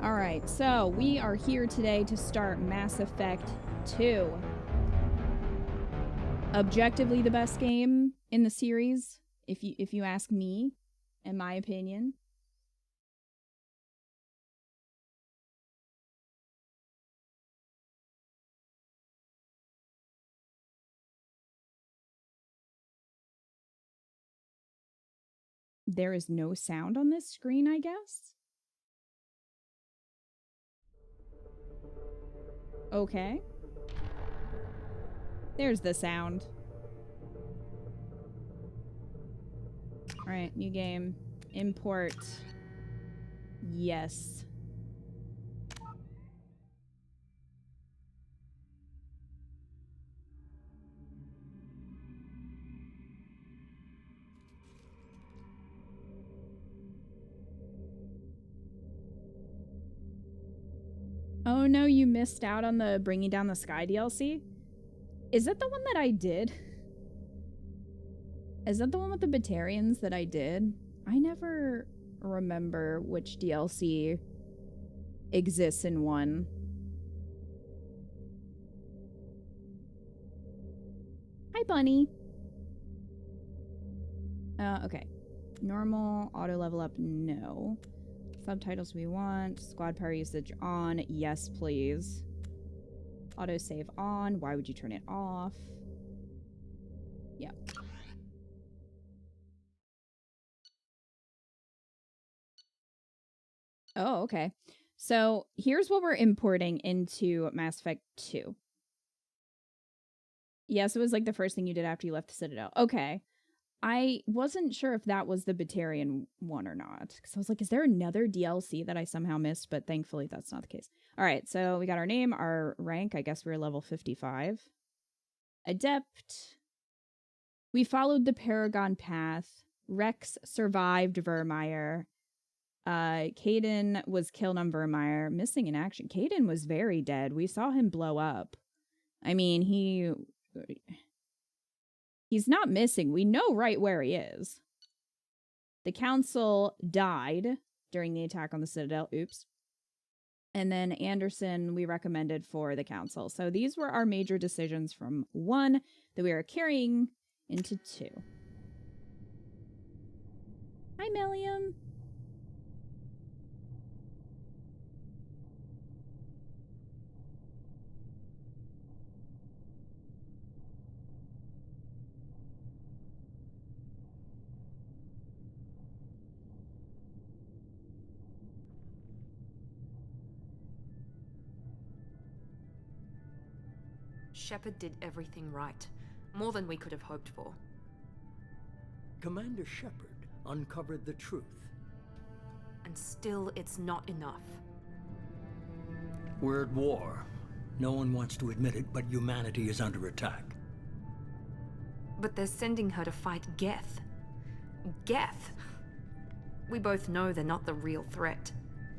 Alright, so we are here today to start Mass Effect 2. Objectively the best game in the series, if you ask me, in my opinion. There is no sound on this screen, I guess? Okay. There's the sound. Alright, new game. Import. Yes. Oh no, you missed out on the Bringing Down the Sky DLC? Is that the one that I did? Is that the one with the Batarians that I did? I never remember which DLC exists in one. Hi, Bunny. Okay. Normal, auto level up, no. Subtitles we want. Squad power usage on. Yes, please. Auto save on. Why would you turn it off? Yeah. Oh, okay. So here's what we're importing into Mass Effect 2. Yes, it was like the first thing you did after you left the Citadel. Okay. I wasn't sure if that was the Batarian one or not. Because I was like, is there another DLC that I somehow missed? But thankfully, that's not the case. All right, so we got our name, our rank. I guess we're level 55. Adept. We followed the Paragon path. Rex survived Vermeer. Caden was killed on Vermeer. Missing in action. Caden was very dead. We saw him blow up. I mean, he's not missing. We know right where he is. The Council died during the attack on the Citadel. Oops. And then Anderson we recommended for the Council. So these were our major decisions from 1 that we are carrying into 2. Hi, Milliam. Shepard did everything right. More than we could have hoped for. Commander Shepard uncovered the truth. And still, it's not enough. We're at war. No one wants to admit it, but humanity is under attack. But they're sending her to fight Geth. Geth! We both know they're not the real threat.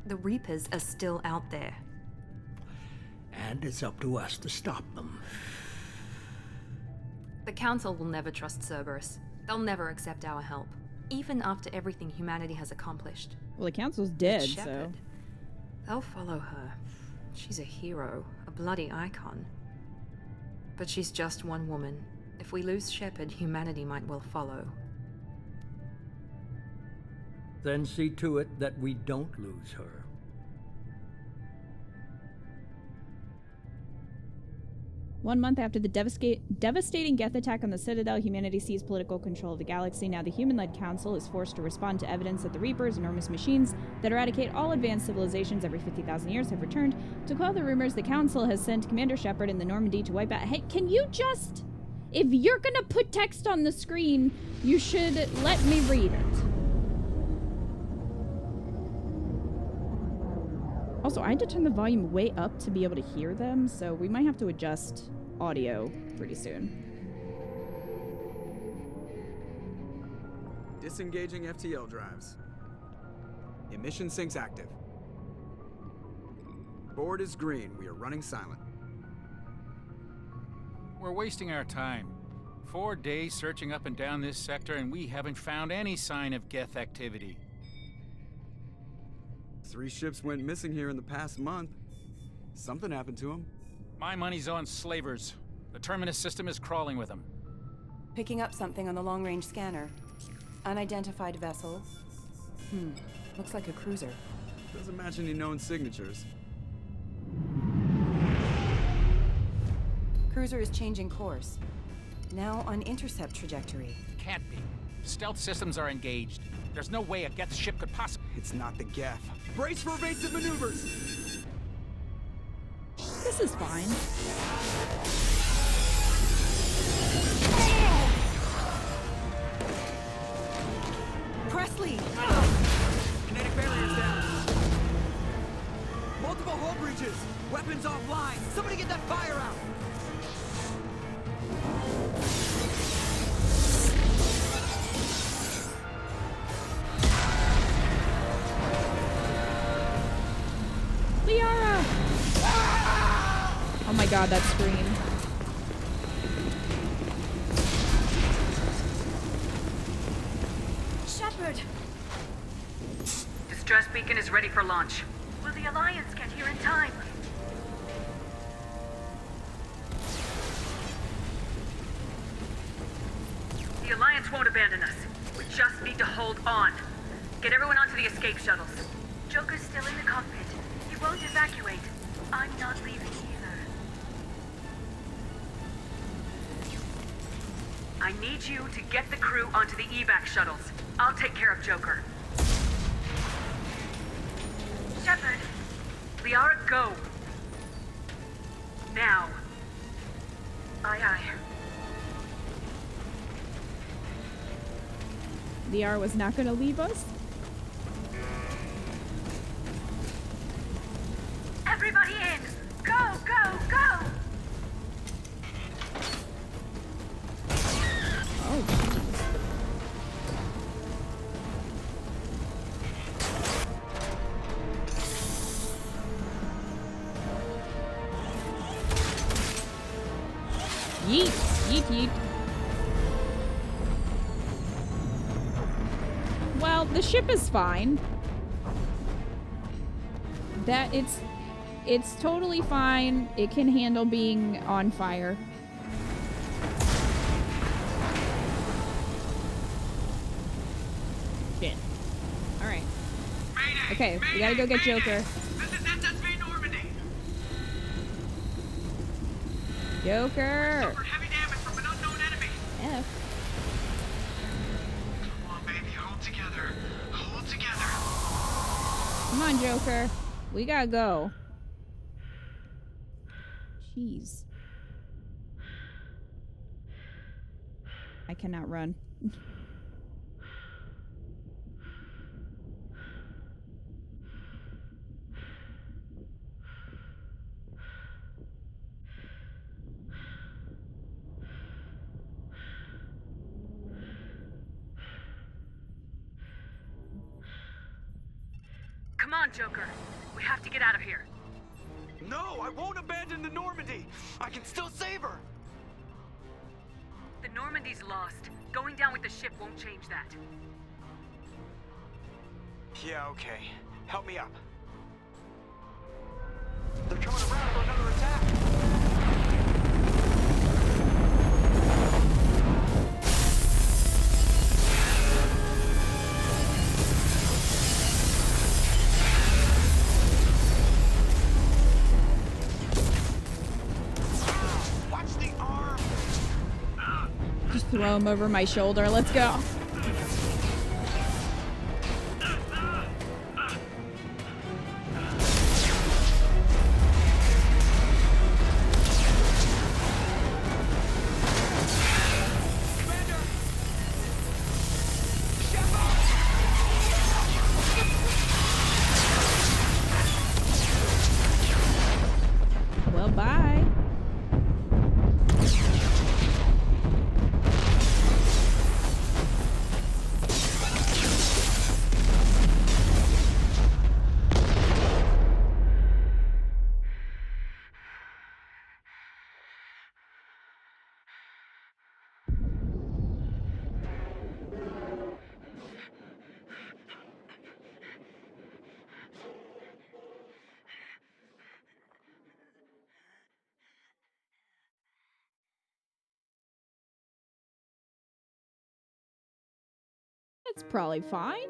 The Reapers are still out there. And it's up to us to stop them. The Council will never trust Cerberus. They'll never accept our help, even after everything humanity has accomplished. Well, the Council's dead, But Shepard, so... they'll follow her. She's a hero, a bloody icon. But she's just one woman. If we lose Shepard, humanity might well follow. Then see to it that we don't lose her. 1 month after the devastating Geth attack on the Citadel, humanity seized political control of the galaxy. Now the human-led Council is forced to respond to evidence that the Reapers, enormous machines that eradicate all advanced civilizations every 50,000 years, have returned. To quell the rumors, the Council has sent Commander Shepard in the Normandy to wipe out... Hey, can you just... If you're gonna put text on the screen, you should let me read it. Also, I had to turn the volume way up to be able to hear them, so we might have to adjust audio pretty soon. Disengaging FTL drives. Emission sinks active. Board is green. We are running silent. We're wasting our time. 4 days searching up and down this sector, and we haven't found any sign of Geth activity. 3 ships went missing here in the past month. Something happened to them. My money's on slavers. The Terminus system is crawling with them. Picking up something on the long-range scanner. Unidentified vessel. Looks like a cruiser. Doesn't match any known signatures. Cruiser is changing course. Now on intercept trajectory. Can't be. Stealth systems are engaged. There's no way a Geth ship could possibly... It's not the Geth. Brace for evasive maneuvers! This is fine. Presley! Kinetic barriers down. Multiple hull breaches. Weapons offline. Somebody get that fire out. Liara! Oh my god, that scream. Shepard! Distress beacon is ready for launch. Will the Alliance get here in time? The Alliance won't abandon us. We just need to hold on. Get everyone onto the escape shuttles. Joker's still in the cockpit. He won't evacuate. I'm not leaving either. I need you to get the crew onto the evac shuttles. I'll take care of Joker. Shepard! Liara, go! Now. Aye, aye. Liara was not gonna leave us? Everybody in! Go, go, go! Oh, jeez. Yeet! Yeet, yeet. Well, the ship is fine. It's totally fine. It can handle being on fire. Shit. Alright. Okay, we gotta go get Joker. This is SSV Normandy. Joker! Suffered heavy damage from an unknown enemy. F. Come on, baby, hold together. Hold together. Come on, Joker. We gotta go. Jeez. I cannot run. Come on, Joker. We have to get out of here. No, I won't abandon the Normandy. I can still save her. The Normandy's lost. Going down with the ship won't change that. Yeah, okay. Help me up. They're coming around for another attack. Just throw him over my shoulder. Let's go. Well, bye. It's probably fine.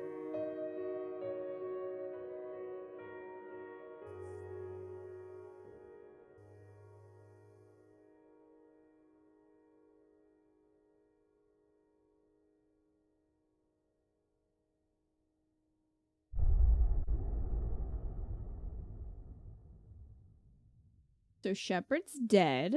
So Shepard's dead.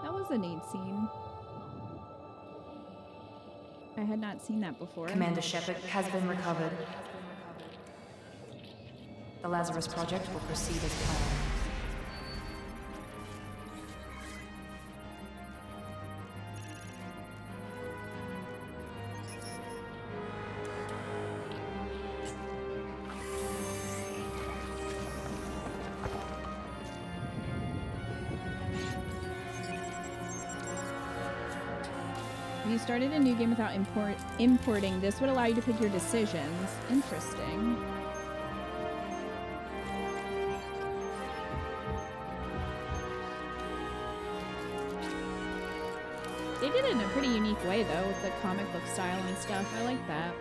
That was a neat scene. I had not seen that before. Commander Shepard has been recovered. The Lazarus Project will proceed as planned. If you started a new game without importing, this would allow you to pick your decisions. Interesting. They did it in a pretty unique way, though, with the comic book style and stuff. I like that.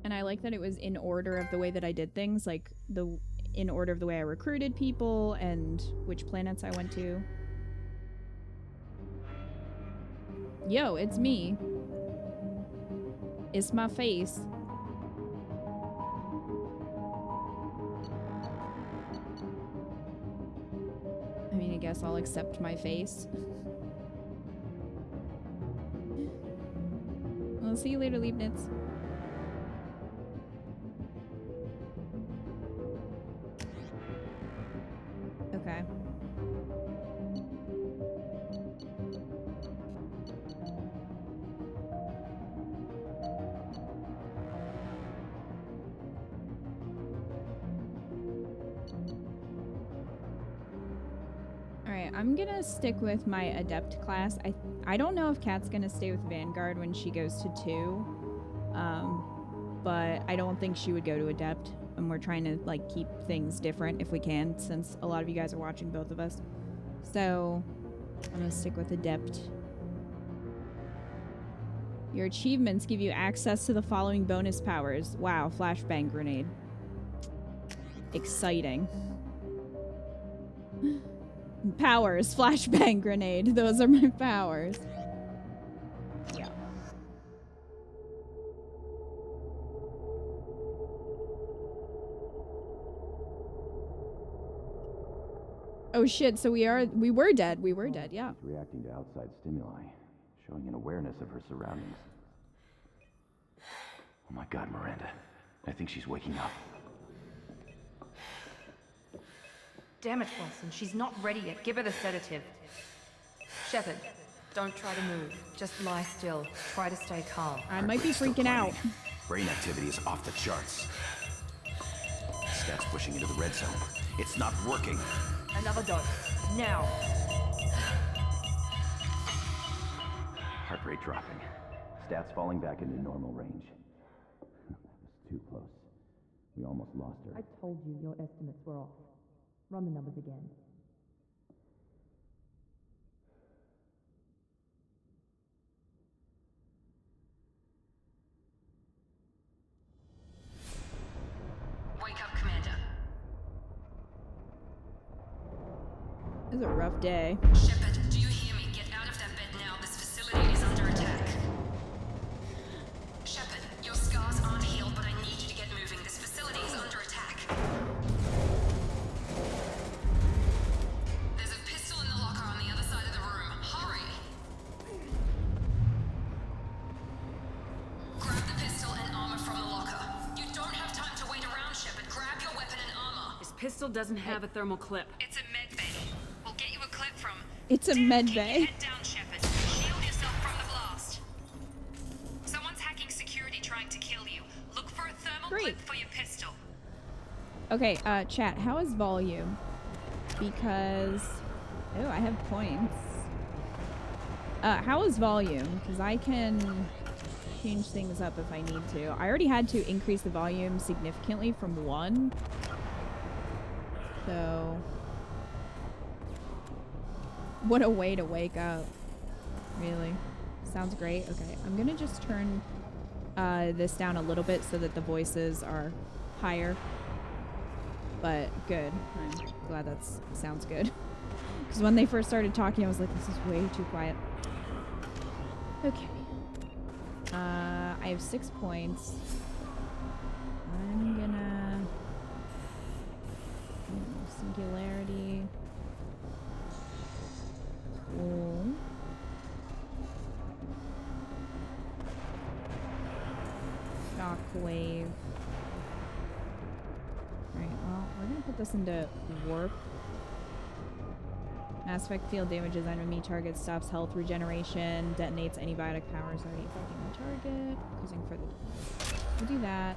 And I like that it was in order of the way that I did things, like in order of the way I recruited people and which planets I went to. Yo, it's me. It's my face. I mean, I guess I'll accept my face. Well, see you later, Leibniz. Okay. Alright, I'm gonna stick with my Adept class. I don't know if Kat's gonna stay with Vanguard when she goes to 2. But I don't think she would go to Adept. And we're trying to, like, keep things different if we can, since a lot of you guys are watching both of us. So, I'm gonna stick with Adept. Your achievements give you access to the following bonus powers. Wow, flashbang grenade. Exciting. Powers, flashbang grenade. Those are my powers. Yeah. Oh shit, so we were dead. We were dead, yeah. She's reacting to outside stimuli, showing an awareness of her surroundings. Oh my god, Miranda. I think she's waking up. Damn it, Wilson. She's not ready yet. Give her the sedative. Shepard, don't try to move. Just lie still. Try to stay calm. I might be freaking out. Brain activity is off the charts. Stats pushing into the red zone. It's not working. Another dose. Now. Heart rate dropping. Stats falling back into normal range. That was too close. We almost lost her. I told you your estimates were off. Run the numbers again. Wake up, Commander. It was a rough day. Shepard, do you hear me? Get out of that bed now. This facility is under attack. Shepard, your scars aren't healed, but I need you to get moving. This facility is under attack. There's a pistol in the locker on the other side of the room. Hurry! Grab the pistol and armor from the locker. You don't have time to wait around, Shepard. Grab your weapon and armor. This pistol doesn't have a thermal clip. It's a med bay. We'll get you a clip from... It's a med bay. Head down, Shepard. Shield yourself from the blast. Someone's hacking security trying to kill you. Look for a thermal clip for your pistol. Okay, chat, how is volume? Because... Oh, I have points. How is volume? Because I can... change things up if I need to. I already had to increase the volume significantly from 1. So... what a way to wake up. Really. Sounds great. Okay, I'm gonna just turn this down a little bit so that the voices are higher. But good. I'm glad that sounds good. Because when they first started talking, I was like, this is way too quiet. Okay. I have 6 points. I'm gonna... singularity. Cool. Shockwave. Alright, well, we're gonna put this into warp. Mass effect field damages enemy target, stops health regeneration, detonates any biotic powers already affecting the target, causing further. We'll do that.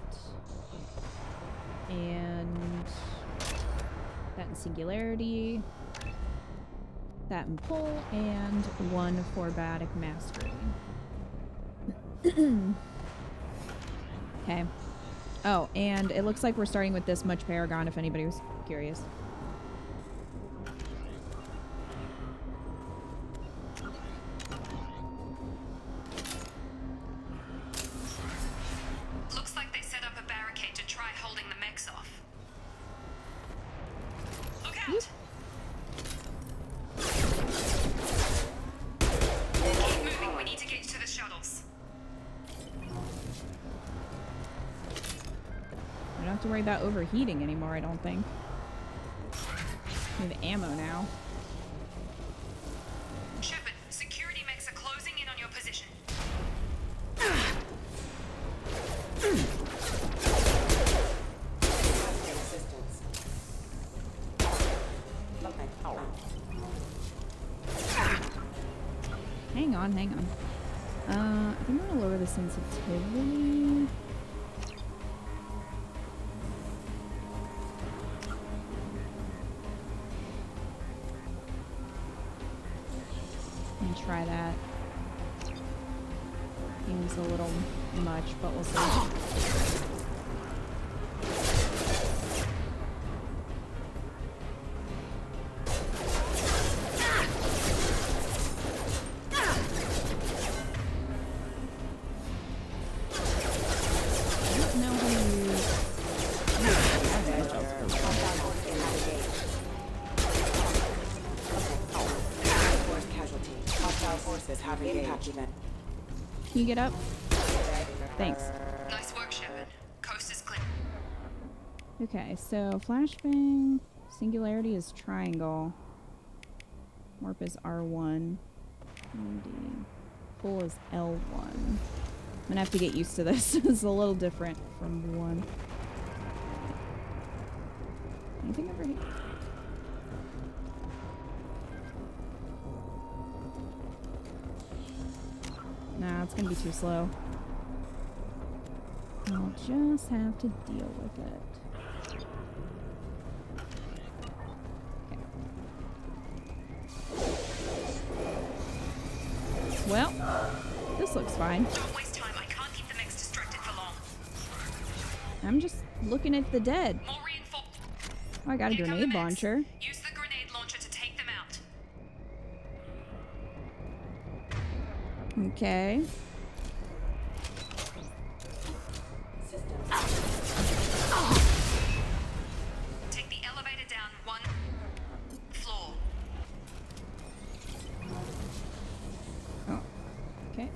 And that in singularity. That in pull, and 1 for biotic mastery. Okay. Oh, and it looks like we're starting with this much Paragon, if anybody was curious. Looks like they set up a barricade to try holding the mechs off. Look out! Keep moving, we need to get to the shuttles. I don't have to worry about overheating anymore, I don't think. We have ammo now. Shepard, security mechs are closing in on your position. Hang on, hang on. I think I'm gonna lower the sensitivity. And try that. Seems a little much, but we'll see. Can you get up? Thanks. Nice work, Shepard. Coast is clear. Okay, so flashbang, singularity is triangle, warp is R1, pull is L1. I'm gonna have to get used to this. It's a little different from 1. Anything over here? Nah, it's gonna be too slow. I'll just have to deal with it. Okay. Well, this looks fine. Don't waste time. I can't keep the mechs distracted for long. I'm just looking at the dead. More reinforcements. Oh, I got a Here come grenade the mechs. launcher. Use the grenade launcher to take them out. Okay. Take the elevator down 1 floor. Oh. Okay.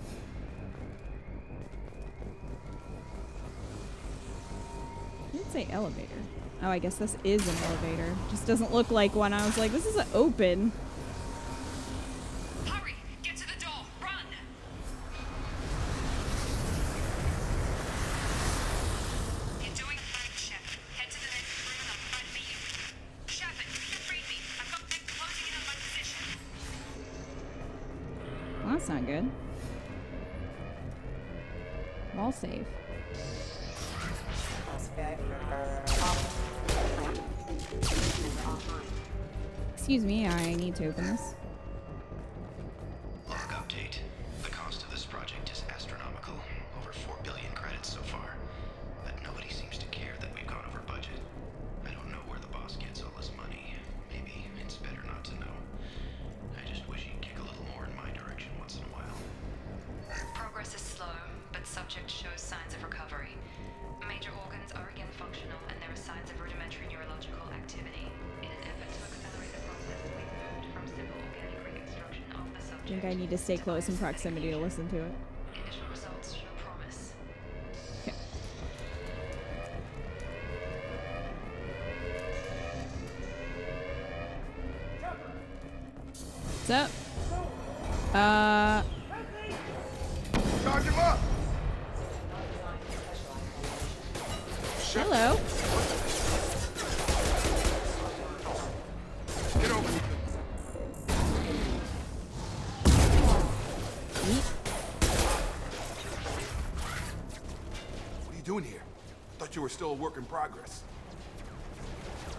I didn't say elevator. Oh, I guess this is an elevator. Just doesn't look like one. I was like, this is open. Hurry! Get to the door! Run! You're doing fine, Shep. Head to the next room and I'll try to beat you. Shepard, read me. I've got them closing in on my position. Well, that's not good. Wall safe. Excuse me, I need to open this. Log update. The cost of this project is astronomical. I think I need to stay close in proximity to listen to it. Initial results show promise. Okay. What's up? Charge him up! Hello. Get over here. What are you doing here? Thought you were still a work in progress.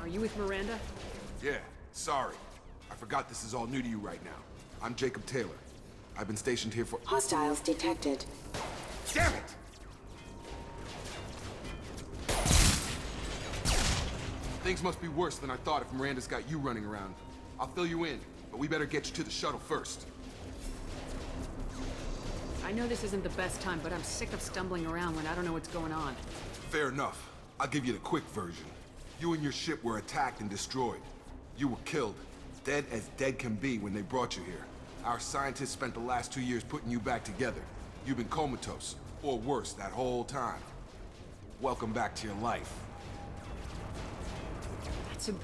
Are you with Miranda? Yeah, sorry. I forgot this is all new to you right now. I'm Jacob Taylor. I've been stationed here for— Hostiles detected. Damn it! Things must be worse than I thought if Miranda's got you running around. I'll fill you in, but we better get you to the shuttle first. I know this isn't the best time, but I'm sick of stumbling around when I don't know what's going on. Fair enough. I'll give you the quick version. You and your ship were attacked and destroyed. You were killed. Dead as dead can be when they brought you here. Our scientists spent the last 2 years putting you back together. You've been comatose, or worse, that whole time. Welcome back to your life. I'm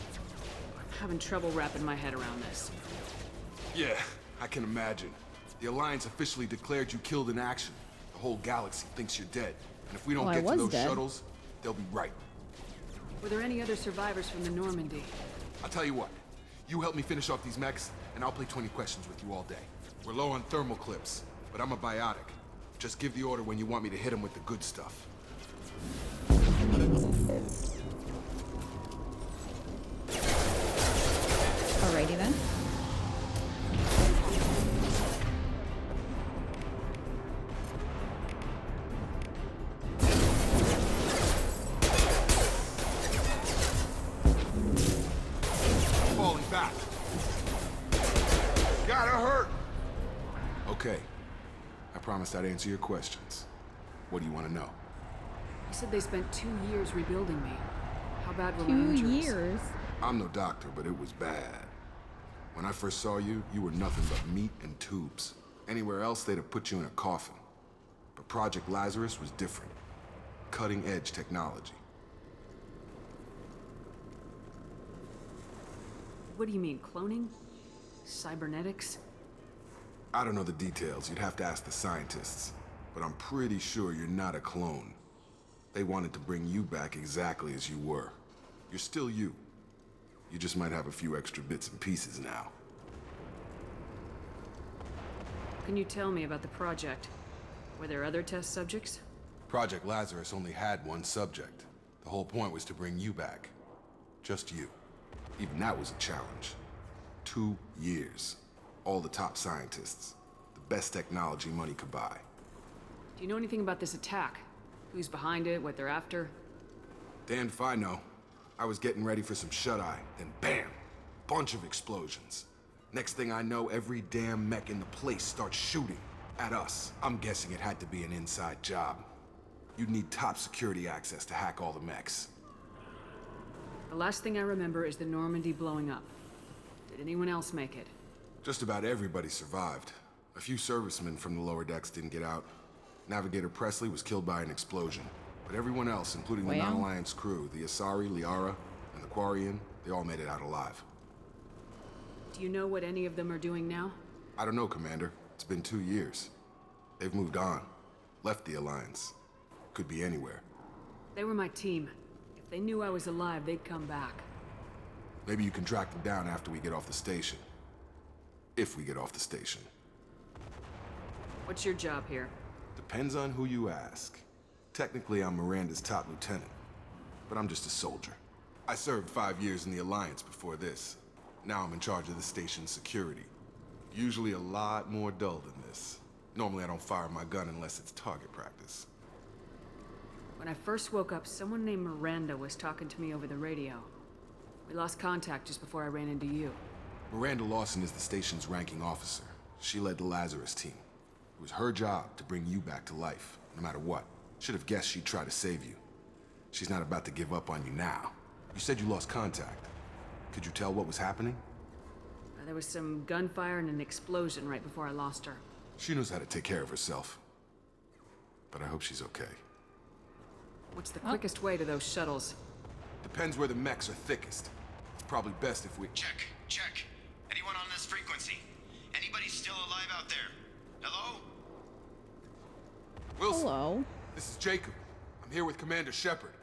having trouble wrapping my head around this. Yeah, I can imagine. The Alliance officially declared you killed in action. The whole galaxy thinks you're dead. And if we don't get to those shuttles, they'll be right. Were there any other survivors from the Normandy? I'll tell you what. You help me finish off these mechs, and I'll play 20 questions with you all day. We're low on thermal clips, but I'm a biotic. Just give the order when you want me to hit them with the good stuff. Alrighty then. Falling back. Gotta hurt. Okay. I promised I'd answer your questions. What do you want to know? You said they spent 2 years rebuilding me. How bad were my 2 injuries? years. I'm no doctor, but it was bad. When I first saw you, you were nothing but meat and tubes. Anywhere else, they'd have put you in a coffin. But Project Lazarus was different. Cutting-edge technology. What do you mean, cloning? Cybernetics? I don't know the details. You'd have to ask the scientists. But I'm pretty sure you're not a clone. They wanted to bring you back exactly as you were. You're still you. You just might have a few extra bits and pieces now. Can you tell me about the project? Were there other test subjects? Project Lazarus only had one subject. The whole point was to bring you back. Just you. Even that was a challenge. 2 years. All the top scientists. The best technology money could buy. Do you know anything about this attack? Who's behind it, what they're after? Damned if I know. I was getting ready for some shut-eye, then bam! Bunch of explosions. Next thing I know, every damn mech in the place starts shooting at us. I'm guessing it had to be an inside job. You'd need top security access to hack all the mechs. The last thing I remember is the Normandy blowing up. Did anyone else make it? Just about everybody survived. A few servicemen from the lower decks didn't get out. Navigator Presley was killed by an explosion. But everyone else, including the non-Alliance crew, the Asari, Liara, and the Quarian, they all made it out alive. Do you know what any of them are doing now? I don't know, Commander. It's been 2 years. They've moved on. Left the Alliance. Could be anywhere. They were my team. If they knew I was alive, they'd come back. Maybe you can track them down after we get off the station. If we get off the station. What's your job here? Depends on who you ask. Technically, I'm Miranda's top lieutenant, but I'm just a soldier. I served 5 years in the Alliance before this. Now I'm in charge of the station's security. Usually a lot more dull than this. Normally I don't fire my gun unless it's target practice. When I first woke up, someone named Miranda was talking to me over the radio. We lost contact just before I ran into you. Miranda Lawson is the station's ranking officer. She led the Lazarus team. It was her job to bring you back to life, no matter what. Should have guessed she'd try to save you. She's not about to give up on you now. You said you lost contact. Could you tell what was happening? There was some gunfire and an explosion right before I lost her. She knows how to take care of herself. But I hope she's okay. What's the quickest way to those shuttles? Depends where the mechs are thickest. It's probably best if we... Check. Anyone on this frequency? Anybody still alive out there? Hello? Wilson. Hello. This is Jacob. I'm here with Commander Shepard.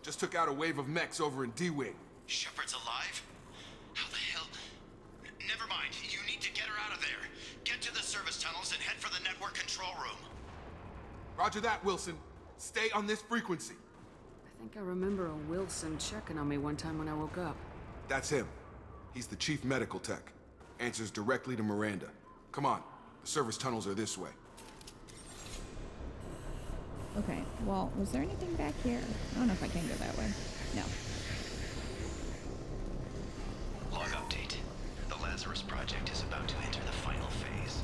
Just took out a wave of mechs over in D-Wing. Shepard's alive? How the hell? Never mind. You need to get her out of there. Get to the service tunnels and head for the network control room. Roger that, Wilson. Stay on this frequency. I think I remember a Wilson checking on me one time when I woke up. That's him. He's the chief medical tech. Answers directly to Miranda. Come on. The service tunnels are this way. Okay, well, was there anything back here? I don't know if I can go that way. No. Log update. The Lazarus Project is about to enter the final phase.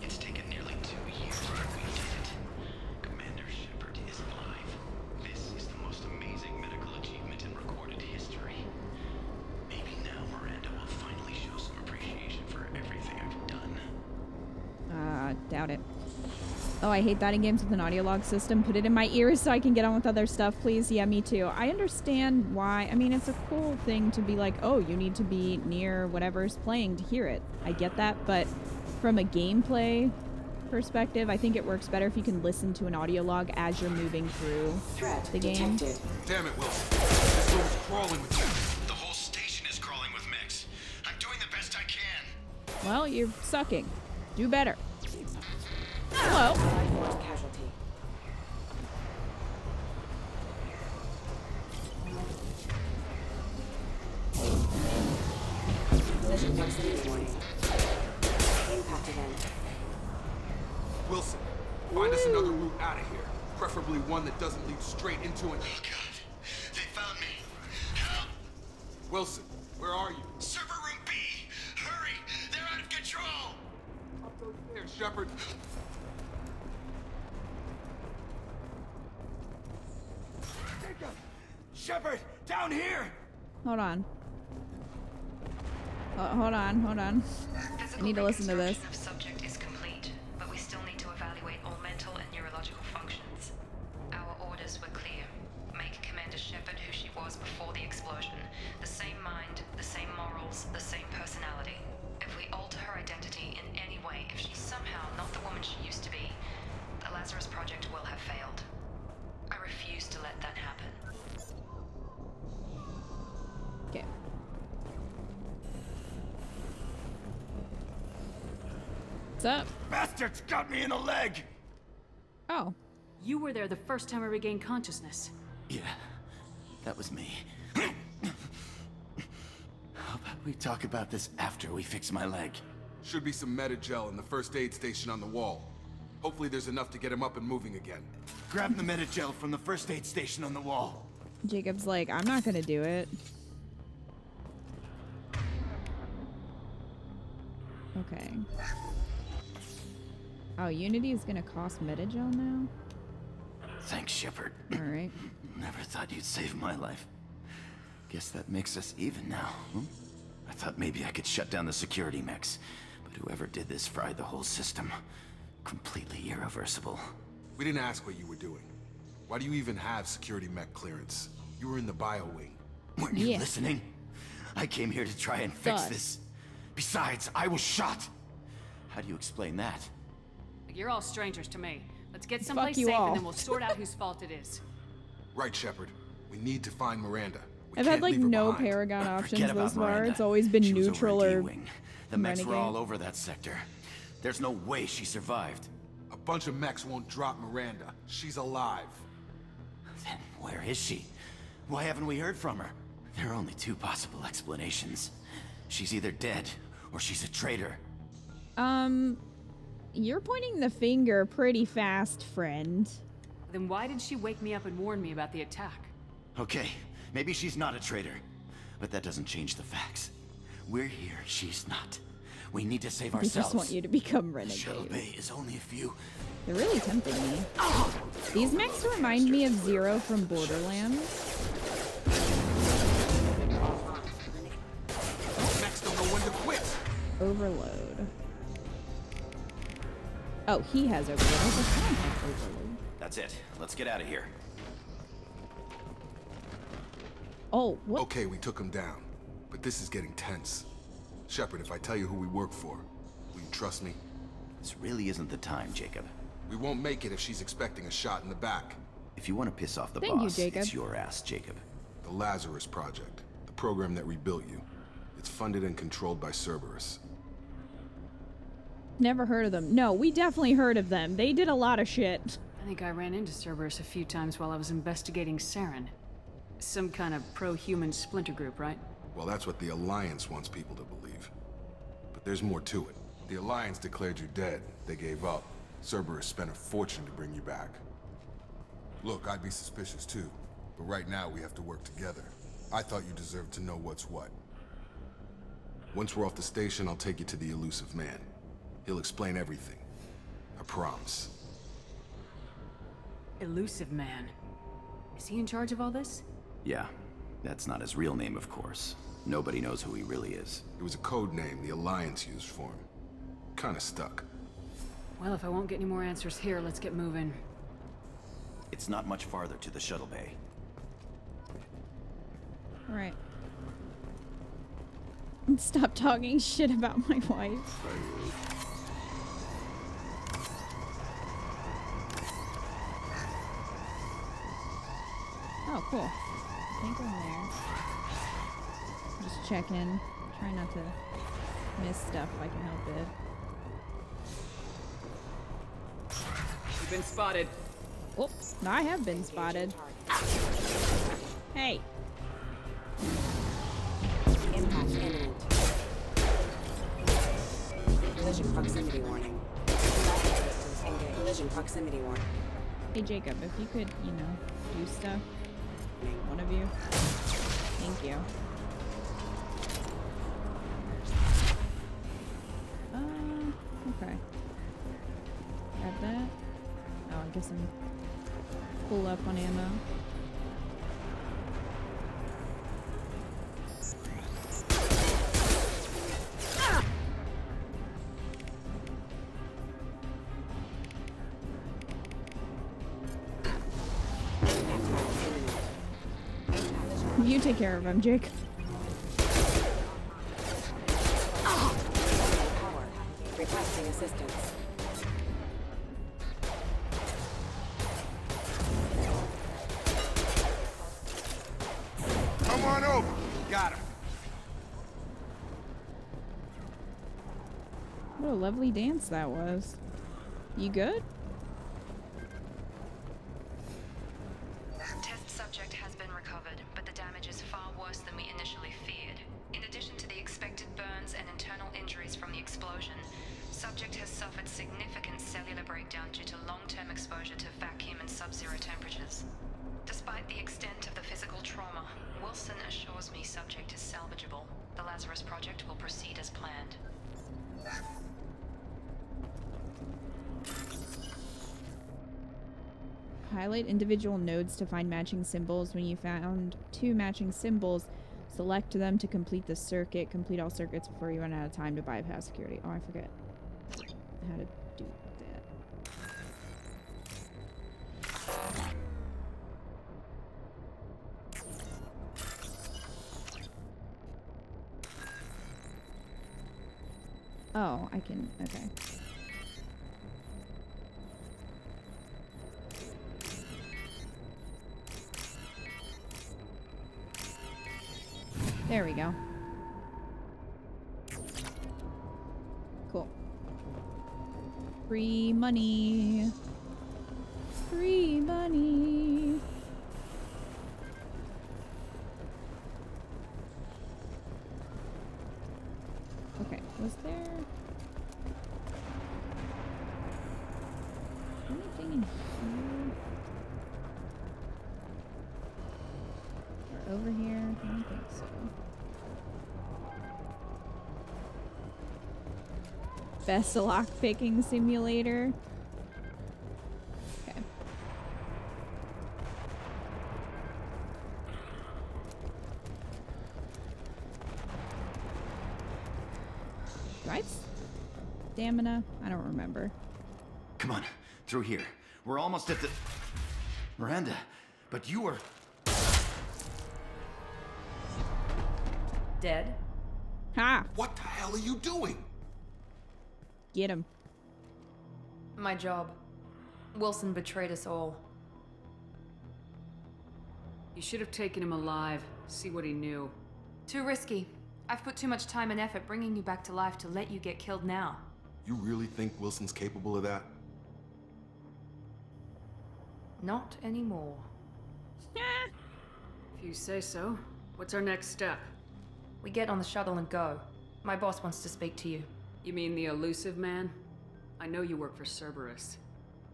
It's taken nearly 2 years, but we did it. Commander Shepard is alive. This is the most amazing medical achievement in recorded history. Maybe now Miranda will finally show some appreciation for everything I've done. Doubt it. Oh, I hate that in games with an audio log system. Put it in my ears so I can get on with other stuff, please. Yeah, me too. I understand why. I mean, it's a cool thing to be like, oh, you need to be near whatever's playing to hear it. I get that, but from a gameplay perspective, I think it works better if you can listen to an audio log as you're moving through the game. Damn it, Wilson. This room's crawling with mechs. The whole station is crawling with mechs. I'm doing the best I can. Well, you're sucking. Do better. Hello. Casualty. Position proximity warning. Impact event. Wilson, find us another route out of here. Preferably one that doesn't lead straight into an... Oh, God. They found me. Help! Wilson, where are you? Server room B! Hurry! They're out of control! Up those stairs, Shepard. Shepard! Down here! Hold on. Hold on. I need to listen to this. Of subject is complete, but we still need to evaluate all mental and neurological functions. Our orders were clear. Make Commander Shepard who she was before the explosion. The same mind, the same morals, the same personality. If we alter her identity in any way, if she's somehow not the woman she used to be, the Lazarus Project will have failed. I refuse to let that happen. Okay. What's up? Bastards got me in the leg! Oh. You were there the first time I regained consciousness. Yeah, that was me. How about we talk about this after we fix my leg? Should be some Metagel in the first aid station on the wall. Hopefully there's enough to get him up and moving again. Grab the Metagel from the first aid station on the wall. Jacob's like, I'm not gonna do it. Okay. Oh, Unity is gonna cost Metagel now? Thanks, Shepard. Alright. Never thought you'd save my life. Guess that makes us even now, huh? I thought maybe I could shut down the security mechs, but whoever did this fried the whole system. Completely irreversible. We didn't ask what you were doing. Why do you even have security mech clearance? You were in the bio wing. Weren't you listening? I came here to try and fix this. Besides, I was shot. How do you explain that? You're all strangers to me. Let's get someplace you safe all. and then we'll sort out whose fault it is. Right, Shepard. We need to find Miranda. We I've can't had like leave her no behind. Paragon options Forget thus about far. Miranda. It's always been She was over neutral in or D-Wing. The mechs were renegade. all over that sector. There's no way she survived. A bunch of mechs won't drop Miranda. She's alive. Then where is she? Why haven't we heard from her? There are only two possible explanations. She's either dead or she's a traitor. You're pointing the finger pretty fast, friend. Then why did she wake me up and warn me about the attack? Okay, maybe she's not a traitor, but that doesn't change the facts. We're here, she's not. We need to save They ourselves. just want you to become renegade. Shell Bay is only a few. They're really tempting me. These mechs remind me of Zero from Borderlands. Mechs don't know when to quit. overload. Oh, he has overload. I was like, I don't have overload. That's it. Let's get out of here. Oh, what? Okay, we took him down. But this is getting tense. Shepard, if I tell you who we work for, will you trust me? This really isn't the time, Jacob. We won't make it if she's expecting a shot in the back. If you want to piss off the Thank you, boss, Jacob. it's your ass, Jacob. The Lazarus Project, the program that rebuilt you. It's funded and controlled by Cerberus. Never heard of them. No, we definitely heard of them. They did a lot of shit. I think I ran into Cerberus a few times while I was investigating Saren. Some kind of pro-human splinter group, right? Well, that's what the Alliance wants people to believe. But there's more to it. The Alliance declared you dead. They gave up. Cerberus spent a fortune to bring you back. Look, I'd be suspicious too. But right now, we have to work together. I thought you deserved to know what's what. Once we're off the station, I'll take you to the elusive man. He'll explain everything. I promise. Elusive man. Is he in charge of all this? Yeah, that's not his real name, of course. Nobody knows who he really is. It was a code name the Alliance used for him. Kinda stuck. Well, if I won't get any more answers here, let's get moving. It's not much farther to the shuttle bay. All right. Stop talking shit about my wife. Oh, cool. Can't go in there. Just checking. Try not to miss stuff if I can help it. You've been spotted. Oops, I have been spotted. Hey. Impact imminent. Collision proximity warning. Collision proximity warning. Hey Jacob, if you could, you know, do stuff. One of you. Thank you. Okay. Grab that. Oh, I guess I'm full up on ammo. You take care of him, Jake. Power. Requesting assistance. Come on over. Got him. What a lovely dance that was. You good? Test subject has been recovered, but the damage is far worse than we initially feared. In addition to the expected burns and internal injuries from the explosion, subject has suffered significant cellular breakdown due to long-term exposure to vacuum and sub-zero temperatures. Despite the extent of the physical trauma, Wilson assures me subject is salvageable. The Lazarus Project will proceed as planned. Highlight individual nodes to find matching symbols. When you found 2 matching symbols, select them to complete the circuit. Complete all circuits before you run out of time to bypass security. Oh, I forget how to do that. Oh, I can, okay. There we go. Cool. Free money. Free money. Okay, was there anything in here? Or over here? I don't think so. Best lockpicking simulator. Okay. Do I have stamina? I don't remember. Come on, through here. We're almost at the... Miranda, but you were... Dead? Ha! What the hell are you doing? Get him. My job. Wilson betrayed us all. You should have taken him alive. See what he knew. Too risky. I've put too much time and effort bringing you back to life to let you get killed now. You really think Wilson's capable of that? Not anymore. If you say so. What's our next step? We get on the shuttle and go. My boss wants to speak to you. You mean the elusive man? I know you work for Cerberus.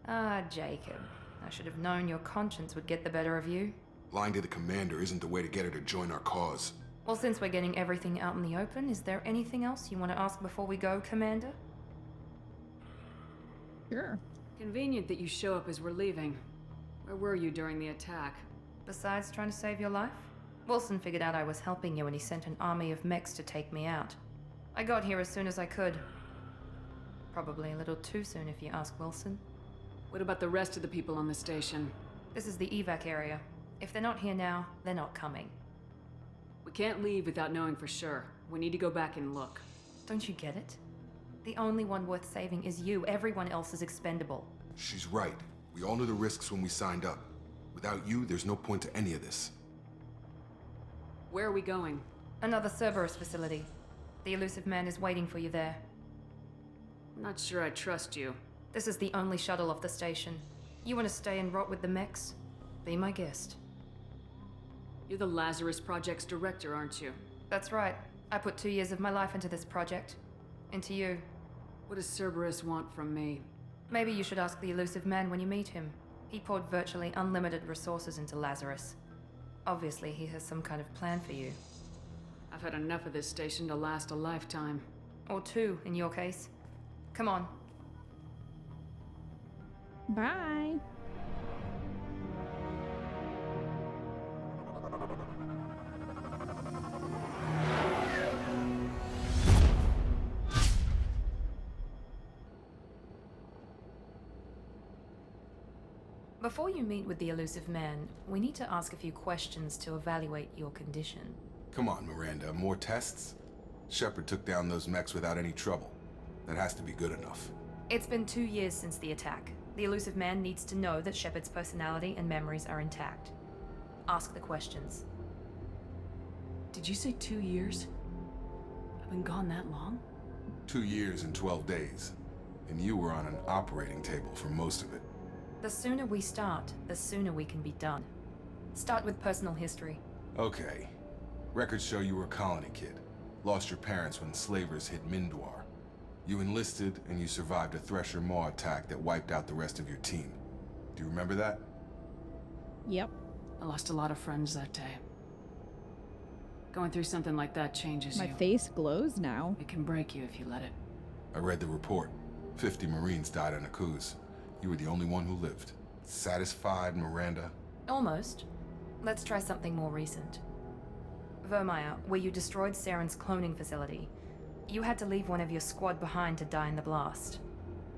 Ah, Jacob. I should have known your conscience would get the better of you. Lying to the commander isn't the way to get her to join our cause. Well, since we're getting everything out in the open, is there anything else you want to ask before we go, Commander? Sure. Convenient that you show up as we're leaving. Where were you during the attack? Besides trying to save your life? Wilson figured out I was helping you and he sent an army of mechs to take me out. I got here as soon as I could. Probably a little too soon if you ask Wilson. What about the rest of the people on the station? This is the evac area. If they're not here now, they're not coming. We can't leave without knowing for sure. We need to go back and look. Don't you get it? The only one worth saving is you. Everyone else is expendable. She's right. We all knew the risks when we signed up. Without you, there's no point to any of this. Where are we going? Another Cerberus facility. The elusive man is waiting for you there. I'm not sure I trust you. This is the only shuttle off the station. You want to stay and rot with the mechs? Be my guest. You're the Lazarus Project's director, aren't you? That's right. I put 2 years of my life into this project. Into you. What does Cerberus want from me? Maybe you should ask the elusive man when you meet him. He poured virtually unlimited resources into Lazarus. Obviously, he has some kind of plan for you. I've had enough of this station to last a lifetime. Or 2, in your case. Come on. Bye. Before you meet with the elusive man, we need to ask a few questions to evaluate your condition. Come on, Miranda, more tests? Shepard took down those mechs without any trouble. That has to be good enough. It's been 2 years since the attack. The elusive man needs to know that Shepard's personality and memories are intact. Ask the questions. Did you say 2 years? I've been gone that long? 2 years and 12 days. And you were on an operating table for most of it. The sooner we start, the sooner we can be done. Start with personal history. Okay. Records show you were a colony kid. Lost your parents when slavers hit Mindwar. You enlisted, and you survived a Thresher Maw attack that wiped out the rest of your team. Do you remember that? Yep. I lost a lot of friends that day. Going through something like that changes My you. face glows now. It can break you if you let it. I read the report. 50 Marines died on a cruise. You were the only one who lived. Satisfied, Miranda? Almost. Let's try something more recent. Vermeer, where you destroyed Saren's cloning facility. You had to leave one of your squad behind to die in the blast.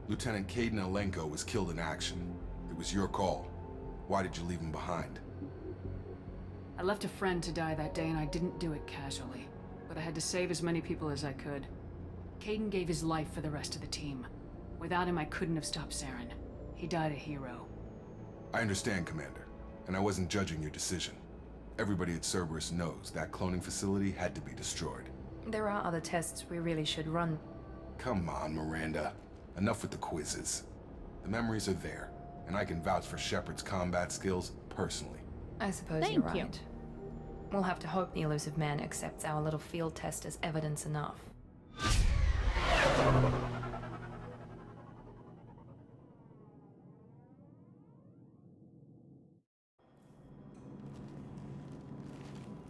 Lieutenant Caden Alenko was killed in action. It was your call. Why did you leave him behind? I left a friend to die that day and I didn't do it casually. But I had to save as many people as I could. Caden gave his life for the rest of the team. Without him, I couldn't have stopped Saren. He died a hero. I understand, Commander, and I wasn't judging your decision. Everybody at Cerberus knows that cloning facility had to be destroyed. There are other tests we really should run. Come on, Miranda. Enough with the quizzes. The memories are there, and I can vouch for Shepard's combat skills personally. I suppose Thank you're you. right. We'll have to hope the elusive man accepts our little field test as evidence enough.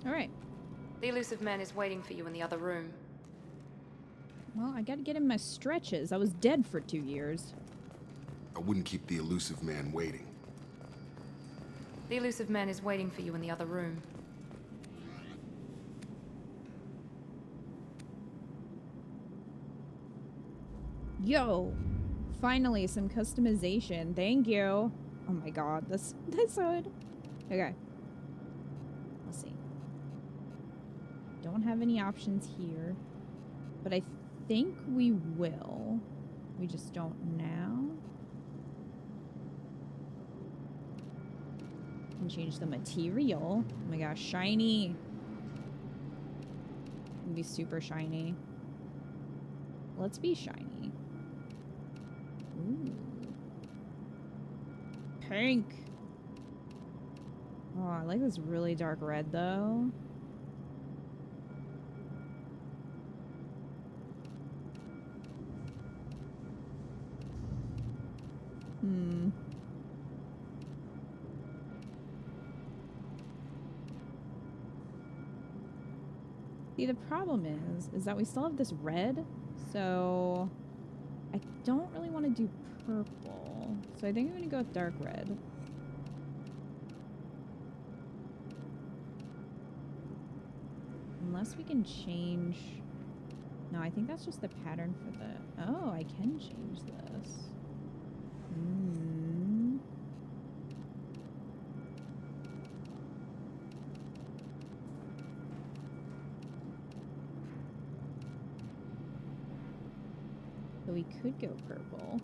All right. The elusive man is waiting for you in the other room. Well, I gotta get in my stretches. I was dead for 2 years. I wouldn't keep the elusive man waiting. The elusive man is waiting for you in the other room. Yo! Finally, some customization. Thank you. Oh my god, this hood. Okay. Let's see. Don't have any options here. But I think we will. We just don't now. Can change the material. Oh my gosh, shiny. Can be super shiny. Let's be shiny. Ooh. Pink. Oh, I like this really dark red though. See, the problem is that we still have this red, so I don't really want to do purple. So I think I'm gonna go with dark red. Unless we can change... No, I think that's just the pattern for the... Oh, I can change this. So we could go purple.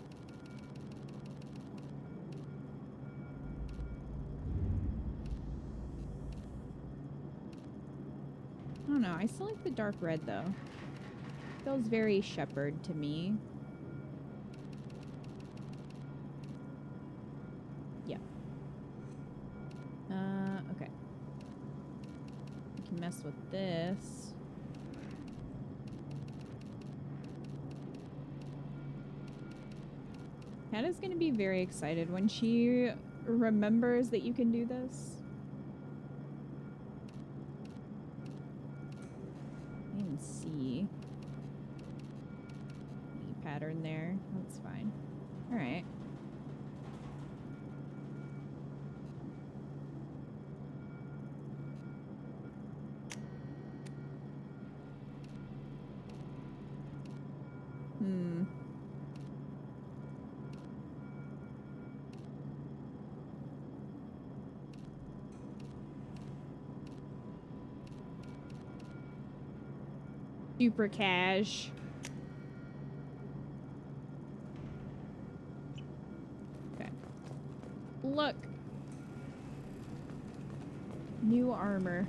I don't know. I still like the dark red though. Feels very shepherd to me. Yeah. Okay. We can mess with this. Hannah's gonna be very excited when she remembers that you can do this. I didn't even see any pattern there. That's fine. Alright. Super cash. Okay. Look. New armor.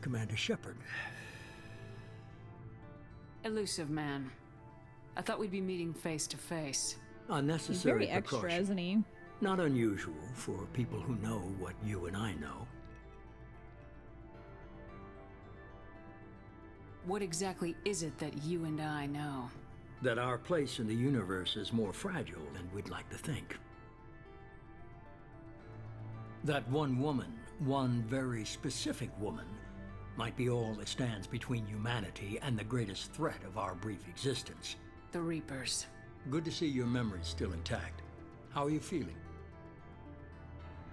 Commander Shepard. Elusive man. I thought we'd be meeting face to face. Unnecessary He's very extra, precaution. isn't he? Not unusual for people who know what you and I know. What exactly is it that you and I know? That our place in the universe is more fragile than we'd like to think. That one woman, one very specific woman, might be all that stands between humanity and the greatest threat of our brief existence. The Reapers. Good to see your memory's still intact. How are you feeling?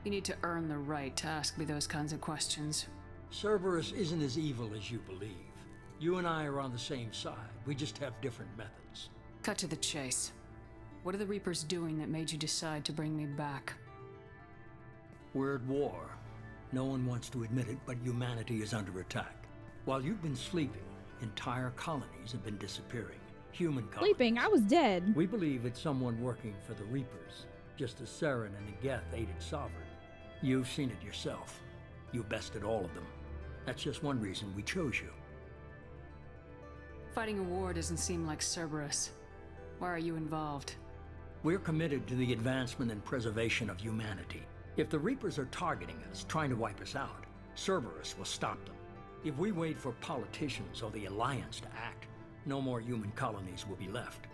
You need to earn the right to ask me those kinds of questions. Cerberus isn't as evil as you believe. You and I are on the same side. We just have different methods. Cut to the chase. What are the Reapers doing that made you decide to bring me back? We're at war. No one wants to admit it, but humanity is under attack. While you've been sleeping, entire colonies have been disappearing. Human colonies. Sleeping? I was dead. We believe it's someone working for the Reapers, just as Saren and Geth aided Sovereign. You've seen it yourself. You bested all of them. That's just one reason we chose you. Fighting a war doesn't seem like Cerberus. Why are you involved? We're committed to the advancement and preservation of humanity. If the Reapers are targeting us, trying to wipe us out, Cerberus will stop them. If we wait for politicians or the Alliance to act, no more human colonies will be left.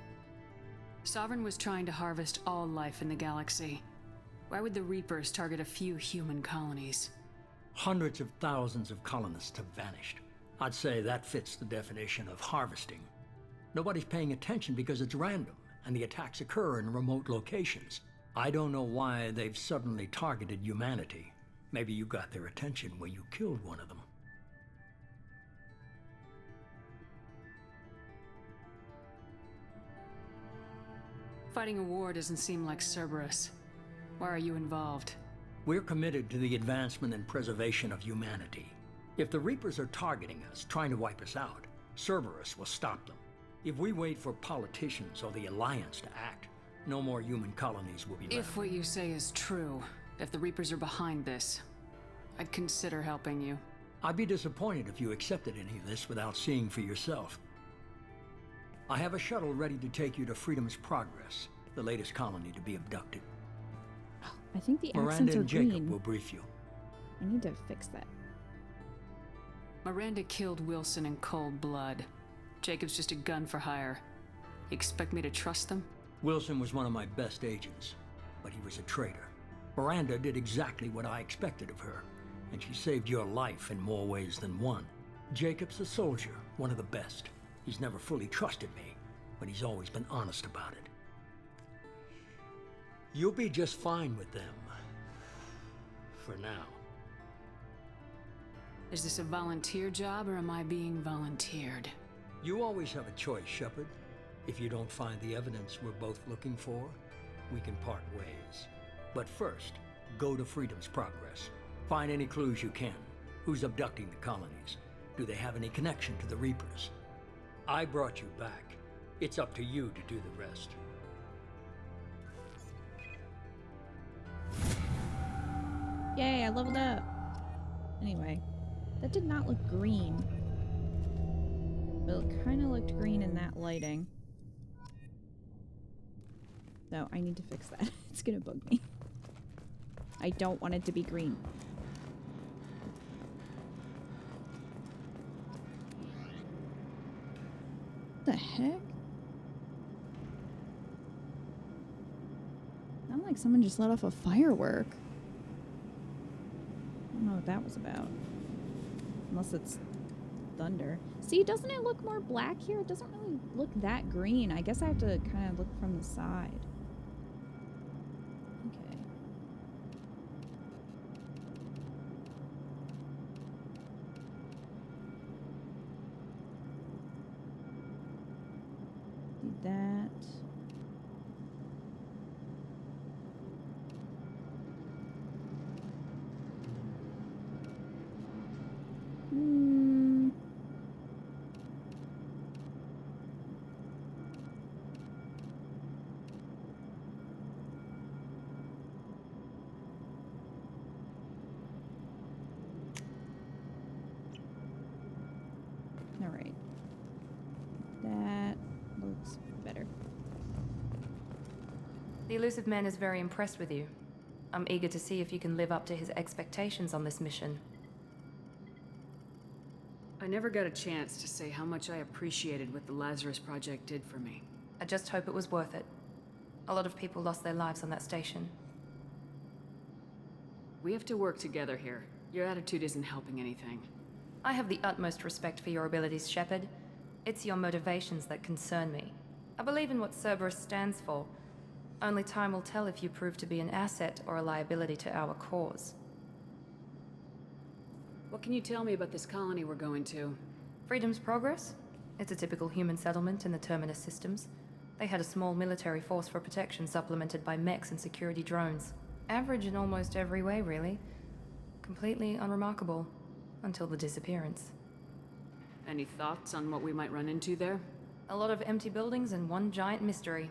Sovereign was trying to harvest all life in the galaxy. Why would the Reapers target a few human colonies? Hundreds of thousands of colonists have vanished. I'd say that fits the definition of harvesting. Nobody's paying attention because it's random, and the attacks occur in remote locations. I don't know why they've suddenly targeted humanity. Maybe you got their attention when you killed one of them. Fighting a war doesn't seem like Cerberus. Why are you involved? We're committed to the advancement and preservation of humanity. If the Reapers are targeting us, trying to wipe us out, Cerberus will stop them. If we wait for politicians or the Alliance to act, no more human colonies will be left. If what you say is true, if the Reapers are behind this, I'd consider helping you. I'd be disappointed if you accepted any of this without seeing for yourself. I have a shuttle ready to take you to Freedom's Progress, the latest colony to be abducted. I think the Miranda accents are and Jacob green. will brief you. I need to fix that. Miranda killed Wilson in cold blood. Jacob's just a gun for hire. You expect me to trust them? Wilson was one of my best agents, but he was a traitor. Miranda did exactly what I expected of her, and she saved your life in more ways than one. Jacob's a soldier, one of the best. He's never fully trusted me, but he's always been honest about it. You'll be just fine with them. For now. Is this a volunteer job, or am I being volunteered? You always have a choice, Shepard. If you don't find the evidence we're both looking for, we can part ways. But first, go to Freedom's Progress. Find any clues you can. Who's abducting the colonies? Do they have any connection to the Reapers? I brought you back. It's up to you to do the rest. Yay, I leveled up. Anyway, that did not look green. But it kind of looked green in that lighting. So I need to fix that. It's gonna bug me. I don't want it to be green. What the heck? Sounded like someone just let off a firework. I don't know what that was about. Unless it's thunder. See, doesn't it look more black here? It doesn't really look that green. I guess I have to kind of look from the side. Okay. Do that. All right. That looks better. The elusive man is very impressed with you. I'm eager to see if you can live up to his expectations on this mission. I never got a chance to say how much I appreciated what the Lazarus Project did for me. I just hope it was worth it. A lot of people lost their lives on that station. We have to work together here. Your attitude isn't helping anything. I have the utmost respect for your abilities, Shepard. It's your motivations that concern me. I believe in what Cerberus stands for. Only time will tell if you prove to be an asset or a liability to our cause. What can you tell me about this colony we're going to? Freedom's Progress? It's a typical human settlement in the Terminus systems. They had a small military force for protection supplemented by mechs and security drones. Average in almost every way, really. Completely unremarkable. Until the disappearance. Any thoughts on what we might run into there? A lot of empty buildings and one giant mystery.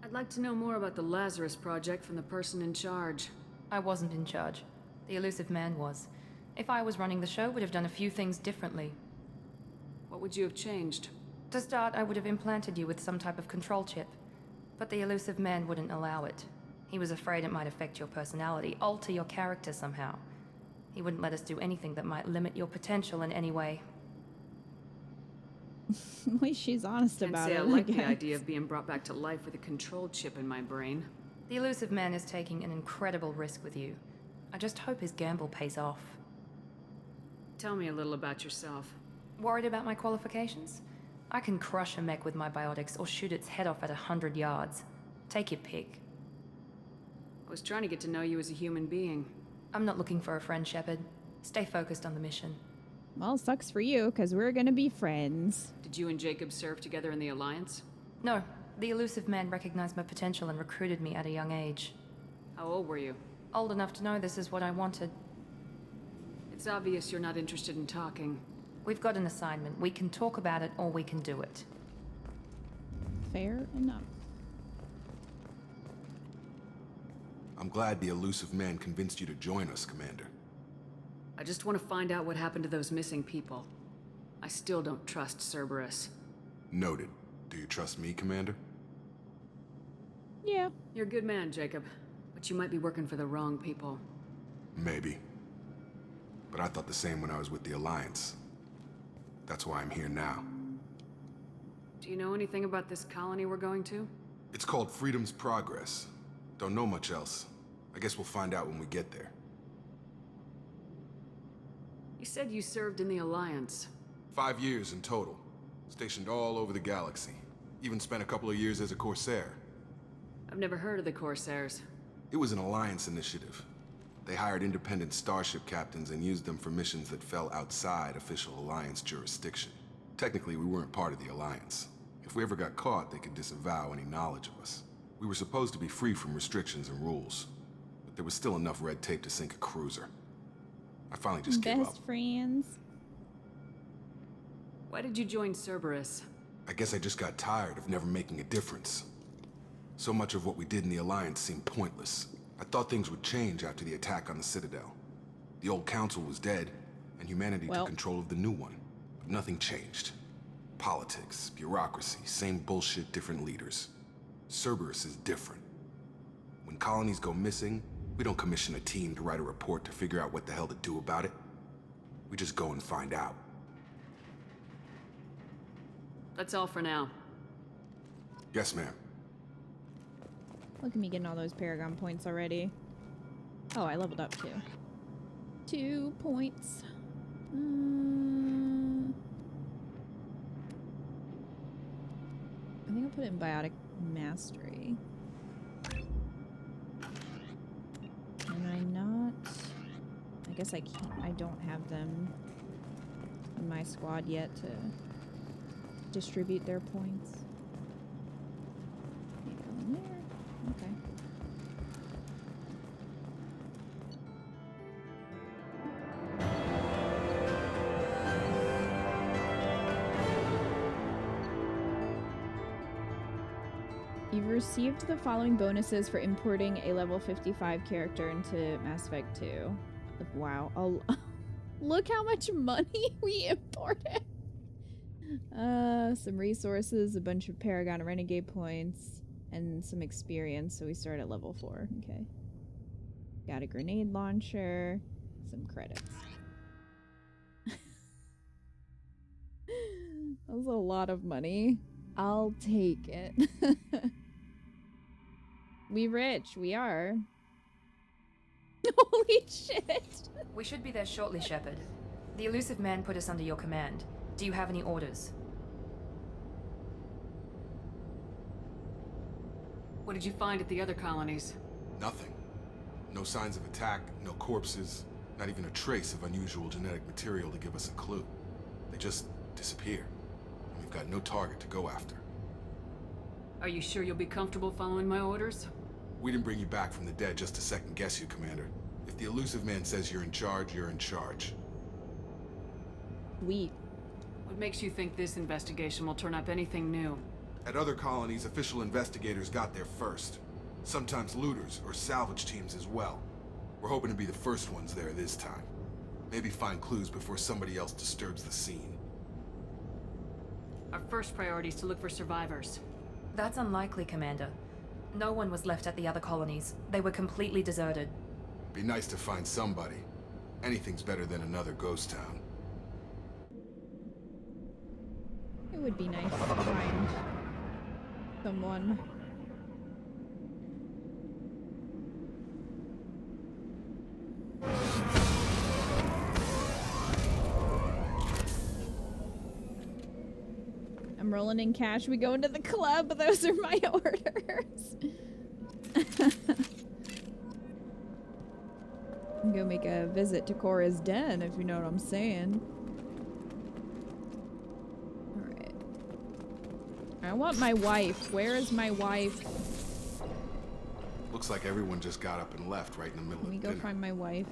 I'd like to know more about the Lazarus Project from the person in charge. I wasn't in charge. The elusive man was. If I was running the show, would have done a few things differently. What would you have changed? To start, I would have implanted you with some type of control chip. But the elusive man wouldn't allow it. He was afraid it might affect your personality, alter your character somehow. He wouldn't let us do anything that might limit your potential in any way. At least she's honest about it. I like the idea of being brought back to life with a control chip in my brain. The elusive man is taking an incredible risk with you. I just hope his gamble pays off. Tell me a little about yourself. Worried about my qualifications? I can crush a mech with my biotics or shoot its head off at 100 yards. Take your pick. I was trying to get to know you as a human being. I'm not looking for a friend, Shepard. Stay focused on the mission. Well, sucks for you, because we're gonna be friends. Did you and Jacob serve together in the Alliance? No, the elusive man recognized my potential and recruited me at a young age. How old were you? Old enough to know this is what I wanted. It's obvious you're not interested in talking. We've got an assignment. We can talk about it or we can do it. Fair enough. I'm glad the elusive man convinced you to join us, Commander. I just want to find out what happened to those missing people. I still don't trust Cerberus. Noted. Do you trust me, Commander? Yeah. You're a good man, Jacob. But you might be working for the wrong people. Maybe. But I thought the same when I was with the Alliance. That's why I'm here now. Do you know anything about this colony we're going to? It's called Freedom's Progress. Don't know much else. I guess we'll find out when we get there. You said you served in the Alliance. 5 years in total. Stationed all over the galaxy. Even spent a couple of years as a Corsair. I've never heard of the Corsairs. It was an Alliance initiative. They hired independent starship captains and used them for missions that fell outside official Alliance jurisdiction. Technically, we weren't part of the Alliance. If we ever got caught, they could disavow any knowledge of us. We were supposed to be free from restrictions and rules, but there was still enough red tape to sink a cruiser. I finally just gave up. Best friends. Why did you join Cerberus? I guess I just got tired of never making a difference. So much of what we did in the Alliance seemed pointless. I thought things would change after the attack on the Citadel. The old council was dead, and humanity took control of the new one. But nothing changed. Politics, bureaucracy, same bullshit, different leaders. Cerberus is different. When colonies go missing, we don't commission a team to write a report to figure out what the hell to do about it. We just go and find out. That's all for now. Yes, ma'am. Look at me getting all those Paragon points already. Oh, I leveled up too. 2 points. I think I'll put it in Biotic Mastery. Am I not? I guess I can't. I don't have them in my squad yet to distribute their points. Maybe go in there. Okay. You've received the following bonuses for importing a level 55 character into Mass Effect 2. Wow. Look how much money we imported. Some resources, a bunch of Paragon and Renegade points, and some experience, so we start at level 4. Okay. Got a grenade launcher, some credits. That was a lot of money. I'll take it. We rich, we are. Holy shit! We should be there shortly, Shepard. The elusive man put us under your command. Do you have any orders? What did you find at the other colonies? Nothing. No signs of attack, no corpses, not even a trace of unusual genetic material to give us a clue. They just disappear. And we've got no target to go after. Are you sure you'll be comfortable following my orders? We didn't bring you back from the dead just to second guess you, Commander. If the elusive man says you're in charge, you're in charge. Sweet. What makes you think this investigation will turn up anything new? At other colonies, official investigators got there first. Sometimes looters or salvage teams as well. We're hoping to be the first ones there this time. Maybe find clues before somebody else disturbs the scene. Our first priority is to look for survivors. That's unlikely, Commander. No one was left at the other colonies. They were completely deserted. Be nice to find somebody. Anything's better than another ghost town. It would be nice to find someone. I'm rolling in cash. We go into the club. Those are my orders. Go make a visit to Cora's den, if you know what I'm saying. Alright. I want my wife. Where is my wife? Looks like everyone just got up and left right in the middle of Let me dinner. go find my wife.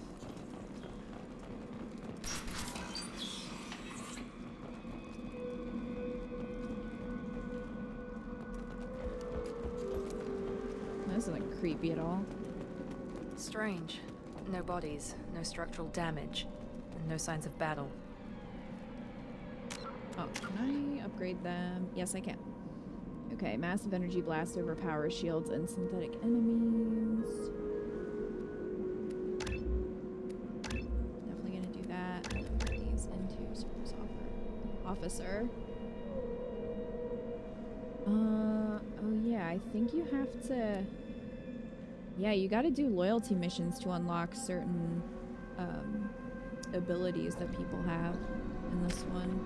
This isn't creepy at all. Strange. No bodies, no structural damage, and no signs of battle. Oh, can I upgrade them? Yes, I can. Okay, massive energy blast overpowers shields and synthetic enemies. Definitely gonna do that. Put these into service officer. Oh yeah, I think you have to... Yeah, you gotta do loyalty missions to unlock certain abilities that people have in this one.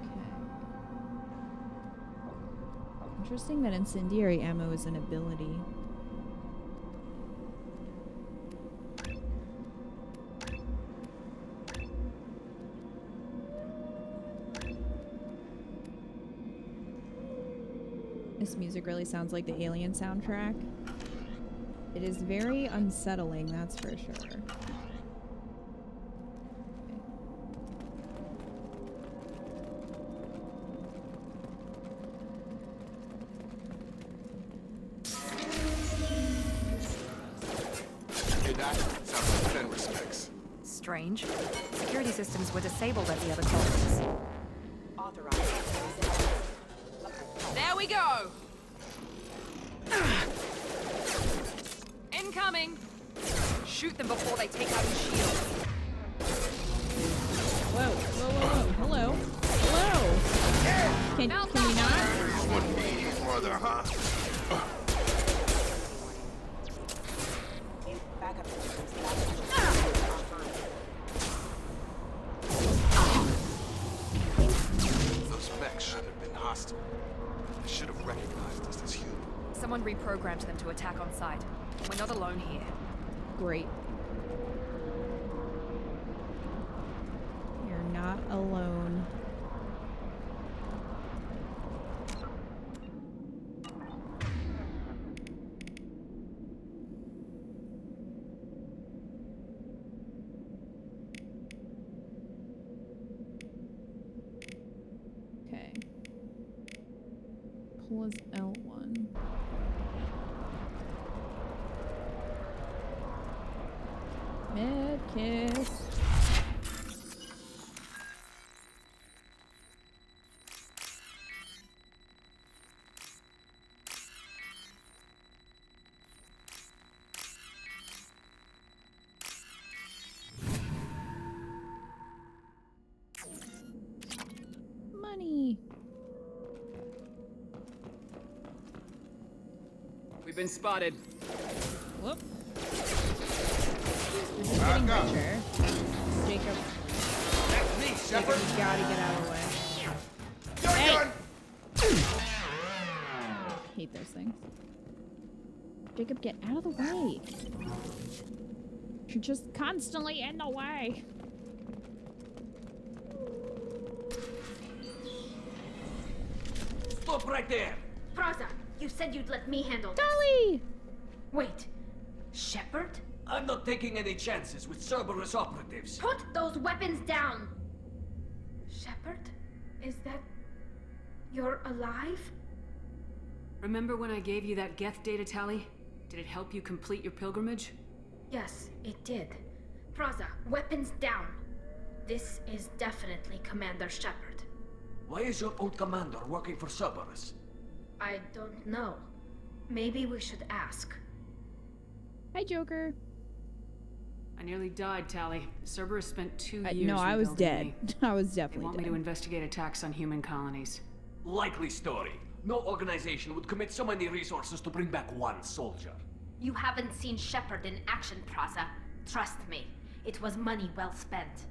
Okay. Interesting that incendiary ammo is an ability. This music really sounds like the Alien soundtrack. It is very unsettling, that's for sure. Hear that? Sounds like Fenris specs. Strange. Security systems were disabled at the other colonies. There we go! Incoming! Shoot them before they take out the shield. Whoa, whoa, whoa, whoa. Hello. Hello! Can we not? One meeting further, huh? Those mechs should have been hostile. They should have recognized us as human. Someone reprogrammed them to attack on sight. We're not alone here. Great. You're not alone. Okay. Pull his L1. Medkit. Money. We've been spotted. Whoop. We're just getting richer. Jacob. That's me, Jacob, Shepard. you gotta get out of the way. You're done. Hate those things. Jacob, get out of the way. You're just constantly in the way. Stop right there! Praza, you said you'd let me handle this. Dolly! Wait, Shepard? I'm not taking any chances with Cerberus operatives. Put those weapons down! Shepard? Is that... you're alive? Remember when I gave you that Geth data tally? Did it help you complete your pilgrimage? Yes, it did. Praza, weapons down. This is definitely Commander Shepard. Why is your old commander working for Cerberus? I don't know. Maybe we should ask. Hi, Joker. I nearly died, Tally. Cerberus spent 2 years No, I was rebuilding dead. me. I was They definitely want dead. me to investigate attacks on human colonies. Likely story. No organization would commit so many resources to bring back one soldier. You haven't seen Shepard in action, Praza. Trust me, it was money well spent.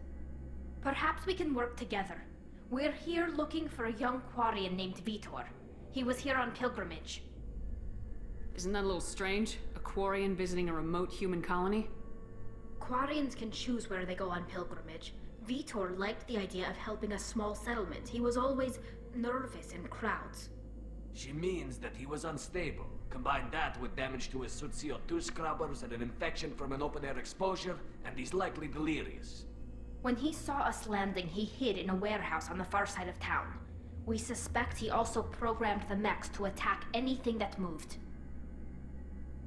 Perhaps we can work together. We're here looking for a young Quarian named Vitor. He was here on pilgrimage. Isn't that a little strange? A Quarian visiting a remote human colony? Quarians can choose where they go on pilgrimage. Vitor liked the idea of helping a small settlement. He was always nervous in crowds. She means that he was unstable. Combine that with damage to his CO2 scrubbers and an infection from an open-air exposure, and he's likely delirious. When he saw us landing, he hid in a warehouse on the far side of town. We suspect he also programmed the mechs to attack anything that moved.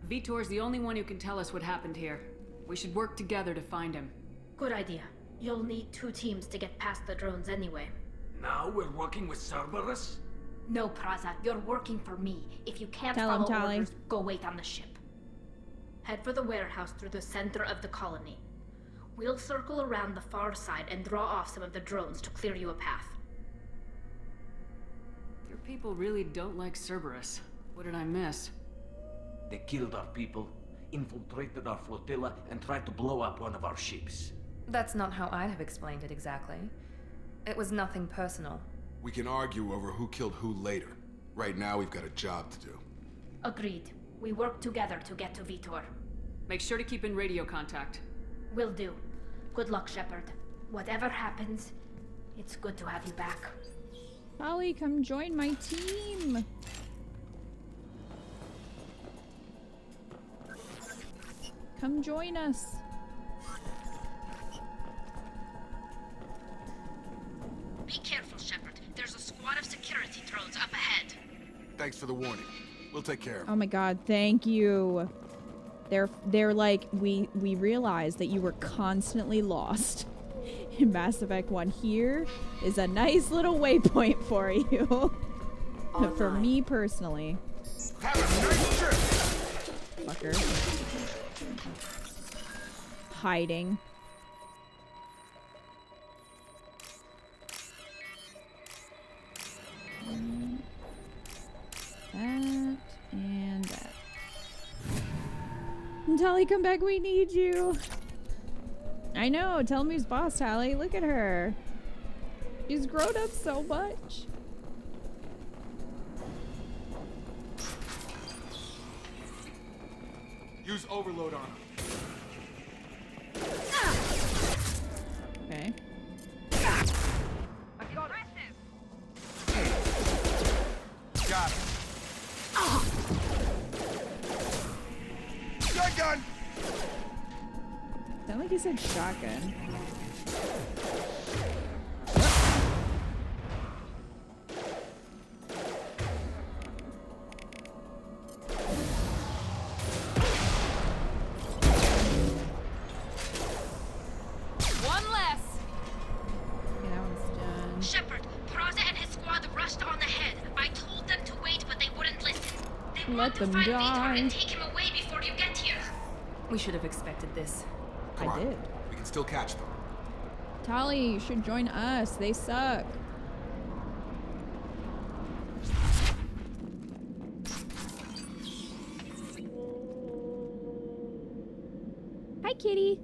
Vitor's the only one who can tell us what happened here. We should work together to find him. Good idea. You'll need 2 teams to get past the drones anyway. Now we're working with Cerberus? No, Praza, you're working for me. If you can't Tell him, follow Tali. orders, go wait on the ship. Head for the warehouse through the center of the colony. We'll circle around the far side and draw off some of the drones to clear you a path. Your people really don't like Cerberus. What did I miss? They killed our people, infiltrated our flotilla, and tried to blow up one of our ships. That's not how I'd have explained it exactly. It was nothing personal. We can argue over who killed who later. Right now, we've got a job to do. Agreed. We work together to get to Vitor. Make sure to keep in radio contact. Will do. Good luck, Shepard. Whatever happens, it's good to have you back. Tali, come join my team. Come join us. Be careful, Shepard. There's a squad of security drones up ahead. Thanks for the warning. We'll take care of it. Oh my god, thank you. They're like, we realized that you were constantly lost in Mass Effect 1. Here is a nice little waypoint for you. For me personally. Have a nice trip! Fucker. Hiding. That and that. Tali, come back, we need you. I know, tell me who's boss, Tali. Look at her. She's grown up so much. Use overload on him. Okay. Got it. Shotgun! Sound like you said shotgun. One less! Okay, that one's done. Shepard, Praza and his squad rushed on ahead. I told them to wait, but they wouldn't listen. They want to find Vitor and take him away before you get here. We should have expected this. Come on. did. We can still catch them. Tali, you should join us. They suck. Hi, kitty.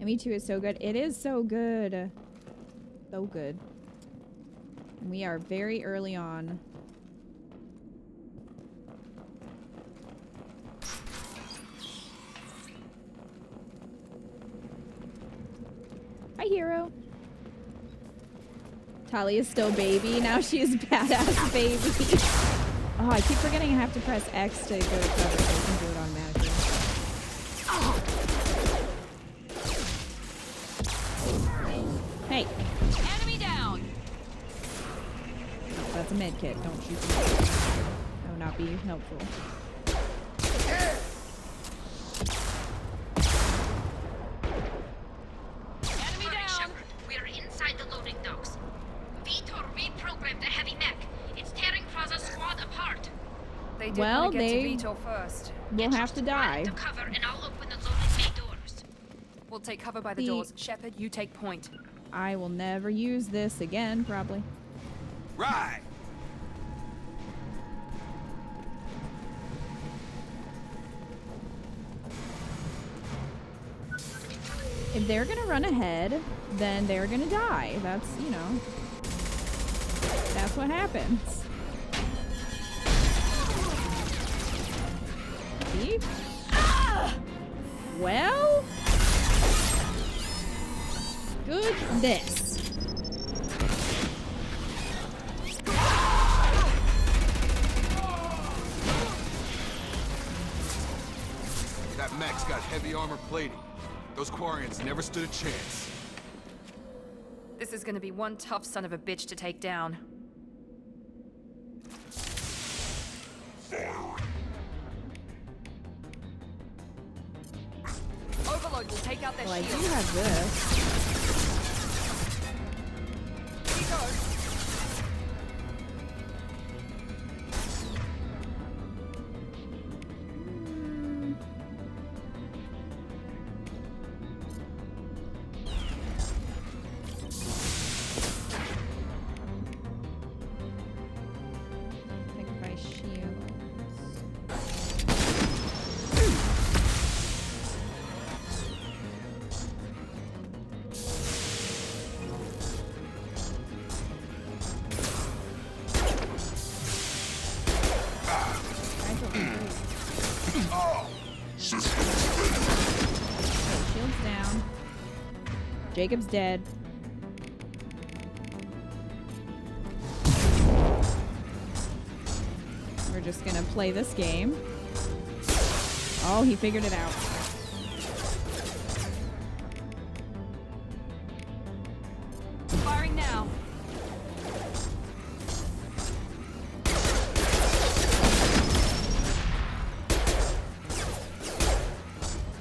ME2 is so good. It is so good. So good. And we are very early on. Hi, hero. Tali is still baby. Now she is badass baby. Oh, I keep forgetting I have to press X to go to cover so I can do it automatically. Hey. Enemy down! That's a med kit. Don't shoot me. That would not be helpful. Enemy down! We're inside the loading docks. Vitor reprogrammed the heavy mech. It's tearing Praza's squad apart. They did Well, want to get they- to Vitor first. We'll have to die. To cover, and I'll open the loading bay doors. We'll take cover by the doors. Shepard, you take point. I will never use this again, probably. Right! If they're gonna run ahead, then they're gonna die. That's, you know. That's what happens. See? Ah! Well, goodness. That mech's got heavy armor plating. Those Quarians never stood a chance. This is gonna be one tough son of a bitch to take down. Overload will take out their Well, I shield. do have this. Jacob's dead. We're just gonna play this game. Oh, he figured it out. Firing now.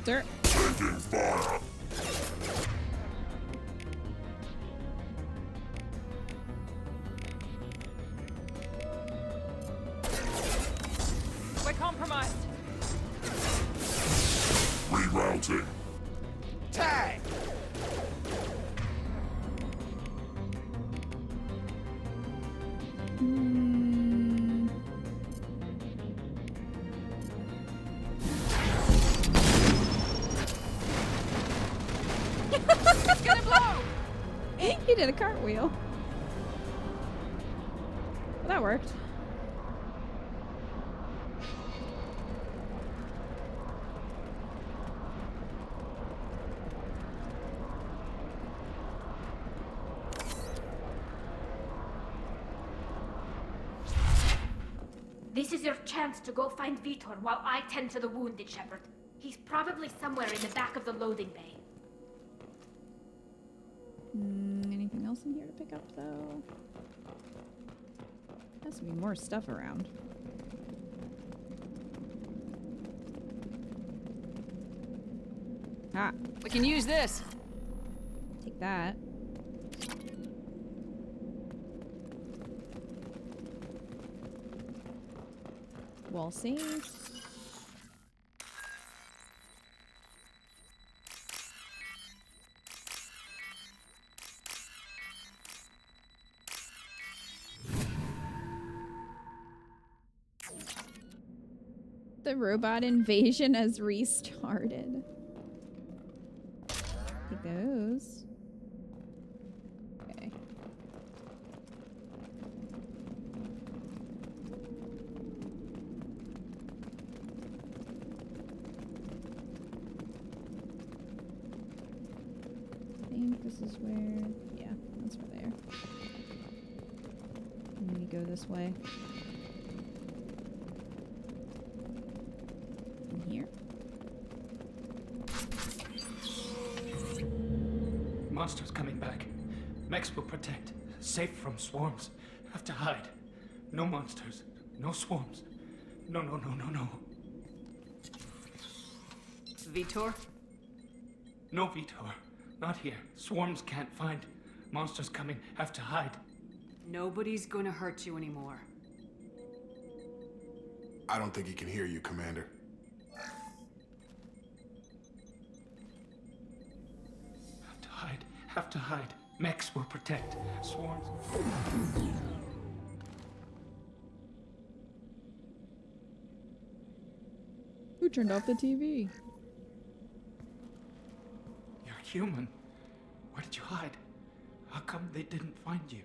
Dirt. Taking fire. We're compromised. Rerouting. Tag! It's gonna blow! He did a cartwheel. Well, that worked. This is your chance to go find Vitor while I tend to the wounded, Shepard. He's probably somewhere in the back of the loading bay. Anything else in here to pick up, though? Has to be more stuff around. Ah, We can use this. take that. Wall save. The robot invasion has restarted. Take those. Okay. I think this is where... Yeah, that's where they are. And we go this way. Here. Monsters coming back. Mechs will protect. Safe from swarms. Have to hide. No monsters. No swarms. No, no, no, no, no. Vitor? No, Vitor. Not here. Swarms can't find. Monsters coming. Have to hide. Nobody's gonna hurt you anymore. I don't think he can hear you, Commander. Have to hide. Have to hide. Mechs will protect. Swarms. Who turned off the TV? You're human. Where did you hide? How come they didn't find you?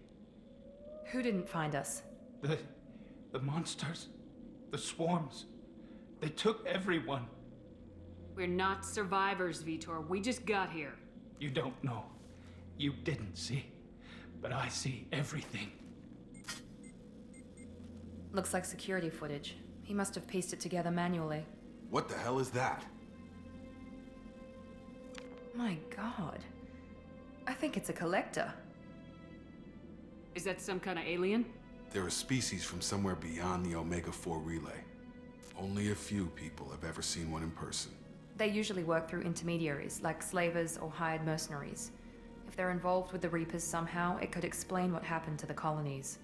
Who didn't find us? The monsters. The swarms. They took everyone. We're not survivors, Vitor. We just got here. You don't know. You didn't see. But I see everything. Looks like security footage. He must have pieced it together manually. What the hell is that? My god. I think it's a collector. Is that some kind of alien? They're a species from somewhere beyond the Omega-4 relay. Only a few people have ever seen one in person. They usually work through intermediaries, like slavers or hired mercenaries. If they're involved with the Reapers somehow, it could explain what happened to the colonies.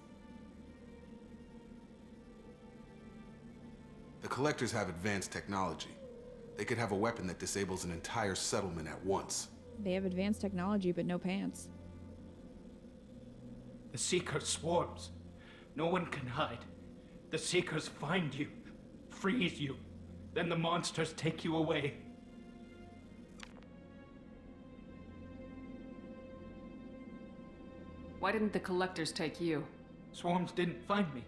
The Collectors have advanced technology. They could have a weapon that disables an entire settlement at once. They have advanced technology, but no pants. The Seeker swarms. No one can hide. The Seekers find you, freeze you, then the monsters take you away. Why didn't the Collectors take you? Swarms didn't find me.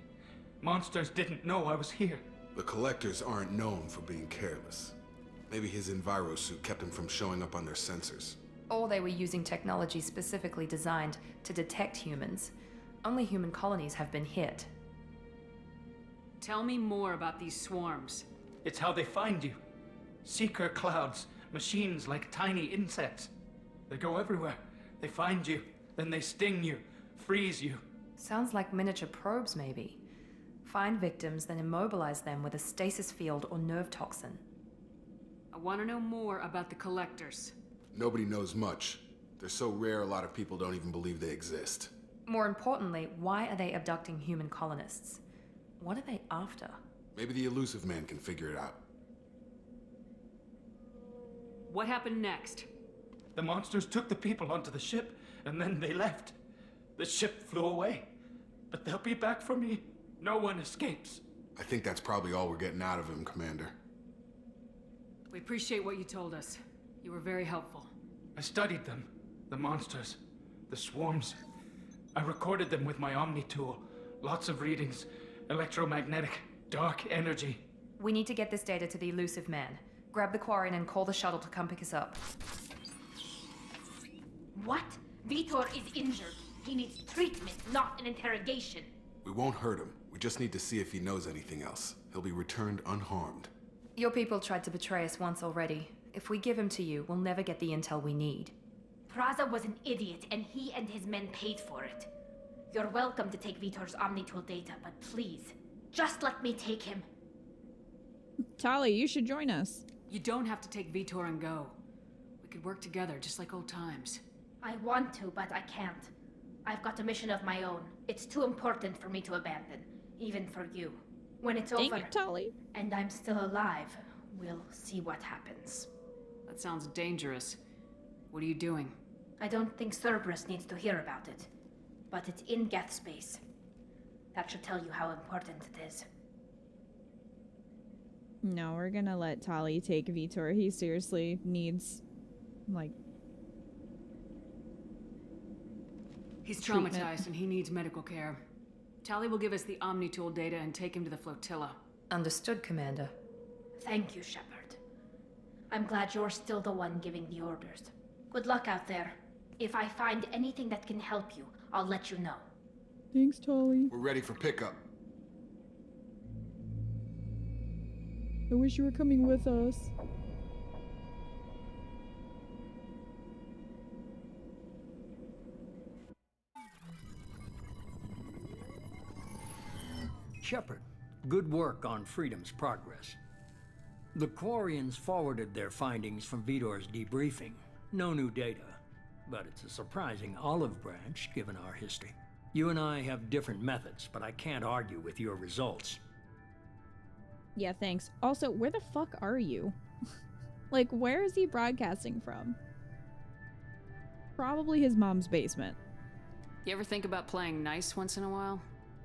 Monsters didn't know I was here. The Collectors aren't known for being careless. Maybe his enviro suit kept him from showing up on their sensors. Or they were using technology specifically designed to detect humans. Only human colonies have been hit. Tell me more about these swarms. It's how they find you. Seeker clouds, machines like tiny insects. They go everywhere. They find you, then they sting you, freeze you. Sounds like miniature probes, maybe. Find victims, then immobilize them with a stasis field or nerve toxin. I want to know more about the Collectors. Nobody knows much. They're so rare, a lot of people don't even believe they exist. More importantly, why are they abducting human colonists? What are they after? Maybe the elusive man can figure it out. What happened next? The monsters took the people onto the ship, and then they left. The ship flew away. But they'll be back for me. No one escapes. I think that's probably all we're getting out of him, Commander. We appreciate what you told us. You were very helpful. I studied them. The monsters. The swarms. I recorded them with my Omni tool. Lots of readings. Electromagnetic. Dark energy. We need to get this data to the elusive man. Grab the Quarian and call the shuttle to come pick us up. What? Vitor is injured. He needs treatment, not an interrogation. We won't hurt him. We just need to see if he knows anything else. He'll be returned unharmed. Your people tried to betray us once already. If we give him to you, we'll never get the intel we need. Praza was an idiot, and he and his men paid for it. You're welcome to take Vitor's Omnitool data, but please, just let me take him. Tali, you should join us. You don't have to take Vitor and go. We could work together, just like old times. I want to, but I can't. I've got a mission of my own. It's too important for me to abandon, even for you. When it's over, Tali. And I'm still alive, we'll see what happens. That sounds dangerous. What are you doing? I don't think Cerberus needs to hear about it, but it's in Geth space. That should tell you how important it is. No, we're gonna let Tali take Vitor. He seriously needs, like... He's treatment. traumatized and he needs medical care. Tali will give us the Omnitool data and take him to the flotilla. Understood, Commander. Thank you, Shepard. I'm glad you're still the one giving the orders. Good luck out there. If I find anything that can help you, I'll let you know. Thanks, Tali. We're ready for pickup. I wish you were coming with us. Shepard, good work on Freedom's progress. The Quarians forwarded their findings from Vitor's debriefing. No new data, but it's a surprising olive branch given our history. You and I have different methods, but I can't argue with your results. Yeah, thanks. Also, where the fuck are you? Like, where is he broadcasting from? Probably his mom's basement. You ever think about playing nice once in a while?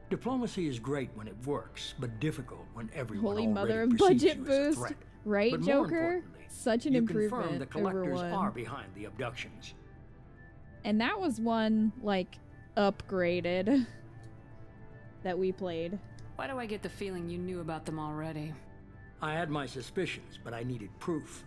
Diplomacy is great when it works, but difficult when everyone Holy mother already of perceives budget you as a boost. threat. Right, But more Joker? importantly, Such an you improvement confirm the over collectors one. are behind the abductions. And that was one, like, upgraded. that we played. Why do I get the feeling you knew about them already? I had my suspicions, but I needed proof.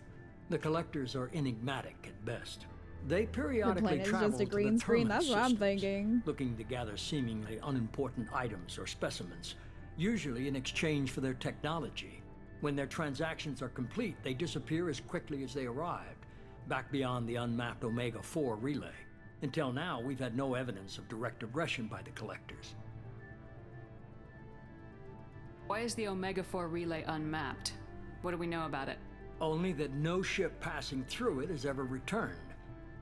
The collectors are enigmatic at best. They periodically It's travel just a to green the screen. terminus That's what I'm systems, thinking. looking to gather seemingly unimportant items or specimens, usually in exchange for their technology. When their transactions are complete, they disappear as quickly as they arrived, back beyond the unmapped Omega-4 relay. Until now, we've had no evidence of direct aggression by the collectors. Why is the Omega-4 relay unmapped? What do we know about it? Only that no ship passing through it has ever returned.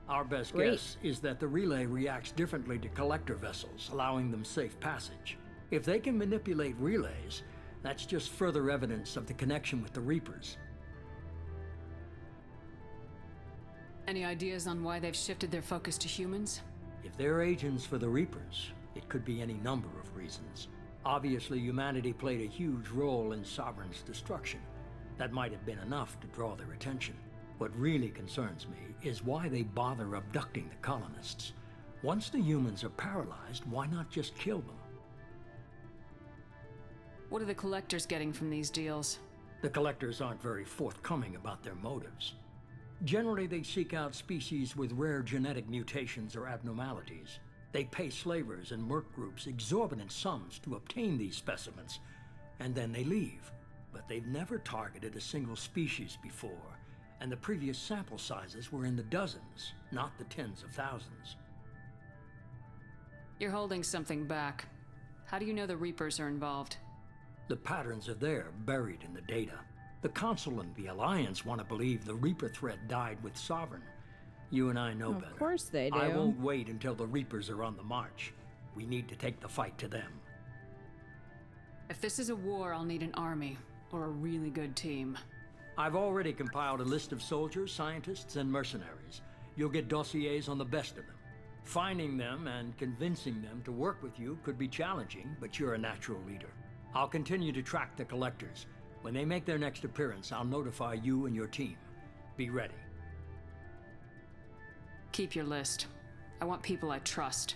Our best Great. guess is that the relay reacts differently to collector vessels, allowing them safe passage. If they can manipulate relays, that's just further evidence of the connection with the Reapers. Any ideas on why they've shifted their focus to humans? If they're agents for the Reapers, it could be any number of reasons. Obviously, humanity played a huge role in Sovereign's destruction. That might have been enough to draw their attention. What really concerns me is why they bother abducting the colonists. Once the humans are paralyzed, why not just kill them? What are the collectors getting from these deals? The collectors aren't very forthcoming about their motives. Generally, they seek out species with rare genetic mutations or abnormalities. They pay slavers and merc groups exorbitant sums to obtain these specimens, and then they leave. But they've never targeted a single species before, and the previous sample sizes were in the dozens, not the tens of thousands. You're holding something back. How do you know the Reapers are involved? The patterns are there, buried in the data. The Council and the Alliance want to believe the Reaper threat died with Sovereign. You and I know better. Of course they do. I won't wait until the Reapers are on the march. We need to take the fight to them. If this is a war, I'll need an army, or a really good team. I've already compiled a list of soldiers, scientists, and mercenaries. You'll get dossiers on the best of them. Finding them and convincing them to work with you could be challenging, but you're a natural leader. I'll continue to track the collectors. When they make their next appearance, I'll notify you and your team. Be ready. Keep your list. I want people I trust.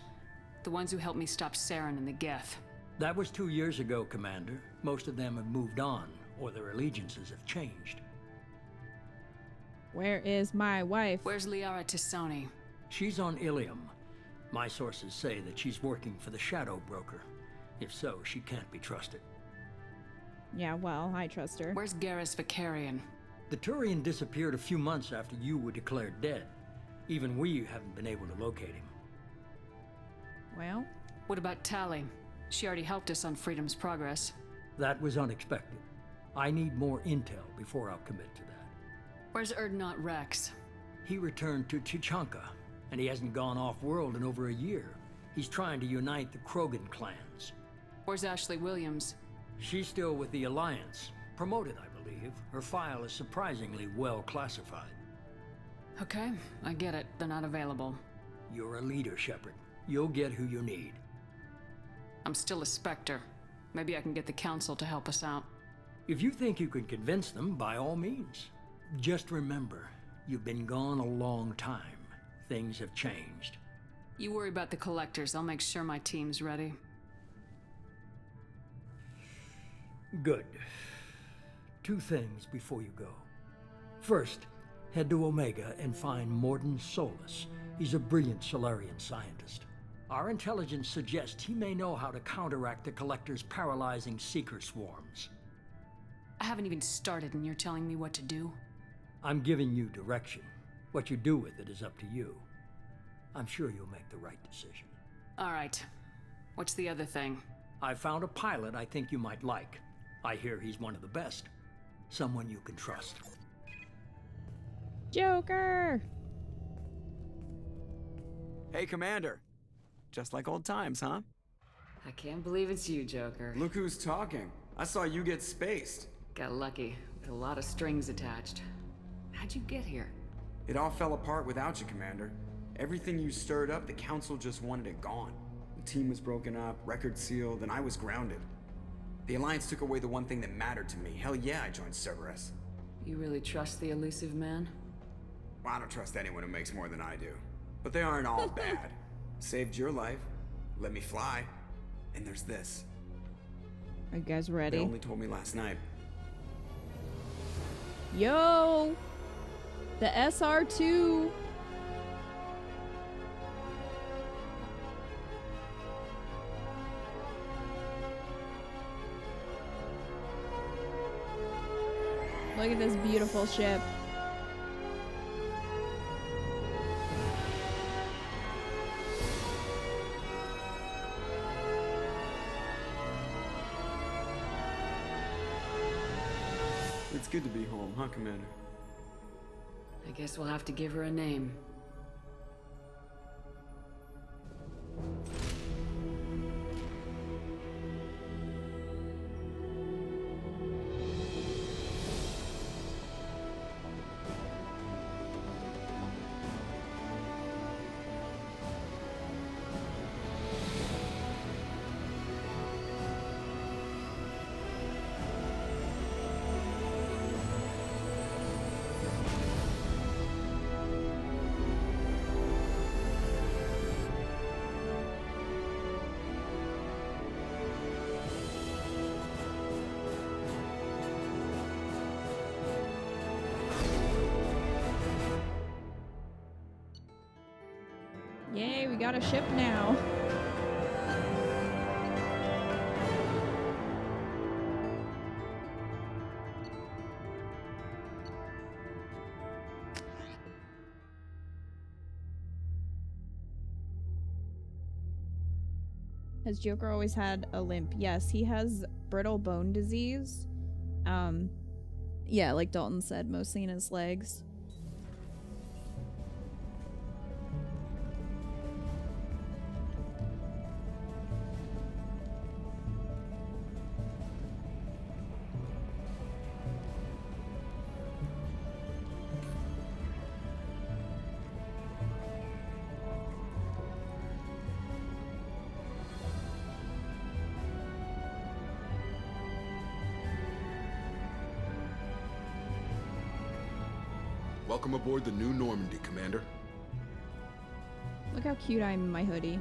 The ones who helped me stop Saren and the Geth. That was 2 years ago, Commander. Most of them have moved on, or their allegiances have changed. Where is my wife? Where's Liara Tisoni? She's on Ilium. My sources say that she's working for the Shadow Broker. If so, she can't be trusted. Yeah, well, I trust her. Where's GARRUS Vicarian? The Turian disappeared a few months after you were declared dead. Even we haven't been able to locate him. Well? What about Tali? She already helped us on Freedom's Progress. That was unexpected. I need more intel before I'll commit to that. Where's Erdnot Rex? He returned to Chichanka, and he hasn't gone off-world in over a year. He's trying to unite the Krogan clans. Where's Ashley Williams? She's still with the Alliance. Promoted, I believe. Her file is surprisingly well classified. Okay, I get it. They're not available. You're a leader, Shepard. You'll get who you need. I'm still a Spectre. Maybe I can get the Council to help us out. If you think you can convince them, by all means. Just remember, you've been gone a long time. Things have changed. You worry about the collectors. I'll make sure my team's ready. Good. 2 things before you go. First, head to Omega and find Morden Solus. He's a brilliant Solarian scientist. Our intelligence suggests he may know how to counteract the Collector's paralyzing Seeker swarms. I haven't even started and you're telling me what to do? I'm giving you direction. What you do with it is up to you. I'm sure you'll make the right decision. All right. What's the other thing? I found a pilot I think you might like. I hear he's one of the best. Someone you can trust. Joker! Hey, Commander. Just like old times, huh? I can't believe it's you, Joker. Look who's talking. I saw you get spaced. Got lucky, with a lot of strings attached. How'd you get here? It all fell apart without you, Commander. Everything you stirred up, the Council just wanted it gone. The team was broken up, record sealed, and I was grounded. The Alliance took away the one thing that mattered to me. Hell yeah, I joined Cerberus. You really trust the elusive man? Well, I don't trust anyone who makes more than I do. But they aren't all bad. Saved your life, let me fly, and there's this. Are you guys They ready? only told me last night. Yo! The SR2! Look at this beautiful ship. It's good to be home, huh, Commander? I guess we'll have to give her a name. Yay, we got a ship now. Has Joker always had a limp? Yes, he has brittle bone disease. Yeah, like Dalton said, mostly in his legs. Welcome aboard the new Normandy, Commander. Look how cute I am in my hoodie.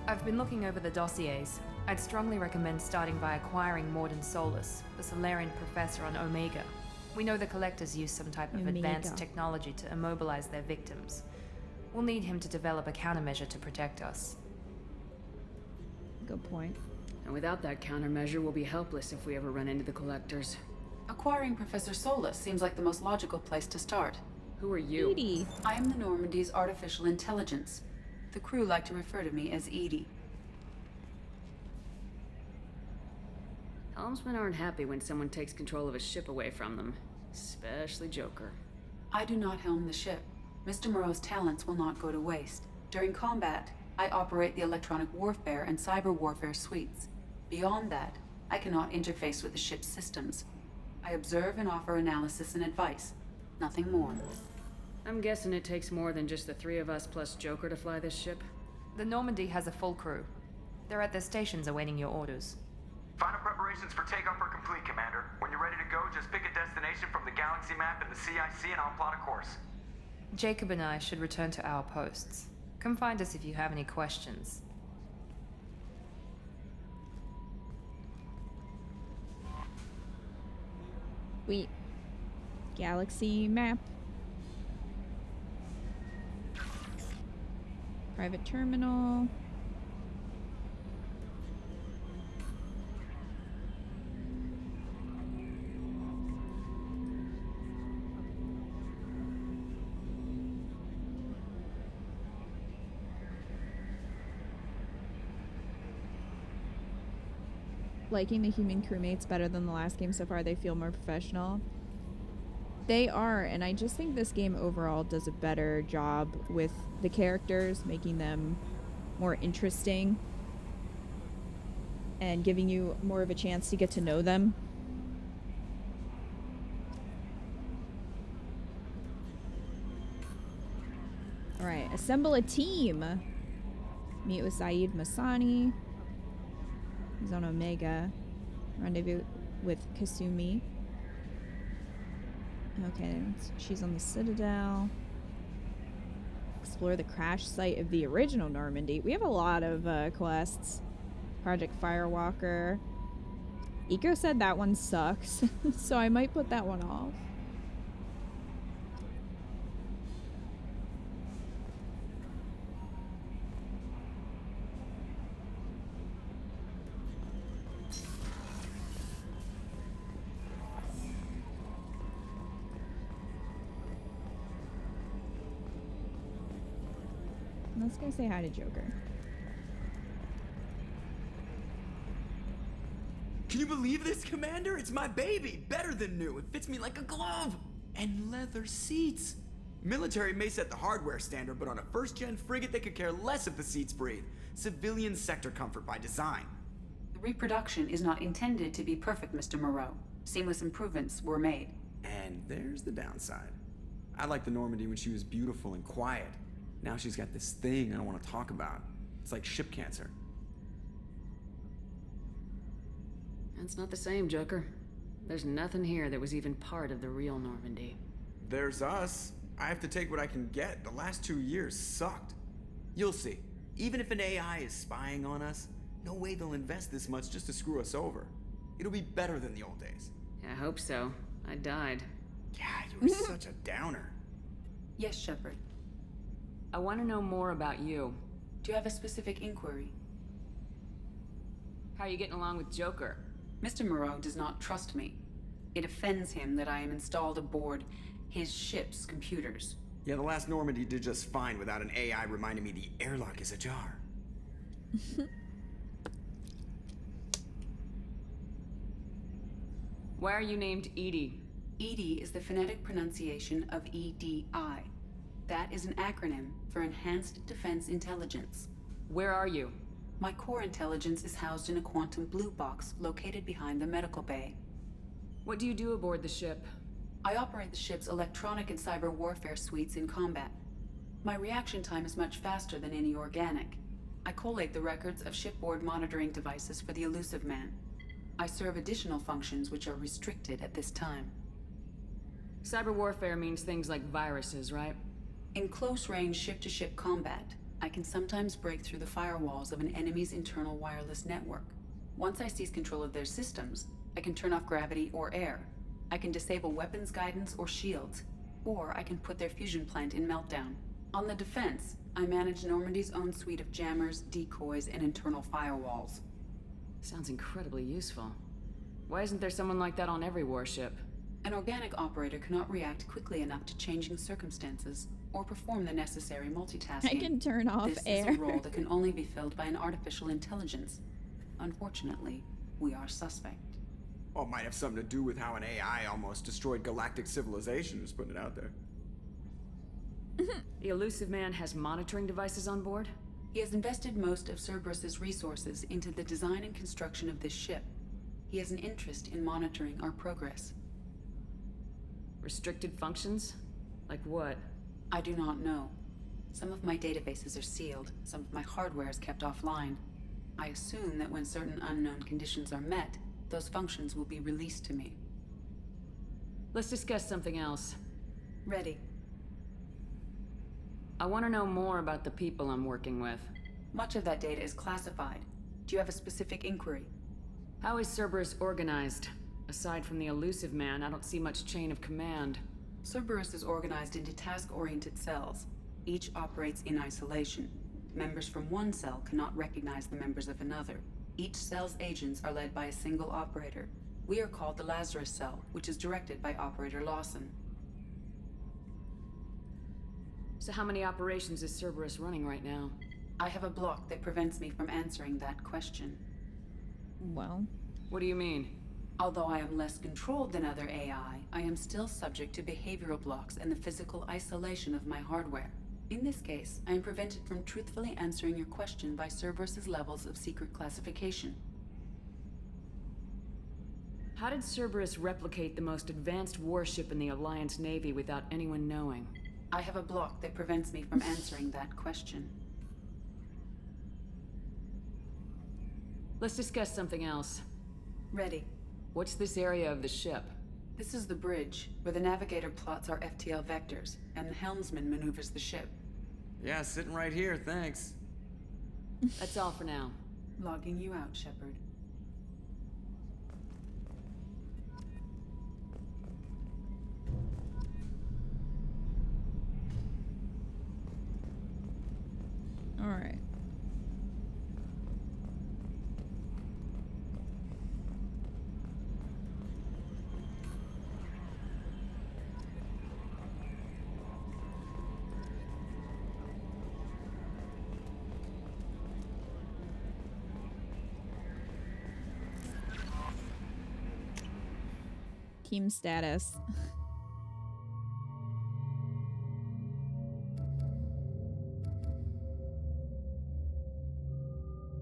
I've been looking over the dossiers. I'd strongly recommend starting by acquiring Morden Solus, the Solarian professor on Omega. We know the Collectors use some type of Omega. advanced technology to immobilize their victims. We'll need him to develop a countermeasure to protect us. Good point. And without that countermeasure, we'll be helpless if we ever run into the Collectors. Acquiring Professor Solus seems like the most logical place to start. Who are you? Edie. I am the Normandy's artificial intelligence. The crew like to refer to me as Edie. Helmsmen aren't happy when someone takes control of a ship away from them. Especially Joker. I do not helm the ship. Mr. Moreau's talents will not go to waste. During combat, I operate the electronic warfare and cyber warfare suites. Beyond that, I cannot interface with the ship's systems. I observe and offer analysis and advice. Nothing more. I'm guessing it takes more than just the three of us plus Joker to fly this ship. The Normandy has a full crew. They're at their stations awaiting your orders. Final preparations for takeoff are complete, Commander. When you're ready to go, just pick a destination from the galaxy map in the CIC and I'll plot a course. Jacob and I should return to our posts. Come find us if you have any questions. Sweet. Galaxy map. Private terminal. Liking the human crewmates better than the last game so far. They feel more professional. They are, and I just think this game overall does a better job with the characters, making them more interesting and giving you more of a chance to get to know them. Alright, assemble a team. Meet with Saeed Masani. He's on Omega. Rendezvous with Kasumi. Okay, she's on the Citadel. Explore the crash site of the original Normandy. We have a lot of quests. Project Firewalker. Eco said that one sucks, so I might put that one off. Let's go say hi to Joker. Can you believe this, Commander? It's my baby! Better than new. It fits me like a glove! And leather seats! Military may set the hardware standard, but on a first-gen frigate, they could care less if the seats breathe. Civilian sector comfort by design. The reproduction is not intended to be perfect, Mr. Moreau. Seamless improvements were made. And there's the downside. I liked the Normandy when she was beautiful and quiet. Now she's got this thing I don't want to talk about. It's like ship cancer. That's not the same, Joker. There's nothing here that was even part of the real Normandy. There's us. I have to take what I can get. The last 2 years sucked. You'll see. Even if an AI is spying on us, no way they'll invest this much just to screw us over. It'll be better than the old days. I hope so. I died. Yeah, you were such a downer. Yes, Shepard. I want to know more about you. Do you have a specific inquiry? How are you getting along with Joker? Mr. Moreau does not trust me. It offends him that I am installed aboard his ship's computers. Yeah, the last Normandy did just fine without an AI reminding me the airlock is ajar. Why are you named Edie? EDI is the phonetic pronunciation of EDI. That is an acronym for Enhanced Defense Intelligence. Where are you? My core intelligence is housed in a quantum blue box located behind the medical bay. What do you do aboard the ship? I operate the ship's electronic and cyber warfare suites in combat. My reaction time is much faster than any organic. I collate the records of shipboard monitoring devices for the Elusive Man. I serve additional functions which are restricted at this time. Cyber warfare means things like viruses, right? In close-range ship-to-ship combat, I can sometimes break through the firewalls of an enemy's internal wireless network. Once I seize control of their systems, I can turn off gravity or air. I can disable weapons guidance or shields, or I can put their fusion plant in meltdown. On the defense, I manage Normandy's own suite of jammers, decoys, and internal firewalls. Sounds incredibly useful. Why isn't there someone like that on every warship? An organic operator cannot react quickly enough to changing circumstances or perform the necessary multitasking. I can turn off air. This is a role that can only be filled by an artificial intelligence. Unfortunately, we are suspect. Well, it might have something to do with how an AI almost destroyed galactic civilization, just putting it out there. The Elusive Man has monitoring devices on board? He has invested most of Cerberus's resources into the design and construction of this ship. He has an interest in monitoring our progress. Restricted functions? Like what? I do not know. Some of my databases are sealed, some of my hardware is kept offline. I assume that when certain unknown conditions are met, those functions will be released to me. Let's discuss something else. Ready. I want to know more about the people I'm working with. Much of that data is classified. Do you have a specific inquiry? How is Cerberus organized? Aside from the Elusive Man, I don't see much chain of command. Cerberus is organized into task-oriented cells. Each operates in isolation. Members from one cell cannot recognize the members of another. Each cell's agents are led by a single operator. We are called the Lazarus Cell, which is directed by Operator Lawson. So how many operations is Cerberus running right now? I have a block that prevents me from answering that question. Well, what do you mean? Although I am less controlled than other AI, I am still subject to behavioral blocks and the physical isolation of my hardware. In this case, I am prevented from truthfully answering your question by Cerberus's levels of secret classification. How did Cerberus replicate the most advanced warship in the Alliance Navy without anyone knowing? I have a block that prevents me from answering that question. Let's discuss something else. Ready. What's this area of the ship? This is the bridge, where the navigator plots our FTL vectors, and the helmsman maneuvers the ship. Yeah, sitting right here, thanks. That's all for now. Logging you out, Shepard. team status.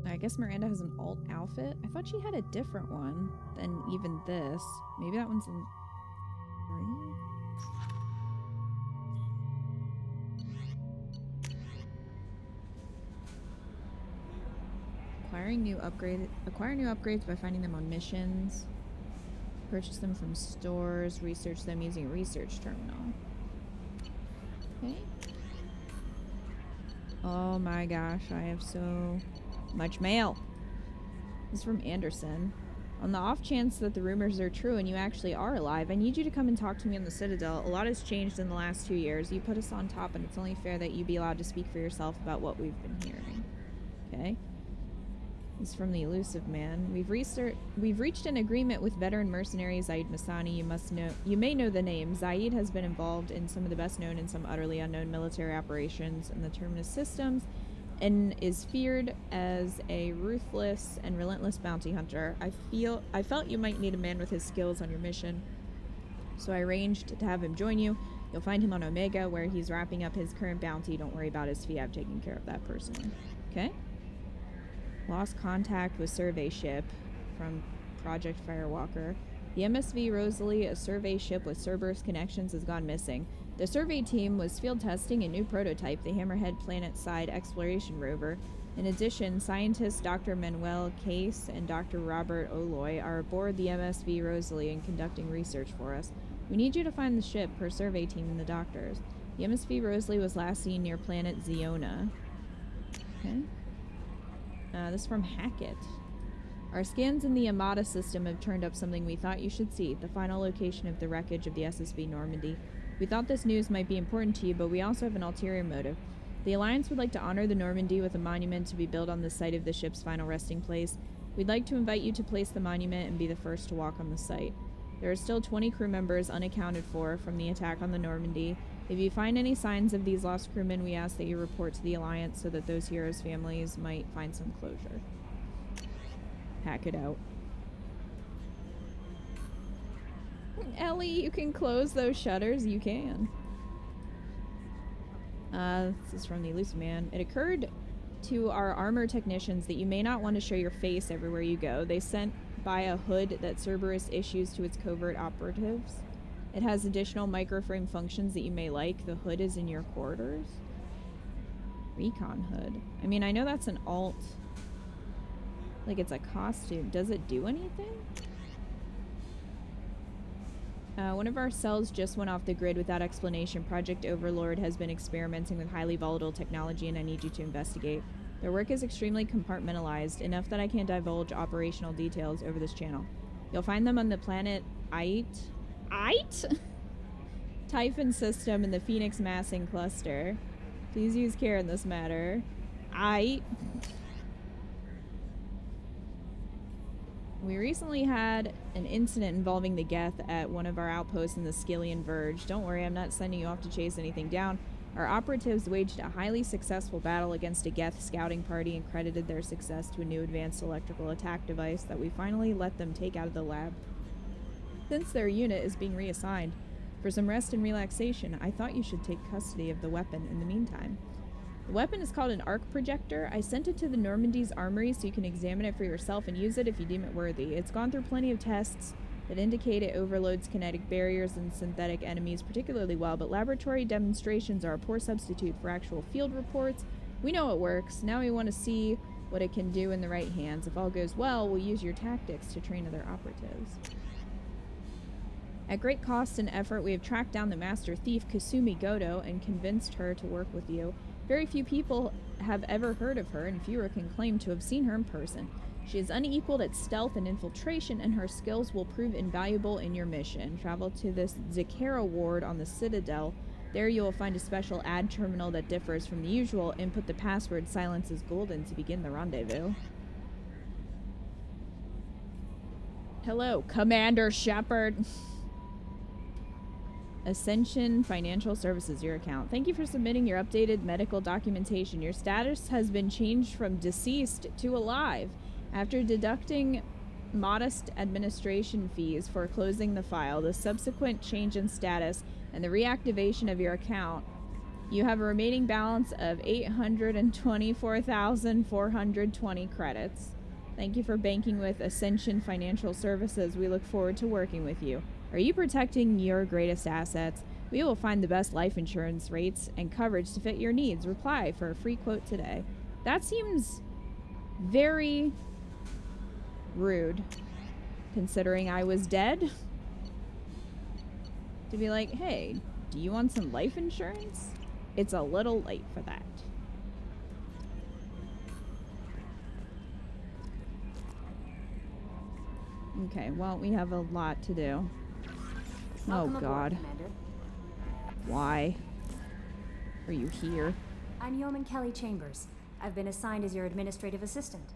I guess Miranda has an alt outfit. I thought she had a different one than even this. Maybe that one's in 3? Acquire new upgrades by finding them on missions. Purchase them from stores. Research them using a research terminal. Okay. Oh my gosh, I have so much mail. This is from Anderson. On the off chance that the rumors are true and you actually are alive, I need you to come and talk to me on the Citadel. A lot has changed in the last 2 years. You put us on top, and it's only fair that you be allowed to speak for yourself about what we've been hearing. Okay. This is from the Elusive Man. We've reached an agreement with veteran mercenary Zaid Masani. You may know the name. Zaid has been involved in some of the best known and some utterly unknown military operations in the Terminus systems, and is feared as a ruthless and relentless bounty hunter. I felt you might need a man with his skills on your mission, so I arranged to have him join you. You'll find him on Omega, where he's wrapping up his current bounty. Don't worry about his fee. I've taken care of that personally. Okay? Lost contact with survey ship from Project Firewalker. The MSV Rosalie, a survey ship with Cerberus connections, has gone missing. The survey team was field testing a new prototype, the Hammerhead planet-side exploration rover. In addition, scientists Dr. Manuel Case and Dr. Robert Oloy are aboard the MSV Rosalie and conducting research for us. We need you to find the ship, her survey team, and the doctors. The MSV Rosalie was last seen near planet Zeona. Okay. This is from Hackett. Our scans in the Amada system have turned up something we thought you should see, the final location of the wreckage of the SSB Normandy. We thought this news might be important to you, but we also have an ulterior motive. The Alliance would like to honor the Normandy with a monument to be built on the site of the ship's final resting place. We'd like to invite you to place the monument and be the first to walk on the site. There are still 20 crew members unaccounted for from the attack on the Normandy. If you find any signs of these lost crewmen, we ask that you report to the Alliance so that those heroes' families might find some closure. Hack it out. Ellie, you can close those shutters. You can. This is from the Elusive Man. It occurred to our armor technicians that you may not want to show your face everywhere you go. They sent by a hood that Cerberus issues to its covert operatives. It has additional microframe functions that you may like. The hood is in your quarters. Recon hood. I mean, I know that's an alt. Like, it's a costume. Does it do anything? One of our cells just went off the grid without explanation. Project Overlord has been experimenting with highly volatile technology, and I need you to investigate. Their work is extremely compartmentalized, enough that I can't divulge operational details over this channel. You'll find them on the planet Ait? Typhon system in the Phoenix Massing Cluster. Please use care in this matter. Ait. We recently had an incident involving the Geth at one of our outposts in the Skillian Verge. Don't worry, I'm not sending you off to chase anything down. Our operatives waged a highly successful battle against a Geth scouting party and credited their success to a new advanced electrical attack device that we finally let them take out of the lab. Since their unit is being reassigned for some rest and relaxation, I thought you should take custody of the weapon in the meantime. The weapon is called an arc projector. I sent it to the Normandy's armory so you can examine it for yourself and use it if you deem it worthy. It's gone through plenty of tests that indicate it overloads kinetic barriers and synthetic enemies particularly well, but laboratory demonstrations are a poor substitute for actual field reports. We know it works. Now we want to see what it can do in the right hands. If all goes well, we'll use your tactics to train other operatives. At great cost and effort, we have tracked down the master thief, Kasumi Goto, and convinced her to work with you. Very few people have ever heard of her, and fewer can claim to have seen her in person. She is unequaled at stealth and infiltration, and her skills will prove invaluable in your mission. Travel to this Zakera ward on the Citadel. There you will find a special ad terminal that differs from the usual. Input the password "Silence is Golden" to begin the rendezvous. Hello, Commander Shepard. Ascension Financial Services, your account. Thank you for submitting your updated medical documentation. Your status has been changed from deceased to alive. After deducting modest administration fees for closing the file, the subsequent change in status, and the reactivation of your account, you have a remaining balance of 824,420 credits. Thank you for banking with Ascension Financial Services. We look forward to working with you. Are you protecting your greatest assets? We will find the best life insurance rates and coverage to fit your needs. Reply for a free quote today. That seems very rude, considering I was dead. To be like, hey, do you want some life insurance? It's a little late for that. Okay, well, we have a lot to do. Welcome oh, aboard, God. Commander. Why are you here? I'm Yeoman Kelly Chambers. I've been assigned as your administrative assistant.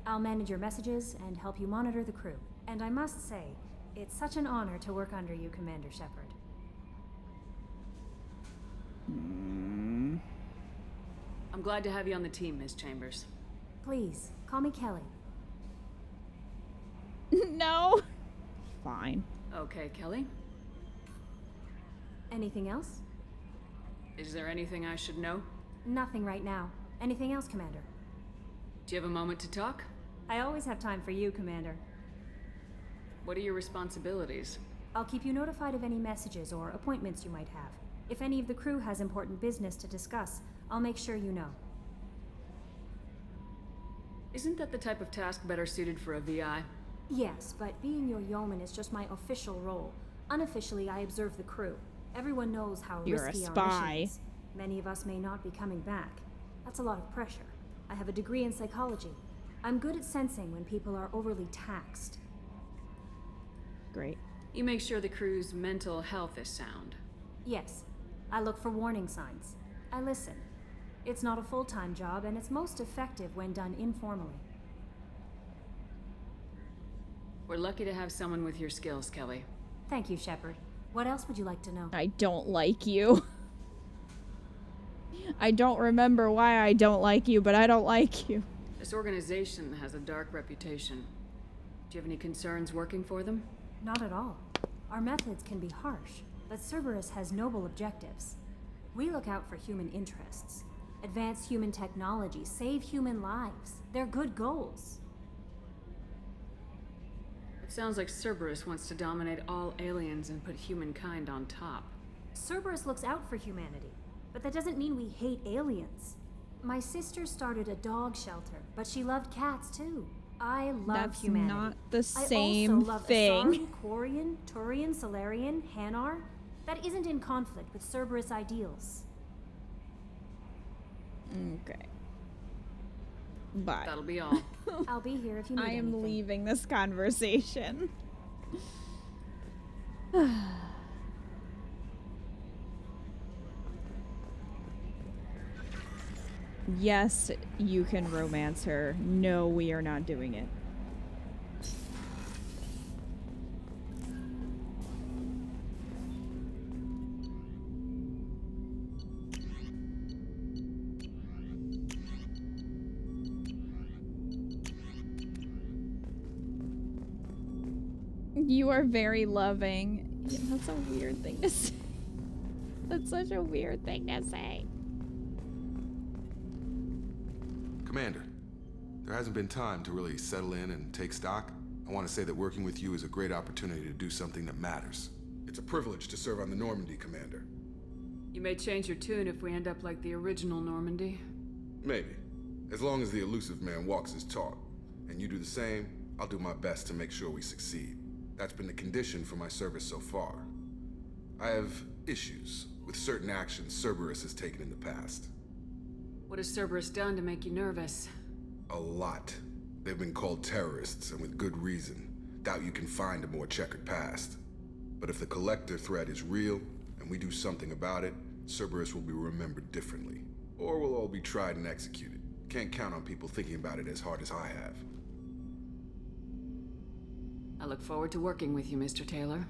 I'll manage your messages and help you monitor the crew. And I must say, it's such an honor to work under you, Commander Shepard. I'm glad to have you on the team, Ms. Chambers. Please, call me Kelly. No. Fine. Okay, Kelly. Anything else? Is there anything I should know? Nothing right now. Anything else, Commander? Do you have a moment to talk? I always have time for you, Commander. What are your responsibilities? I'll keep you notified of any messages or appointments you might have. If any of the crew has important business to discuss, I'll make sure you know. Isn't that the type of task better suited for a VI? Yes, but being your yeoman is just my official role. Unofficially, I observe the crew. Everyone knows how You're risky a our spy. mission is. Many of us may not be coming back. That's a lot of pressure. I have a degree in psychology. I'm good at sensing when people are overly taxed. Great. You make sure the crew's mental health is sound. Yes. I look for warning signs. I listen. It's not a full-time job, and it's most effective when done informally. We're lucky to have someone with your skills, Kelly. Thank you, Shepard. What else would you like to know? I don't like you. I don't remember why I don't like you, but I don't like you. This organization has a dark reputation. Do you have any concerns working for them? Not at all. Our methods can be harsh, but Cerberus has noble objectives. We look out for human interests. Advance human technology, save human lives. They're good goals. It sounds like Cerberus wants to dominate all aliens and put humankind on top. Cerberus looks out for humanity, but that doesn't mean we hate aliens. My sister started a dog shelter, but she loved cats too. I love That's humanity. not the I same also love thing. Asari, Quarian, Turian, Solarian, Hanar. That isn't in conflict with Cerberus ideals. Okay. Bye. That'll be all. I'll be here if you need I am anything. leaving this conversation. Yes, you can romance her. No, we are not doing it. You are very loving. Yeah, that's a weird thing to say. That's such a weird thing to say. Commander, there hasn't been time to really settle in and take stock. I want to say that working with you is a great opportunity to do something that matters. It's a privilege to serve on the Normandy, Commander. You may change your tune if we end up like the original Normandy. Maybe. As long as the elusive man walks his talk, and you do the same, I'll do my best to make sure we succeed. That's been the condition for my service so far. I have issues with certain actions Cerberus has taken in the past. What has Cerberus done to make you nervous? A lot. They've been called terrorists, and with good reason. Doubt you can find a more checkered past. But if the Collector threat is real, and we do something about it, Cerberus will be remembered differently. Or we'll all be tried and executed. Can't count on people thinking about it as hard as I have. I look forward to working with you, Mr. Taylor.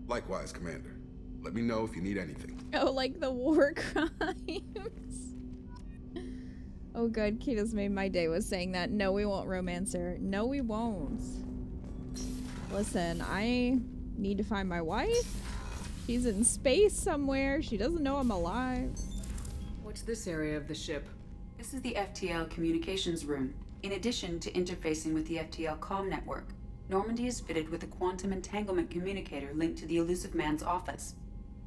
Likewise, Commander. Let me know if you need anything. Oh, like the war crimes. Oh, good. Kita's made my day with saying that. No, we won't romance her. No, we won't. Listen, I need to find my wife. She's in space somewhere. She doesn't know I'm alive. What's this area of the ship? This is the FTL communications room. In addition to interfacing with the FTL comm network, Normandy is fitted with a quantum entanglement communicator linked to the Elusive Man's office.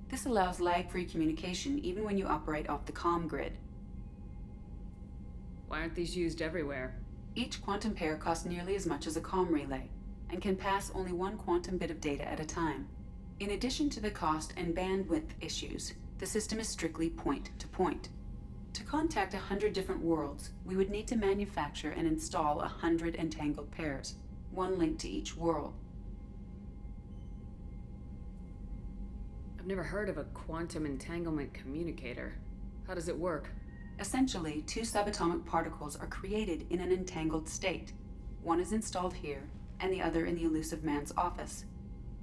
This allows lag-free communication even when you operate off the comm grid. Why aren't these used everywhere? Each quantum pair costs nearly as much as a comm relay, and can pass only one quantum bit of data at a time. In addition to the cost and bandwidth issues, the system is strictly point-to-point. To contact 100 different worlds, we would need to manufacture and install 100 entangled pairs, one linked to each world. I've never heard of a quantum entanglement communicator. How does it work? Essentially, two subatomic particles are created in an entangled state. One is installed here, and the other in the Elusive Man's office.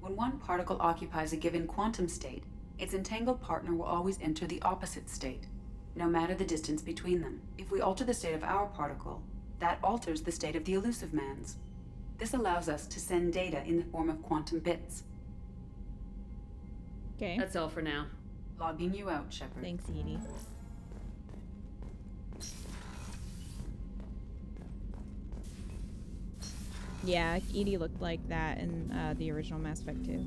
When one particle occupies a given quantum state, its entangled partner will always enter the opposite state, no matter the distance between them. If we alter the state of our particle, that alters the state of the Elusive Man's. This allows us to send data in the form of quantum bits. Okay. That's all for now. Logging you out, Shepard. Thanks, Edie. Yeah, Edie looked like that in the original Mass Effect 2.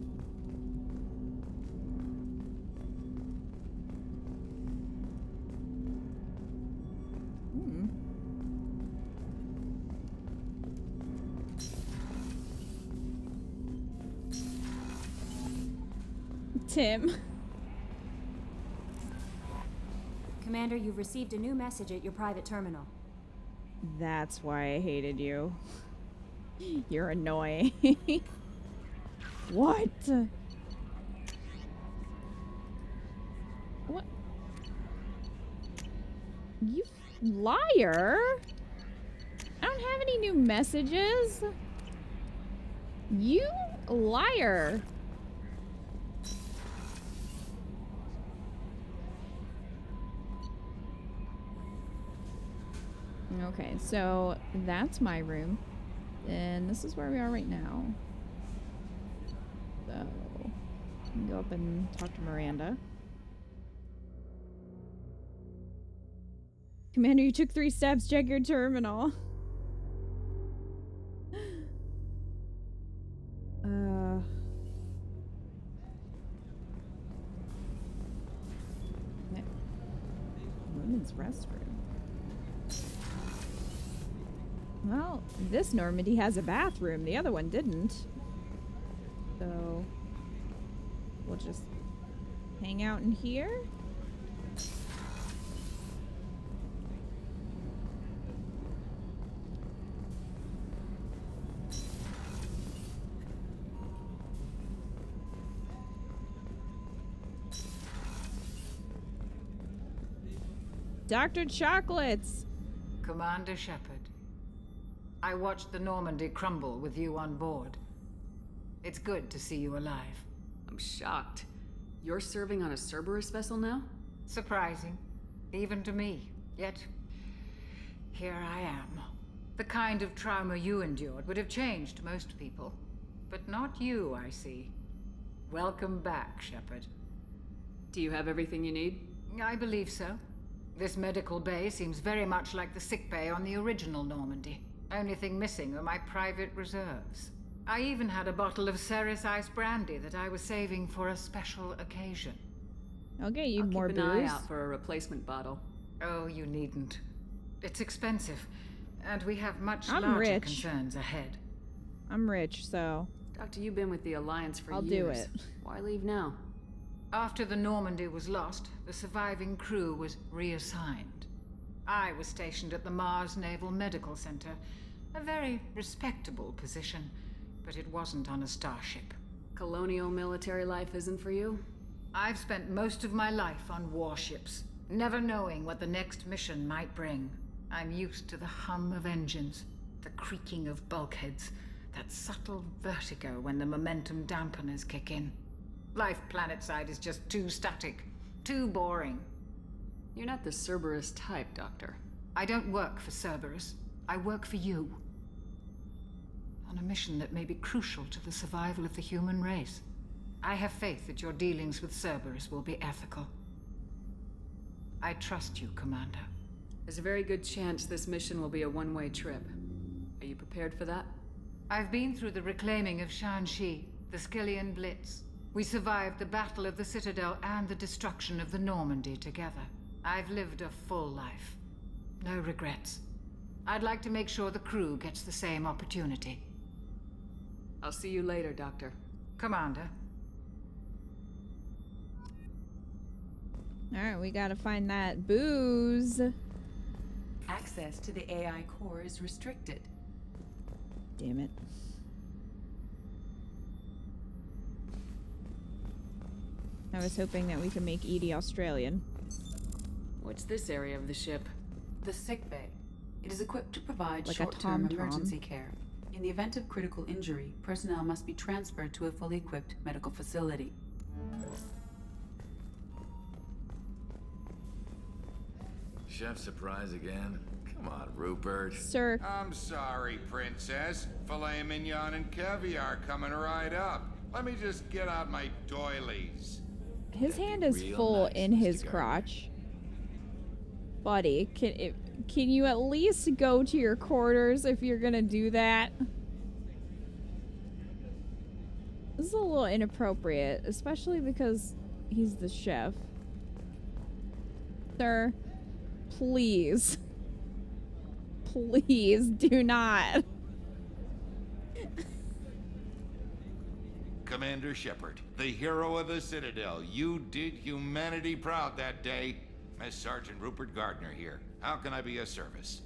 Tim. Commander, you've received a new message at your private terminal. That's why I hated you. You're annoying. What? What? You liar! I don't have any new messages. You liar. Okay, so that's my room. And this is where we are right now. So, I can go up and talk to Miranda. Commander, you took 3 steps. Check your terminal. Women's restroom. Well, this Normandy has a bathroom. The other one didn't. So, we'll just hang out in here. Dr. Chocolates! Commander Shepard, I watched the Normandy crumble with you on board. It's good to see you alive. I'm shocked. You're serving on a Cerberus vessel now? Surprising, even to me. Yet, here I am. The kind of trauma you endured would have changed most people. But not you, I see. Welcome back, Shepard. Do you have everything you need? I believe so. This medical bay seems very much like the sick bay on the original Normandy. Only thing missing are my private reserves. I even had a bottle of Ceres Ice brandy that I was saving for a special occasion. I'll get you more booze. Keep an eye out for a replacement bottle. Oh, you needn't. It's expensive, and we have much larger concerns ahead. I'm rich, so... Doctor, you've been with the Alliance for I'll years. do it. Why leave now? After the Normandy was lost, the surviving crew was reassigned. I was stationed at the Mars Naval Medical Center, a very respectable position, but it wasn't on a starship. Colonial military life isn't for you? I've spent most of my life on warships, never knowing what the next mission might bring. I'm used to the hum of engines, the creaking of bulkheads, that subtle vertigo when the momentum dampeners kick in. Life planetside is just too static, too boring. You're not the Cerberus type, Doctor. I don't work for Cerberus. I work for you. on a mission that may be crucial to the survival of the human race. I have faith that your dealings with Cerberus will be ethical. I trust you, Commander. There's a very good chance this mission will be a one-way trip. Are you prepared for that? I've been through the reclaiming of Shanxi, the Skillian Blitz. We survived the Battle of the Citadel and the destruction of the Normandy together. I've lived a full life. No regrets. I'd like to make sure the crew gets the same opportunity. I'll see you later, Doctor. Commander. Alright, we gotta find that booze. Access to the AI core is restricted. Damn it. I was hoping that we could make Edie Australian. What's this area of the ship? The sickbay. It is equipped to provide Like a short-term tom-tom. emergency care. In the event of critical injury, personnel must be transferred to a fully equipped medical facility. Chef surprise again? Come on, Rupert. Sir. I'm sorry, Princess. Filet mignon and caviar coming right up. Let me just get out my doilies. His hand is full in his crotch. Buddy, can you at least go to your quarters if you're gonna do that? This is a little inappropriate, especially because he's the chef. Sir, please. Please do not. Commander Shepard, the hero of the Citadel. You did humanity proud that day. Miss Sergeant Rupert Gardner here. How can I be of service?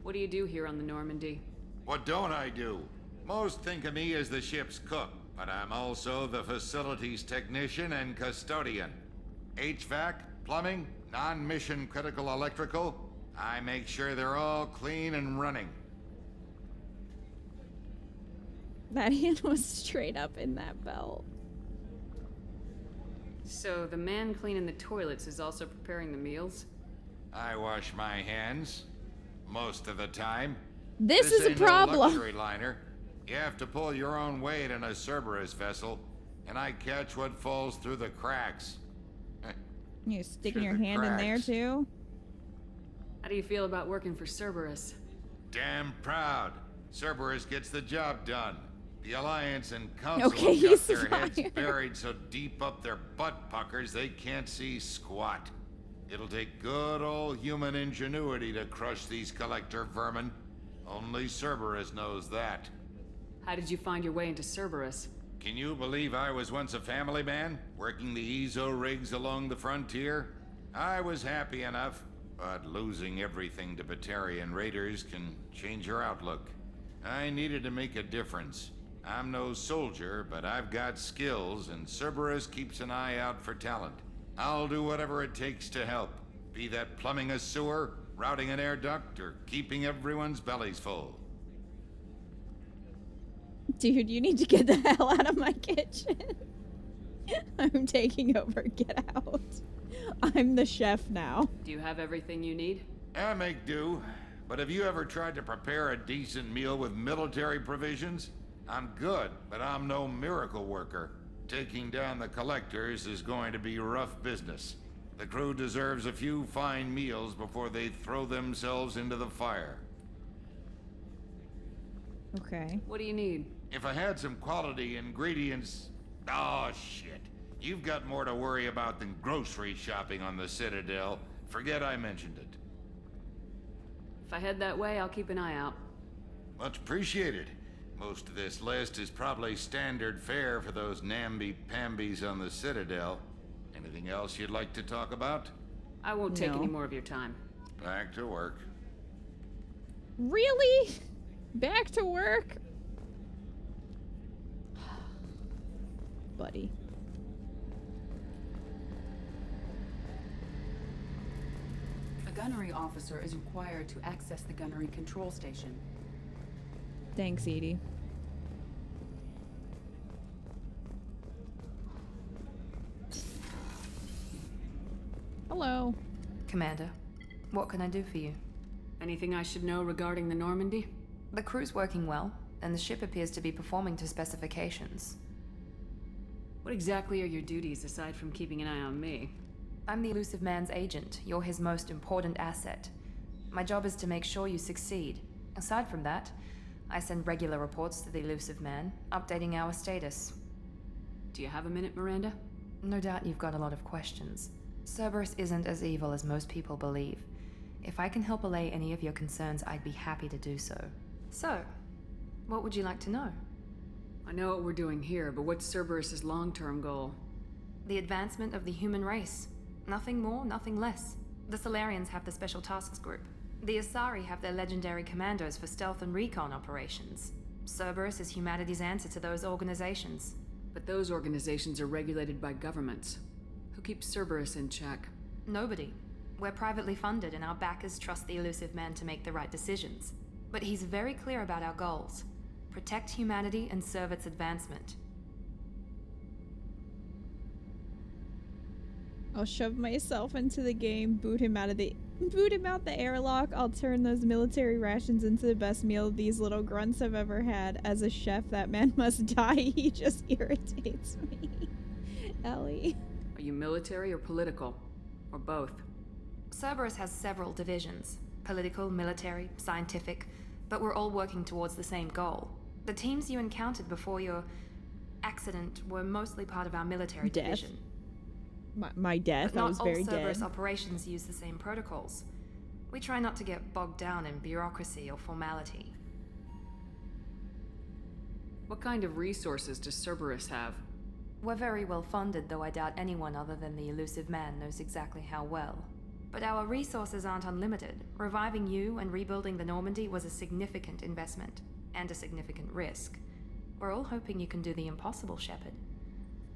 What do you do here on the Normandy? What don't I do? Most think of me as the ship's cook, but I'm also the facilities technician and custodian. HVAC, plumbing, non-mission critical electrical. I make sure they're all clean and running. That hand was straight up in that belt. So the man cleaning the toilets is also preparing the meals? I wash my hands most of the time. This is a ain't no problem. luxury liner. You have to pull your own weight in a Cerberus vessel, and I catch what falls through the cracks. You sticking Through your the hand in there cracks. too? How do you feel about working for Cerberus? Damn proud. Cerberus gets the job done. The Alliance and Council Okay, have got he's their heads fired. buried so deep up their butt puckers they can't see squat. It'll take good old human ingenuity to crush these collector vermin. Only Cerberus knows that. How did you find your way into Cerberus? Can you believe I was once a family man, working the EZO rigs along the frontier? I was happy enough, but losing everything to Batarian raiders can change your outlook. I needed to make a difference. I'm no soldier, but I've got skills, and Cerberus keeps an eye out for talent. I'll do whatever it takes to help, be that plumbing a sewer, routing an air duct, or keeping everyone's bellies full. Dude, you need to get the hell out of my kitchen. I'm taking over. Get out. I'm the chef now. Do you have everything you need? I make do, but have you ever tried to prepare a decent meal with military provisions? I'm good, but I'm no miracle worker. Taking down the collectors is going to be rough business. The crew deserves a few fine meals before they throw themselves into the fire. Okay. What do you need? If I had some quality ingredients... Oh, shit. You've got more to worry about than grocery shopping on the Citadel. Forget I mentioned it. If I head that way, I'll keep an eye out. Much appreciated. Most of this list is probably standard fare for those namby-pambies on the Citadel. Anything else you'd like to talk about? I won't take No. any more of your time. Back to work. Really? Back to work? Buddy. A gunnery officer is required to access the gunnery control station. Thanks, Edie. Hello. Commander, what can I do for you? Anything I should know regarding the Normandy? The crew's working well, and the ship appears to be performing to specifications. What exactly are your duties aside from keeping an eye on me? I'm the Elusive Man's agent. You're his most important asset. My job is to make sure you succeed. Aside from that, I send regular reports to the Elusive Man, updating our status. Do you have a minute, Miranda? No doubt you've got a lot of questions. Cerberus isn't as evil as most people believe. If I can help allay any of your concerns, I'd be happy to do so. So, what would you like to know? I know what we're doing here, but what's Cerberus's long-term goal? The advancement of the human race. Nothing more, nothing less. The Solarians have the Special Tasks Group. The Asari have their legendary commandos for stealth and recon operations. Cerberus is humanity's answer to those organizations. But those organizations are regulated by governments. Who keeps Cerberus in check? Nobody. We're privately funded and our backers trust the Elusive Man to make the right decisions. But he's very clear about our goals. Protect humanity and serve its advancement. I'll shove myself into the game, boot him out the airlock. I'll turn those military rations into the best meal these little grunts have ever had. As a chef, that man must die. He just irritates me. Ellie. Are you military or political? Or both? Cerberus has several divisions. Political, military, scientific. But we're all working towards the same goal. The teams you encountered before your accident were mostly part of our military division. My death, I was very dead. Not all Cerberus operations use the same protocols. We try not to get bogged down in bureaucracy or formality. What kind of resources does Cerberus have? We're very well funded, though I doubt anyone other than the Elusive Man knows exactly how well. But our resources aren't unlimited. Reviving you and rebuilding the Normandy was a significant investment, and a significant risk. We're all hoping you can do the impossible, Shepard.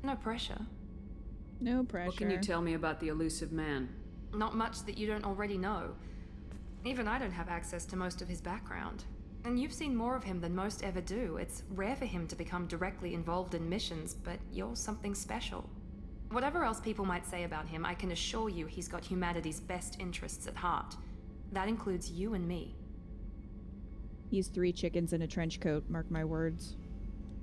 No pressure. No pressure. What can you tell me about the Elusive Man? Not much that you don't already know. Even I don't have access to most of his background. And you've seen more of him than most ever do. It's rare for him to become directly involved in missions, but you're something special. Whatever else people might say about him, I can assure you he's got humanity's best interests at heart. That includes you and me. He's 3 chickens in a trench coat, mark my words.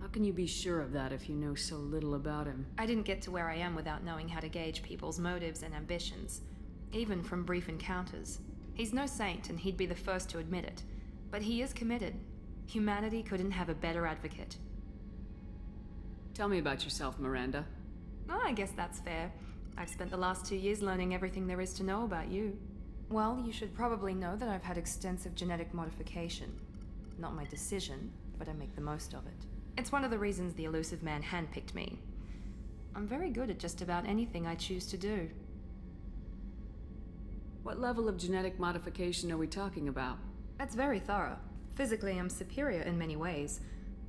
How can you be sure of that if you know so little about him? I didn't get to where I am without knowing how to gauge people's motives and ambitions, even from brief encounters. He's no saint, and he'd be the first to admit it. But he is committed. Humanity couldn't have a better advocate. Tell me about yourself, Miranda. Oh, I guess that's fair. I've spent the last 2 years learning everything there is to know about you. Well, you should probably know that I've had extensive genetic modification. Not my decision, but I make the most of it. It's one of the reasons the Elusive Man handpicked me. I'm very good at just about anything I choose to do. What level of genetic modification are we talking about? That's very thorough. Physically, I'm superior in many ways.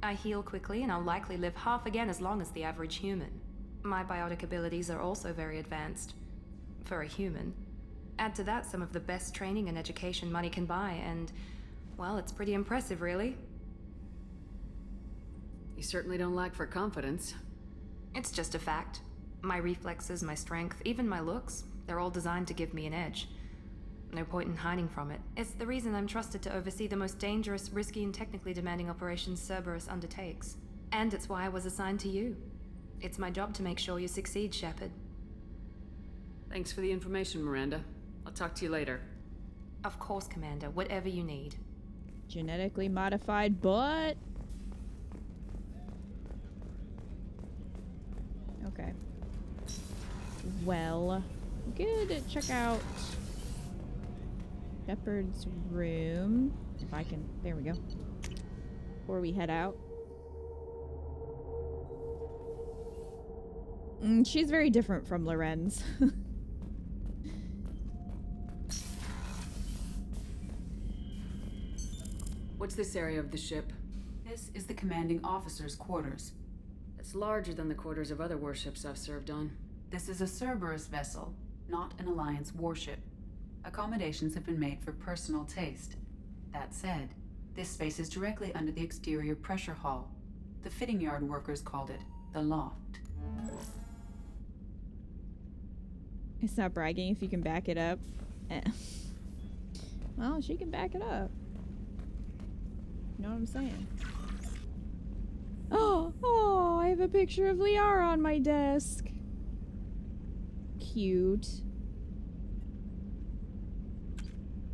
I heal quickly, and I'll likely live half again as long as the average human. My biotic abilities are also very advanced. For a human. Add to that some of the best training and education money can buy, and, well, it's pretty impressive, really. You certainly don't lack for confidence. It's just a fact. My reflexes, my strength, even my looks, they're all designed to give me an edge. No point in hiding from it. It's the reason I'm trusted to oversee the most dangerous, risky, and technically demanding operations Cerberus undertakes. And it's why I was assigned to you. It's my job to make sure you succeed, Shepard. Thanks for the information, Miranda. I'll talk to you later. Of course, Commander. Whatever you need. Genetically modified, but... Okay. Well, good. Check out Shepard's room. If I can... There we go. Before we head out. She's very different from Lorenz. What's this area of the ship? This is the commanding officer's quarters. It's larger than the quarters of other warships I've served on. This is a Cerberus vessel, not an Alliance warship. Accommodations have been made for personal taste. That said, this space is directly under the exterior pressure hull. The fitting yard workers called it the loft. It's not bragging if you can back it up. Well, she can back it up. You know what I'm saying? Oh, I have a picture of Liara on my desk. Cute.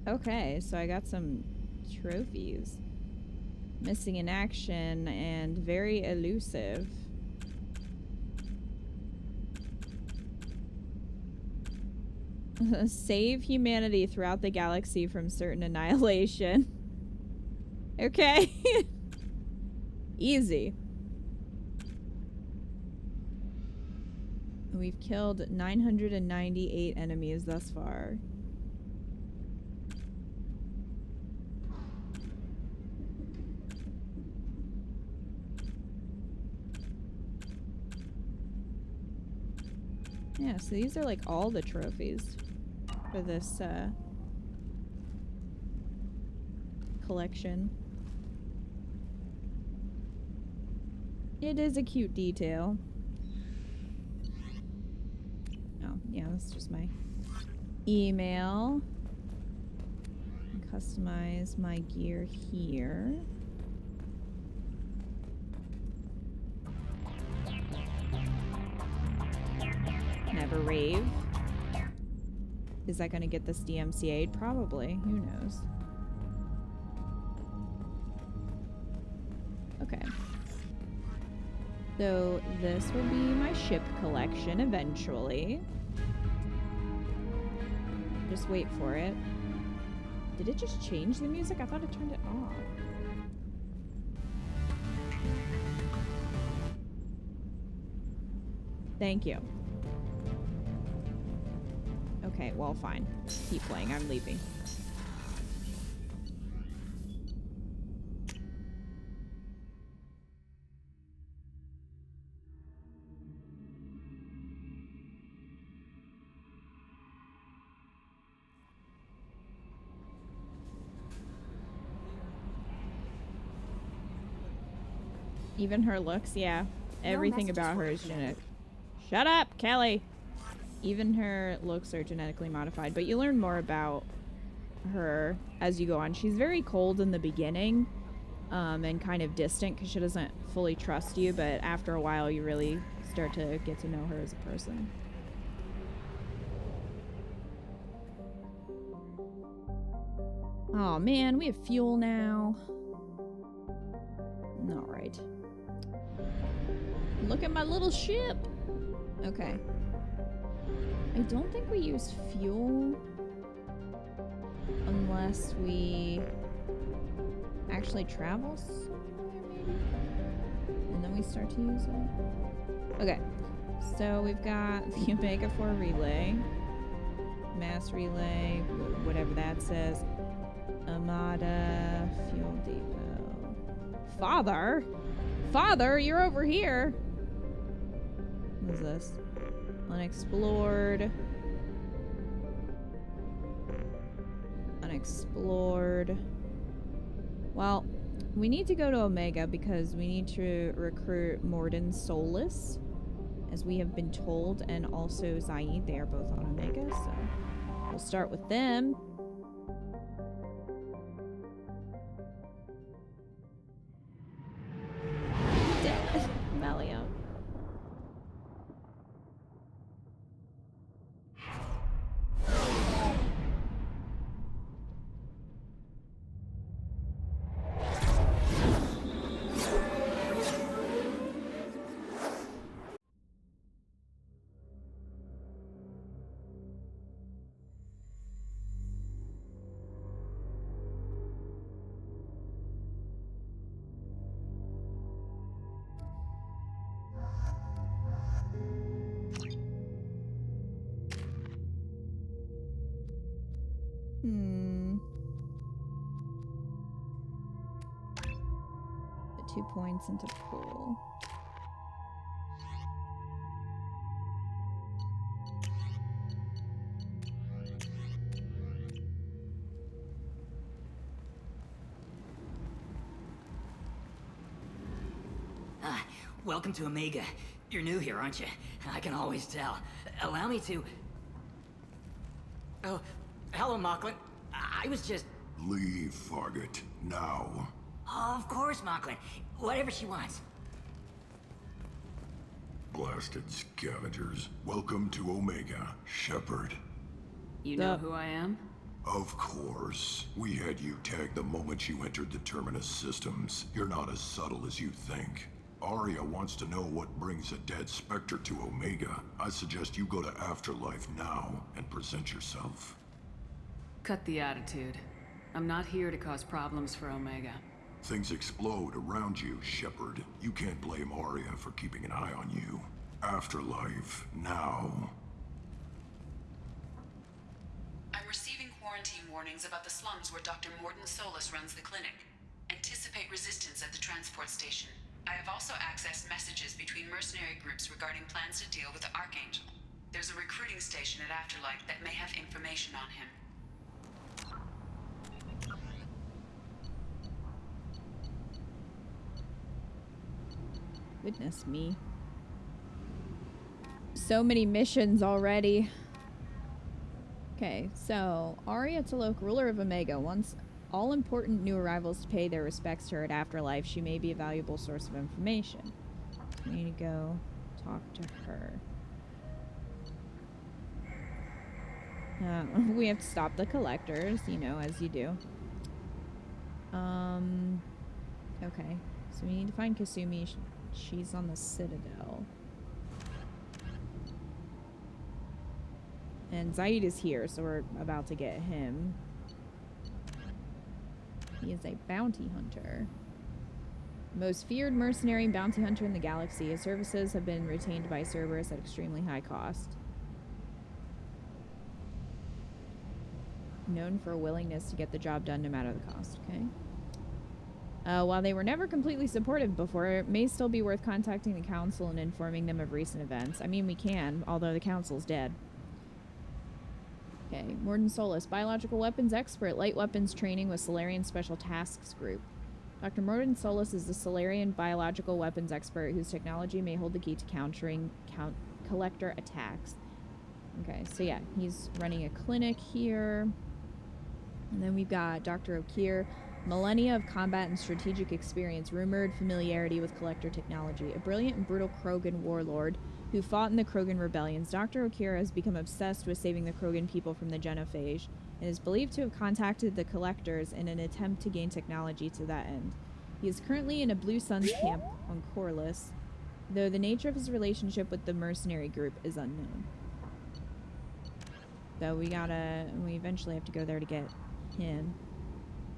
Okay, so I got some trophies. Missing in action and very elusive. Save humanity throughout the galaxy from certain annihilation. Okay. Easy. We've killed 998 enemies thus far. Yeah, so these are like all the trophies for this collection. It is a cute detail. Oh, yeah, that's just my email. Customize my gear here. Never rave. Is that going to get this DMCA'd? Probably. Who knows? Okay. So this will be my ship collection eventually. Just wait for it. Did it just change the music? I thought it turned it off. Thank you. Okay, well, fine. Keep playing. I'm leaving. Even her looks, yeah. Everything about her is genetic. Shut up, Kelly! Even her looks are genetically modified, but you learn more about her as you go on. She's very cold in the beginning, and kind of distant because she doesn't fully trust you, but after a while you really start to get to know her as a person. Oh man, we have fuel now. Alright. Look at my little ship! Okay. I don't think we use fuel unless we actually travel somewhere, maybe? And then we start to use it. Okay, so we've got the Omega 4 relay, mass relay, whatever that says, Armada, fuel depot. Father? Father, you're over here! What is this? Unexplored. Unexplored. Well, we need to go to Omega because we need to recruit Morden Solus, as we have been told, and also Zaid. They are both on Omega, so we'll start with them. Dead. Melia. Put 2 points into pool. Welcome to Omega. You're new here, aren't you? I can always tell. Allow me to... Oh, hello, Mocklin. I was just... Leave, Fargate, now. Oh, of course, Mocklin. Whatever she wants. Blasted scavengers. Welcome to Omega, Shepard. You know who I am? Of course. We had you tagged the moment you entered the Terminus systems. You're not as subtle as you think. Aria wants to know what brings a dead Spectre to Omega. I suggest you go to Afterlife now and present yourself. Cut the attitude. I'm not here to cause problems for Omega. Things explode around you, Shepard. You can't blame Aria for keeping an eye on you. Afterlife, now. I'm receiving quarantine warnings about the slums where Dr. Morden Solus runs the clinic. Anticipate resistance at the transport station. I have also accessed messages between mercenary groups regarding plans to deal with the Archangel. There's a recruiting station at Afterlife that may have information on him. Goodness me. So many missions already. Okay, so Aria T'Loak, ruler of Omega, wants all important new arrivals to pay their respects to her at Afterlife. She may be a valuable source of information. We need to go talk to her. We have to stop the collectors, you know, as you do. Okay, so we need to find Kasumi. She's on the Citadel. And Zaid is here, so we're about to get him. He is a bounty hunter. Most feared mercenary and bounty hunter in the galaxy. His services have been retained by Cerberus at extremely high cost. Known for a willingness to get the job done no matter the cost, okay? While they were never completely supportive before, it may still be worth contacting the Council and informing them of recent events. I mean, we can, although the Council's dead. Okay, Morden Solus, biological weapons expert, light weapons training with Solarian Special Tasks Group. Dr. Morden Solus is a Solarian biological weapons expert whose technology may hold the key to countering collector attacks. Okay, so yeah, he's running a clinic here. And then we've got Dr. O'Keir, millennia of combat and strategic experience, rumored familiarity with collector technology. A brilliant and brutal Krogan warlord who fought in the Krogan rebellions, Dr. O'Keir has become obsessed with saving the Krogan people from the genophage and is believed to have contacted the collectors in an attempt to gain technology to that end. He is currently in a Blue Suns camp on Corliss, though the nature of his relationship with the mercenary group is unknown. So we eventually have to go there to get him.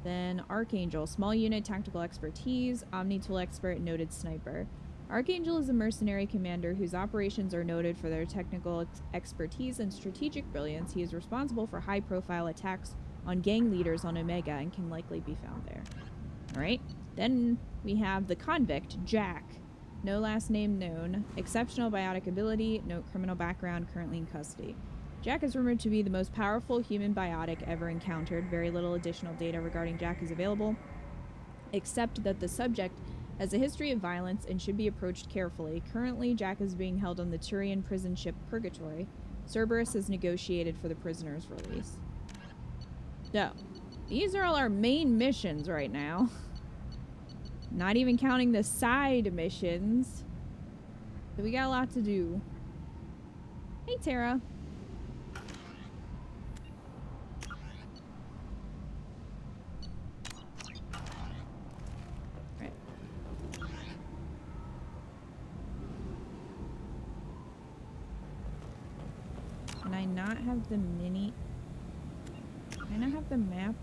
Then Archangel, small unit, tactical expertise, omni-tool expert, noted sniper. Archangel is a mercenary commander whose operations are noted for their technical expertise and strategic brilliance. He is responsible for high-profile attacks on gang leaders on Omega and can likely be found there. Alright, then we have the convict, Jack. No last name known. Exceptional biotic ability, no criminal background, currently in custody. Jack is rumored to be the most powerful human biotic ever encountered. Very little additional data regarding Jack is available, except that the subject has a history of violence and should be approached carefully. Currently, Jack is being held on the Turian prison ship Purgatory. Cerberus has negotiated for the prisoner's release. So, these are all our main missions right now. Not even counting the side missions. So we got a lot to do. Hey, Tara. Can I not have the mini? Can I not have the map?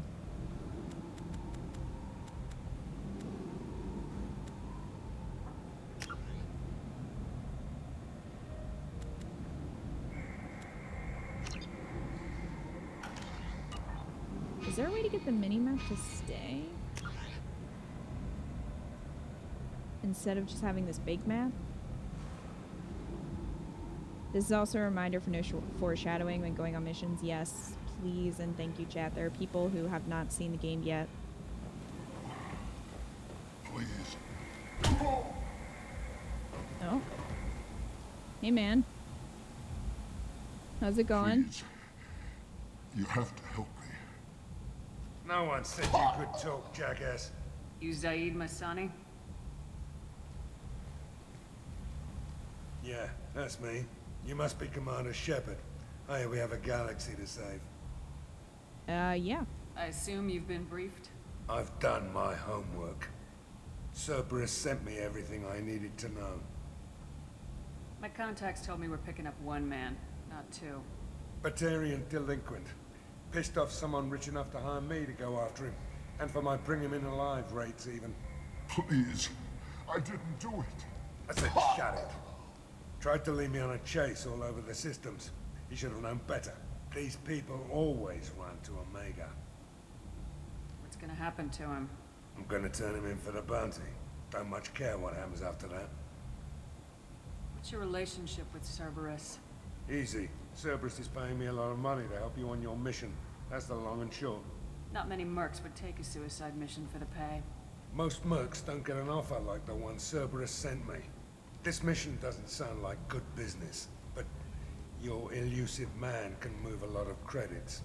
Is there a way to get the mini map to stay? Instead of just having this big map? This is also a reminder for no foreshadowing when going on missions. Yes, please and thank you, chat. There are people who have not seen the game yet. Please. Oh. Hey, man. How's it going? Please. You have to help me. No one said you could talk, jackass. You Zaid Masani? Yeah, that's me. You must be Commander Shepard. Hey, we have a galaxy to save. Yeah. I assume you've been briefed? I've done my homework. Cerberus sent me everything I needed to know. My contacts told me we're picking up one man, not two. Batarian delinquent. Pissed off someone rich enough to hire me to go after him. And for my bring him in alive rates even. Please, I didn't do it. I said shut it. Tried to lead me on a chase all over the systems. He should have known better. These people always run to Omega. What's gonna happen to him? I'm gonna turn him in for the bounty. Don't much care what happens after that. What's your relationship with Cerberus? Easy. Cerberus is paying me a lot of money to help you on your mission. That's the long and short. Not many mercs would take a suicide mission for the pay. Most mercs don't get an offer like the one Cerberus sent me. This mission doesn't sound like good business, but your elusive man can move a lot of credits.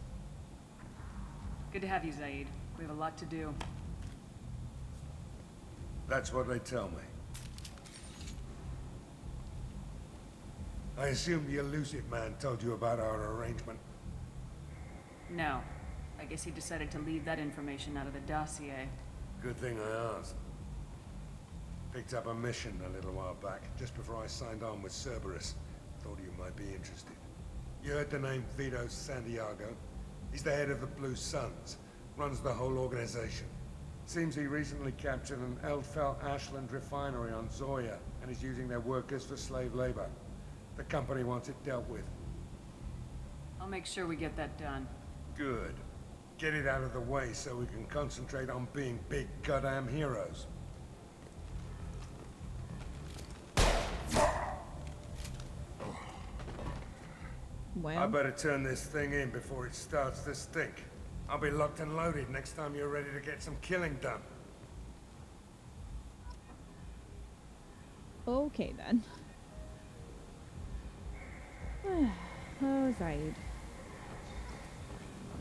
Good to have you, Zaid. We have a lot to do. That's what they tell me. I assume the elusive man told you about our arrangement. No. I guess he decided to leave that information out of the dossier. Good thing I asked. Picked up a mission a little while back, just before I signed on with Cerberus. Thought you might be interested. You heard the name Vito Santiago? He's the head of the Blue Suns. Runs the whole organization. Seems he recently captured an Eldfell Ashland refinery on Zoya, and is using their workers for slave labor. The company wants it dealt with. I'll make sure we get that done. Good. Get it out of the way so we can concentrate on being big goddamn heroes. Well, I better turn this thing in before it starts to stink. I'll be locked and loaded next time you're ready to get some killing done. Okay then. Oh, Zaid.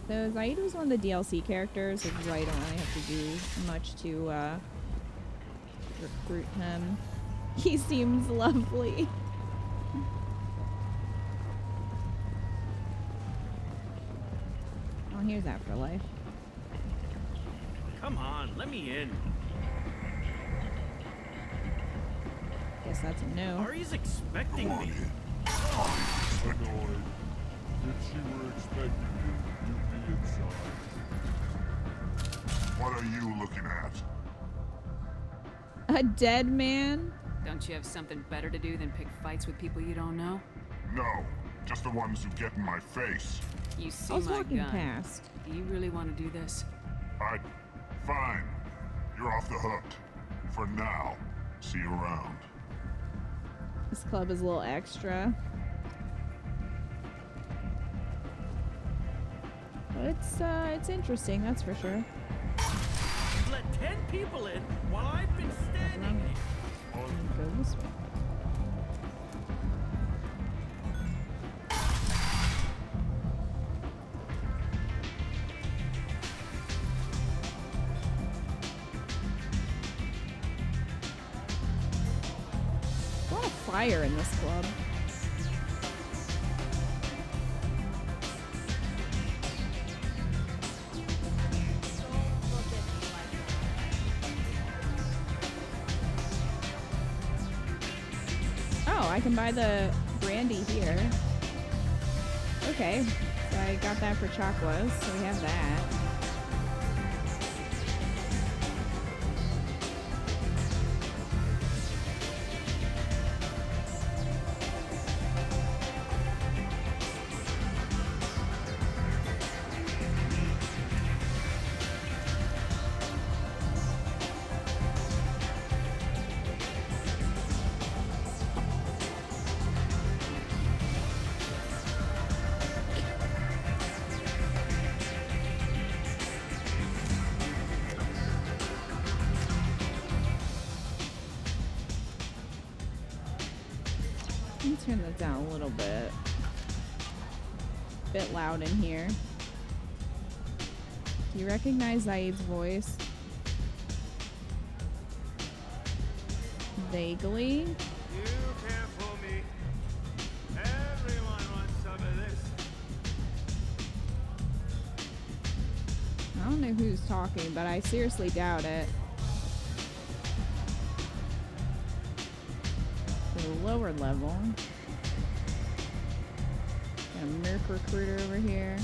So Zaid was one of the DLC characters, which is why you don't really have to do much to recruit him. He seems lovely. Oh, here's Afterlife. Come on, let me in. Guess that's a no. Ari's expecting me. Annoyed. If she were expecting you, you'd be inside. What are you looking at? A dead man? Don't you have something better to do than pick fights with people you don't know? No, just the ones who get in my face. You see I was my walking gun. past. Do you really want to do this? Fine. You're off the hook. For now. See you around. This club is a little extra. But it's interesting, that's for sure. Let 10 people in while I've been standing here. Go this way. A lot of fire in this club. Oh, I can buy the brandy here. Okay, so I got that for Chakwas, so we have that. Let me turn that down a little bit. Bit loud in here. Do you recognize Zaid's voice? Vaguely. You can't fool me. Everyone wants some of this. I don't know who's talking, but I seriously doubt it. To the lower level. Got a merc recruiter over here.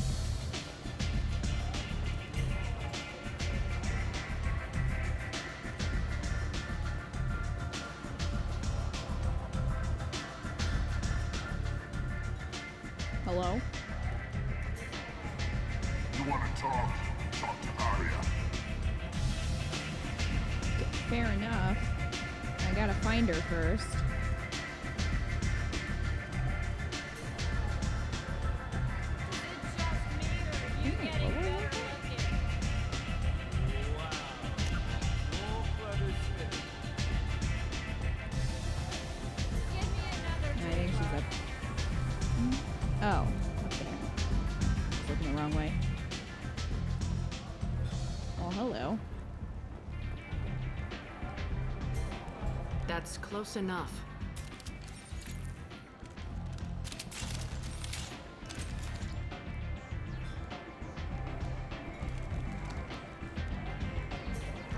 Hello? You want to talk? Talk to Arya. Fair enough. I gotta find her first. I think she's up. Oh, okay. Looking the wrong way. Oh, hello. That's close enough.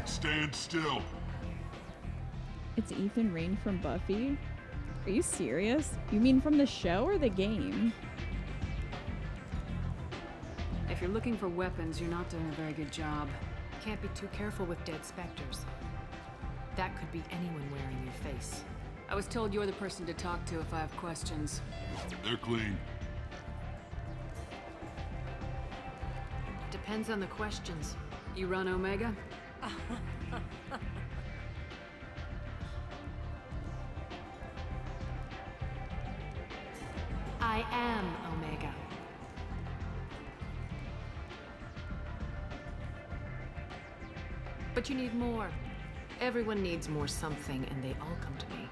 Stand still. It's Ethan Rayne from Buffy? Are you serious? You mean from the show or the game? If you're looking for weapons, you're not doing a very good job. Can't be too careful with dead specters. That could be anyone wearing your face. I was told you're the person to talk to if I have questions. They're clean. Depends on the questions. You run Omega? I am Omega. But you need more. Everyone needs more something, and they all come to me.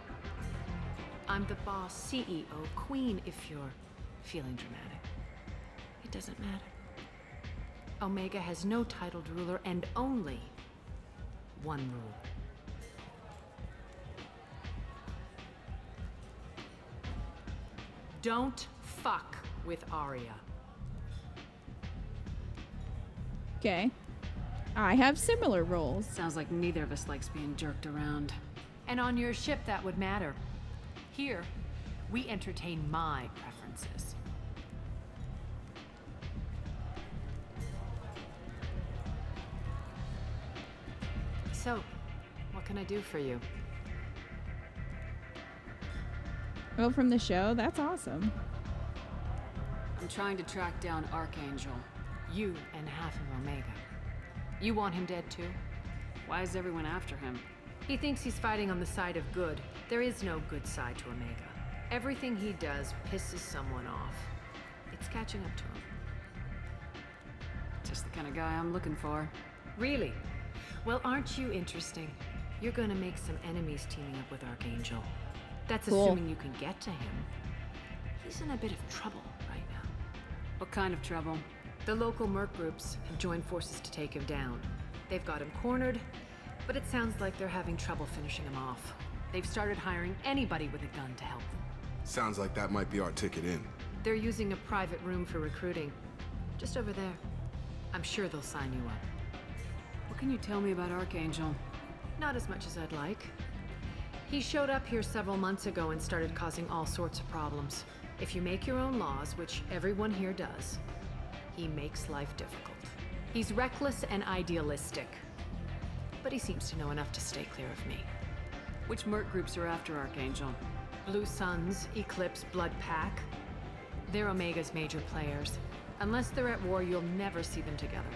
I'm the boss, CEO, queen, if you're feeling dramatic. It doesn't matter. Omega has no titled ruler and only one rule. Don't fuck with Arya. Okay. I have similar rules. Sounds like neither of us likes being jerked around. And on your ship, that would matter. Here, we entertain my preferences. So, what can I do for you? Oh, from the show? That's awesome. I'm trying to track down Archangel. You and half of Omega. You want him dead too? Why is everyone after him? He thinks he's fighting on the side of good. There is no good side to Omega. Everything he does pisses someone off. It's catching up to him. Just the kind of guy I'm looking for. Really? Well, aren't you interesting? You're gonna make some enemies teaming up with Archangel. That's assuming you can get to him. He's in a bit of trouble right now. What kind of trouble? The local merc groups have joined forces to take him down. They've got him cornered, but it sounds like they're having trouble finishing him off. They've started hiring anybody with a gun to help them. Sounds like that might be our ticket in. They're using a private room for recruiting. Just over there. I'm sure they'll sign you up. What can you tell me about Archangel? Not as much as I'd like. He showed up here several months ago and started causing all sorts of problems. If you make your own laws, which everyone here does, he makes life difficult. He's reckless and idealistic. But he seems to know enough to stay clear of me. Which merc groups are after Archangel? Blue Suns, Eclipse, Blood Pack. They're Omega's major players. Unless they're at war, you'll never see them together.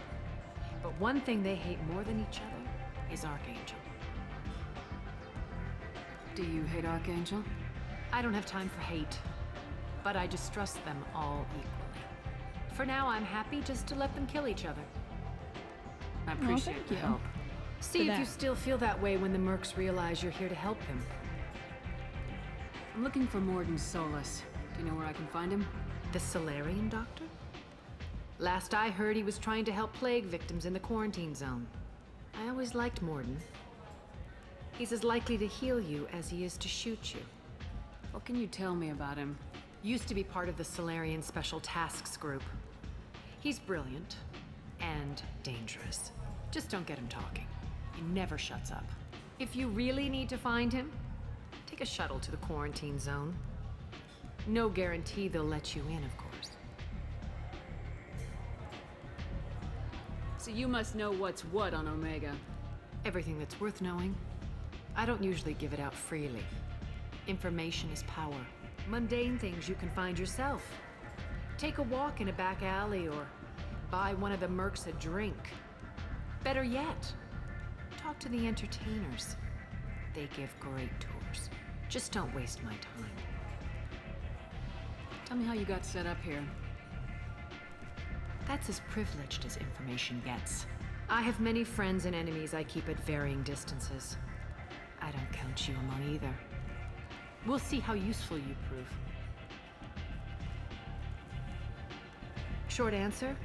But one thing they hate more than each other is Archangel. Do you hate Archangel? I don't have time for hate, but I distrust them all equally. For now, I'm happy just to let them kill each other. I appreciate the help. See if you still feel that way when the mercs realize you're here to help him. I'm looking for Morden Solus. Do you know where I can find him? The Solarian doctor? Last I heard, he was trying to help plague victims in the quarantine zone. I always liked Morden. He's as likely to heal you as he is to shoot you. What can you tell me about him? Used to be part of the Solarian Special Tasks Group. He's brilliant and dangerous. Just don't get him talking. He never shuts up. If you really need to find him, take a shuttle to the quarantine zone. No guarantee they'll let you in, of course. So you must know what's what on Omega. Everything that's worth knowing. I don't usually give it out freely. Information is power. Mundane things you can find yourself. Take a walk in a back alley or buy one of the mercs a drink. Better yet, talk to the entertainers. They give great tours. Just don't waste my time. Tell me how you got set up here. That's as privileged as information gets. I have many friends and enemies I keep at varying distances. I don't count you among either. We'll see how useful you prove. Short answer,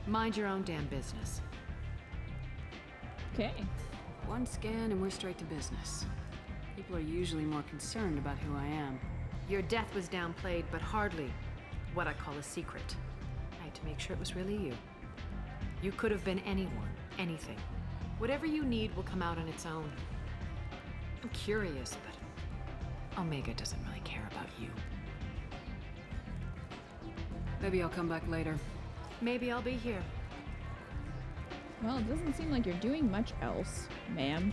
mind your own damn business. Okay. One scan and we're straight to business. People are usually more concerned about who I am. Your death was downplayed, but hardly what I call a secret. I had to make sure it was really you. You could have been anyone, anything. Whatever you need will come out on its own. I'm curious, but Omega doesn't really care about you. Maybe I'll come back later. Maybe I'll be here. Well, it doesn't seem like you're doing much else, ma'am.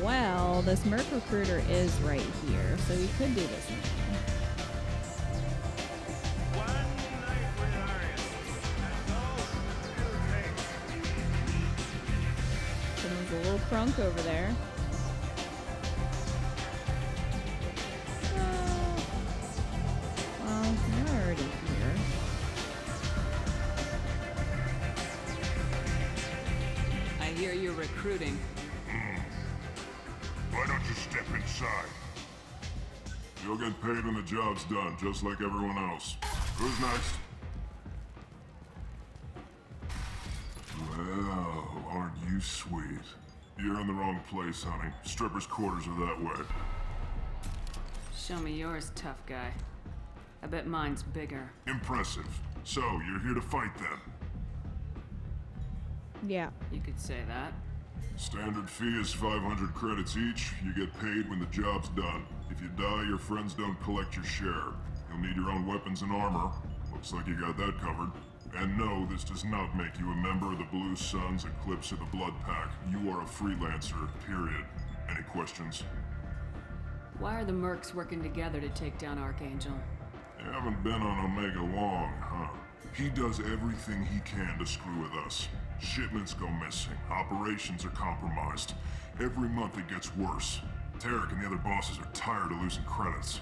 Well, this merc recruiter is right here, so we could do this now. Someone's a little crunk over there. Well, you're already here. I hear you're recruiting. Why don't you step inside? You'll get paid when the job's done, just like everyone else. Who's next? Well, aren't you sweet? You're in the wrong place, honey. Strippers' quarters are that way. Show me yours, tough guy. I bet mine's bigger. Impressive. So, you're here to fight then? Yeah. You could say that. Standard fee is 500 credits each. You get paid when the job's done. If you die, your friends don't collect your share. You'll need your own weapons and armor. Looks like you got that covered. And no, this does not make you a member of the Blue Suns, Eclipse, or the Blood Pack. You are a freelancer, period. Any questions? Why are the mercs working together to take down Archangel? You haven't been on Omega long, huh? He does everything he can to screw with us. Shipments go missing. Operations are compromised. Every month it gets worse. Tarek and the other bosses are tired of losing credits.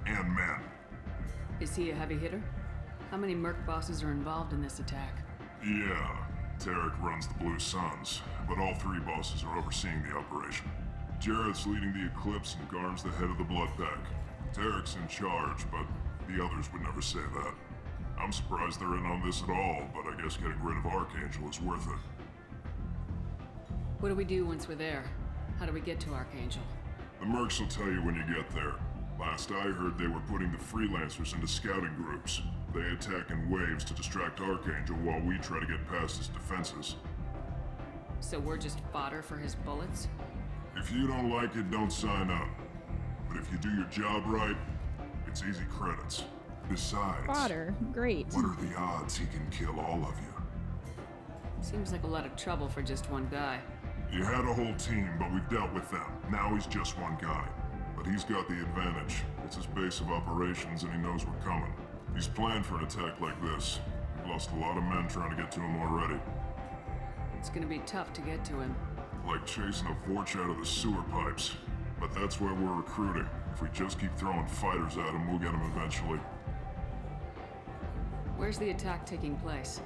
And men. Is he a heavy hitter? How many merc bosses are involved in this attack? Yeah, Tarek runs the Blue Suns, but all three bosses are overseeing the operation. Jarrett's leading the Eclipse and Garm's the head of the Blood Pack. Tarek's in charge, but the others would never say that. I'm surprised they're in on this at all, but I guess getting rid of Archangel is worth it. What do we do once we're there? How do we get to Archangel? The mercs will tell you when you get there. Last I heard, they were putting the freelancers into scouting groups. They attack in waves to distract Archangel while we try to get past his defenses. So we're just fodder for his bullets? If you don't like it, don't sign up. But if you do your job right, it's easy credits. Besides, Fodder, great. What are the odds he can kill all of you? Seems like a lot of trouble for just one guy. You had a whole team, but we've dealt with them. Now he's just one guy. But he's got the advantage. It's his base of operations and he knows we're coming. He's planned for an attack like this. We've lost a lot of men trying to get to him already. It's gonna be tough to get to him. Like chasing a Vorch out of the sewer pipes. But that's why we're recruiting. If we just keep throwing fighters at him, we'll get him eventually. Where's the attack taking place?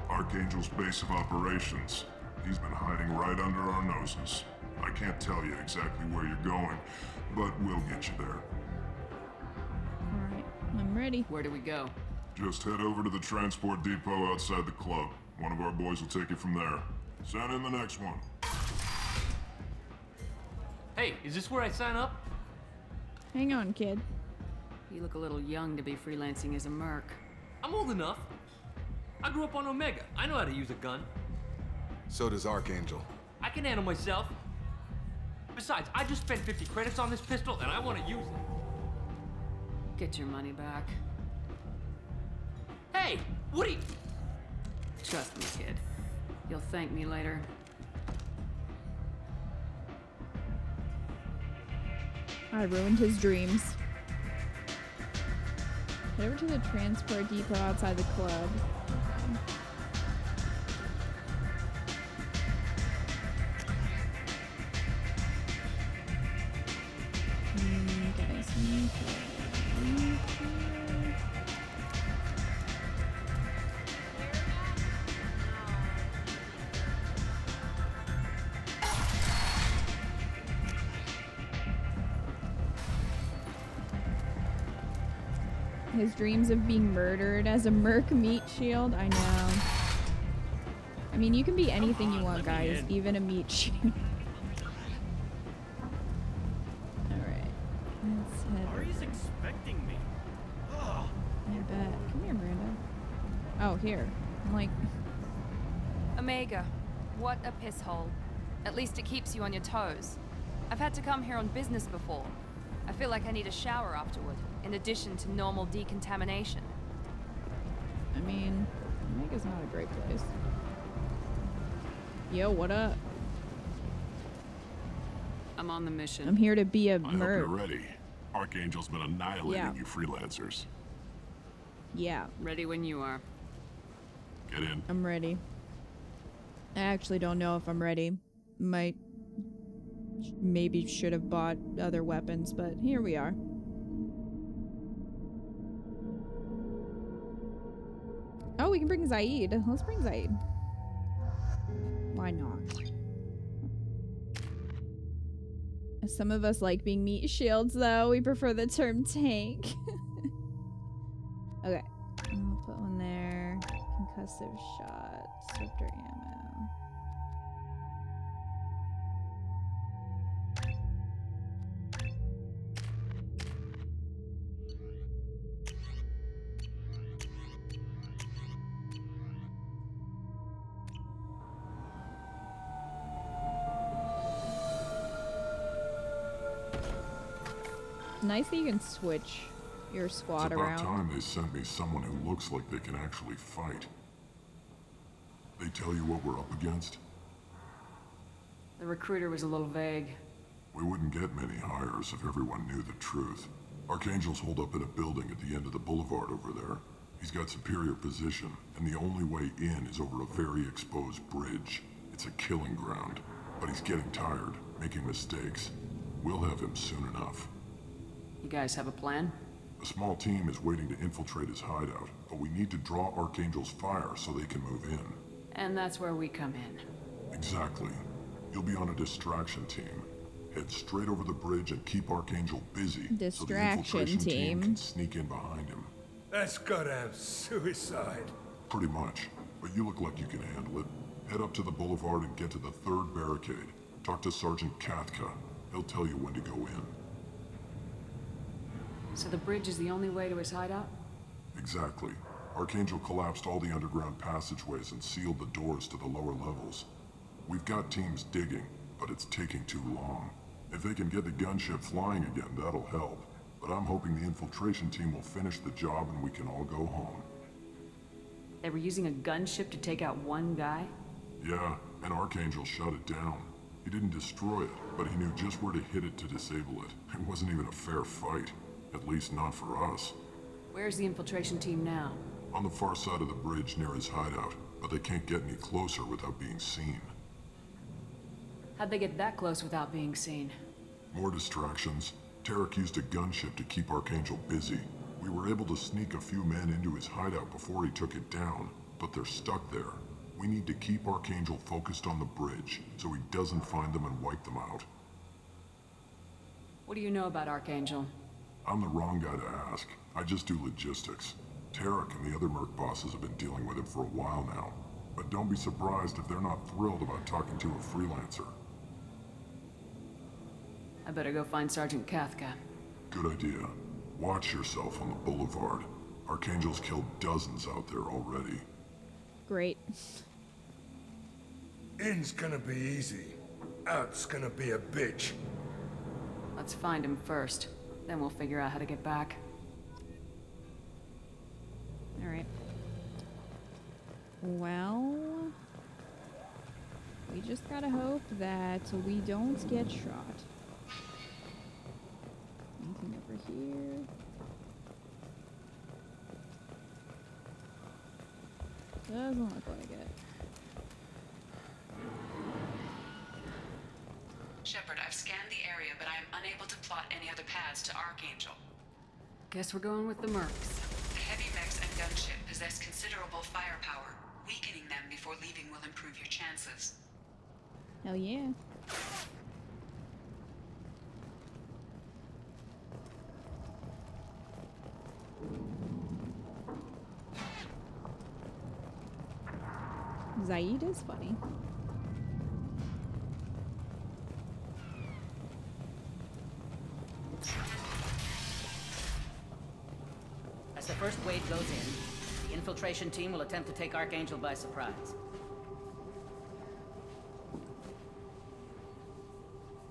Archangel's base of operations. He's been hiding right under our noses. I can't tell you exactly where you're going, but we'll get you there. Alright, I'm ready. ready. Where do we go? Just head over to the transport depot outside the club. One of our boys will take it from there. Send in the next one. Hey, is this where I sign up? Hang on, kid. You look a little young to be freelancing as a merc. I'm old enough. I grew up on Omega. I know how to use a gun. So does Archangel. I can handle myself. Besides, I just spent 50 credits on this pistol and I want to use it. Get your money back. Hey, what are you... Trust me, kid. You'll thank me later. I ruined his dreams. Head over to the transport depot outside the club. Can I sneak? His dreams of being murdered as a merc meat shield. I know. I mean, you can be anything you want, guys. Even a meat shield. Alright. Let's head over. Ari's expecting me. Oh. I bet. Come here, Miranda. Oh, here. I'm like... Omega, what a piss hole. At least it keeps you on your toes. I've had to come here on business before. I feel like I need a shower afterward, in addition to normal decontamination. I mean, Omega's not a great place. Yo, what up? I'm on the mission. I'm here to be a I hope merc. you're ready. Archangel's been annihilating you freelancers. Yeah. Ready when you are. Get in. I'm ready. I actually don't know if I'm ready. Maybe should have bought other weapons, but here we are. Oh, we can bring Zaid. Let's bring Zaid. Why not? Some of us like being meat shields, though. We prefer the term tank. Okay. I'll put one there. Concussive shot. Swifter ammo. Nice that you can switch your squad It's about around. time they sent me someone who looks like they can actually fight. They tell you what we're up against? The recruiter was a little vague. We wouldn't get many hires if everyone knew the truth. Archangel's holed up in a building at the end of the boulevard over there. He's got superior position, and the only way in is over a very exposed bridge. It's a killing ground, but he's getting tired, making mistakes. We'll have him soon enough. You guys have a plan? A small team is waiting to infiltrate his hideout, but we need to draw Archangel's fire so they can move in. And that's where we come in. Exactly. You'll be on a distraction team. Head straight over the bridge and keep Archangel busy so the infiltration team can sneak in behind him. That's goddamn suicide. Pretty much, but you look like you can handle it. Head up to the boulevard and get to the 3rd barricade. Talk to Sergeant Katka. He'll tell you when to go in. So the bridge is the only way to his hideout? Exactly. Archangel collapsed all the underground passageways and sealed the doors to the lower levels. We've got teams digging, but it's taking too long. If they can get the gunship flying again, that'll help. But I'm hoping the infiltration team will finish the job and we can all go home. They were using a gunship to take out one guy? Yeah, and Archangel shut it down. He didn't destroy it, but he knew just where to hit it to disable it. It wasn't even a fair fight. At least not for us. Where's the infiltration team now? On the far side of the bridge near his hideout, but they can't get any closer without being seen. How'd they get that close without being seen? More distractions. Tarek used a gunship to keep Archangel busy. We were able to sneak a few men into his hideout before he took it down, but they're stuck there. We need to keep Archangel focused on the bridge, so he doesn't find them and wipe them out. What do you know about Archangel? I'm the wrong guy to ask. I just do logistics. Tarek and the other Merc bosses have been dealing with him for a while now. But don't be surprised if they're not thrilled about talking to a freelancer. I better go find Sergeant Kathka. Good idea. Watch yourself on the boulevard. Archangel's killed dozens out there already. Great. In's gonna be easy. Out's gonna be a bitch. Let's find him first. Then we'll figure out how to get back. Alright. Well... we just gotta hope that we don't get shot. Anything over here? Doesn't look like it. Shepard, I've scanned the area, but I am unable to plot any other paths to Archangel. Guess we're going with the Mercs. The heavy mechs and gunship possess considerable firepower. Weakening them before leaving will improve your chances. Hell yeah. Zaid is funny. As the first wave goes in, the infiltration team will attempt to take Archangel by surprise.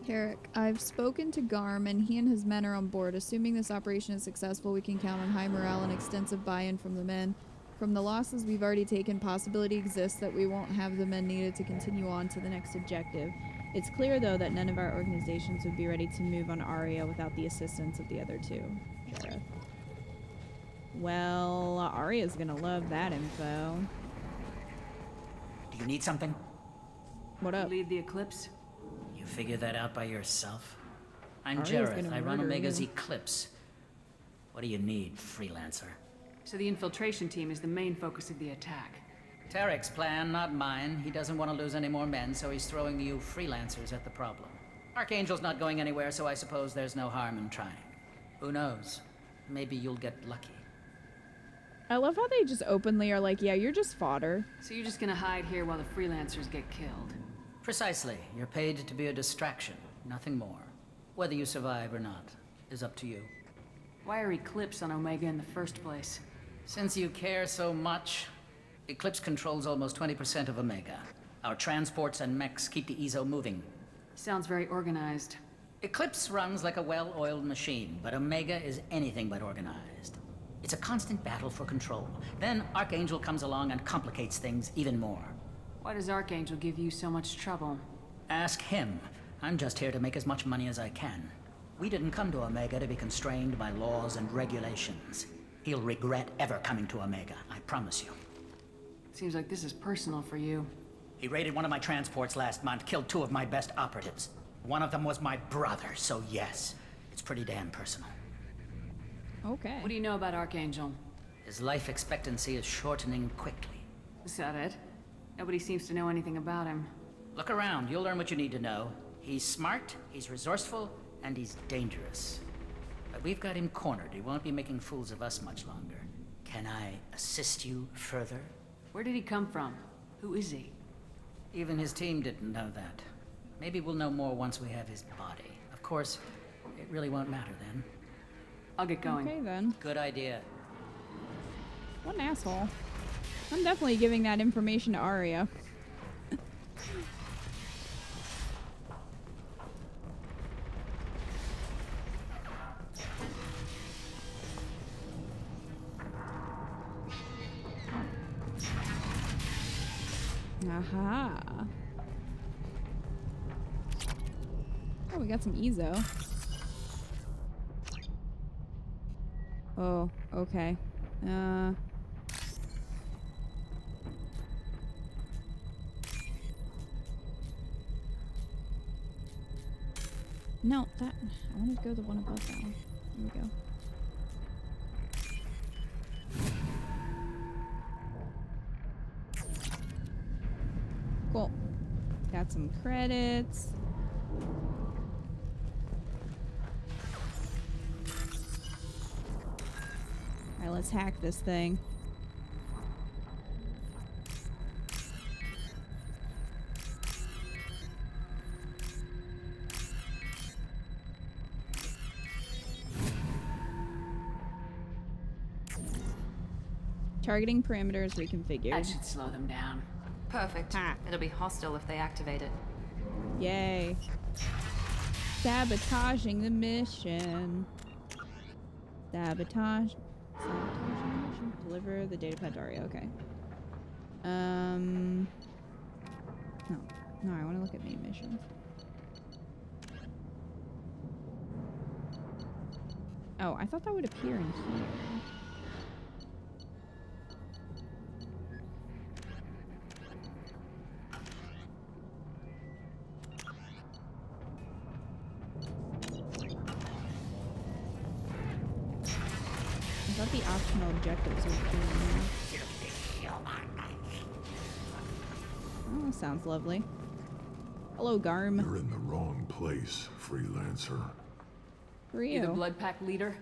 Tarek, I've spoken to Garm and he and his men are on board. Assuming this operation is successful, we can count on high morale and extensive buy-in from the men. From the losses we've already taken, possibility exists that we won't have the men needed to continue on to the next objective. It's clear, though, that none of our organizations would be ready to move on Aria without the assistance of the other two. Jareth. Well, Aria's gonna love that info. Do you need something? What up? Lead the Eclipse? You figure that out by yourself? I'm Aria's Jareth. gonna I run murder Omega's you. Eclipse. What do you need, freelancer? So the infiltration team is the main focus of the attack. Tarek's plan, not mine. He doesn't want to lose any more men, so he's throwing you freelancers at the problem. Archangel's not going anywhere, so I suppose there's no harm in trying. Who knows? Maybe you'll get lucky. I love how they just openly are like, yeah, you're just fodder. So you're just gonna hide here while the freelancers get killed? Precisely. You're paid to be a distraction, nothing more. Whether you survive or not is up to you. Why are Eclipse on Omega in the first place? Since you care so much, Eclipse controls almost 20% of Omega. Our transports and mechs keep the EZO moving. Sounds very organized. Eclipse runs like a well-oiled machine, but Omega is anything but organized. It's a constant battle for control. Then Archangel comes along and complicates things even more. Why does Archangel give you so much trouble? Ask him. I'm just here to make as much money as I can. We didn't come to Omega to be constrained by laws and regulations. He'll regret ever coming to Omega, I promise you. Seems like this is personal for you. He raided one of my transports last month, killed 2 of my best operatives. One of them was my brother, so yes, it's pretty damn personal. Okay. What do you know about Archangel? His life expectancy is shortening quickly. Is that it? Nobody seems to know anything about him. Look around, you'll learn what you need to know. He's smart, he's resourceful, and he's dangerous. But we've got him cornered. He won't be making fools of us much longer. Can I assist you further? Where did he come from? Who is he? Even his team didn't know that. Maybe we'll know more once we have his body. Of course, it really won't matter then. I'll get going. Okay, then. Good idea. What an asshole. I'm definitely giving that information to Aria. Aha. Oh, we got some EZO. Oh, okay. No, that... I want to go the one above that one. There we go. Cool. Got some credits. let's hack this thing. Targeting parameters reconfigured. That should slow them down. Perfect. It'll be hostile if they activate it. Yay. Sabotaging the mission. Sabotaging the mission. Deliver the data pad to Aria. Okay. No, I want to look at main missions. Oh, I thought that would appear in here. I thought the optional objectives would be in here. Oh, sounds lovely. Hello, Garm. You're in the wrong place, freelancer. For You the you. blood pack leader?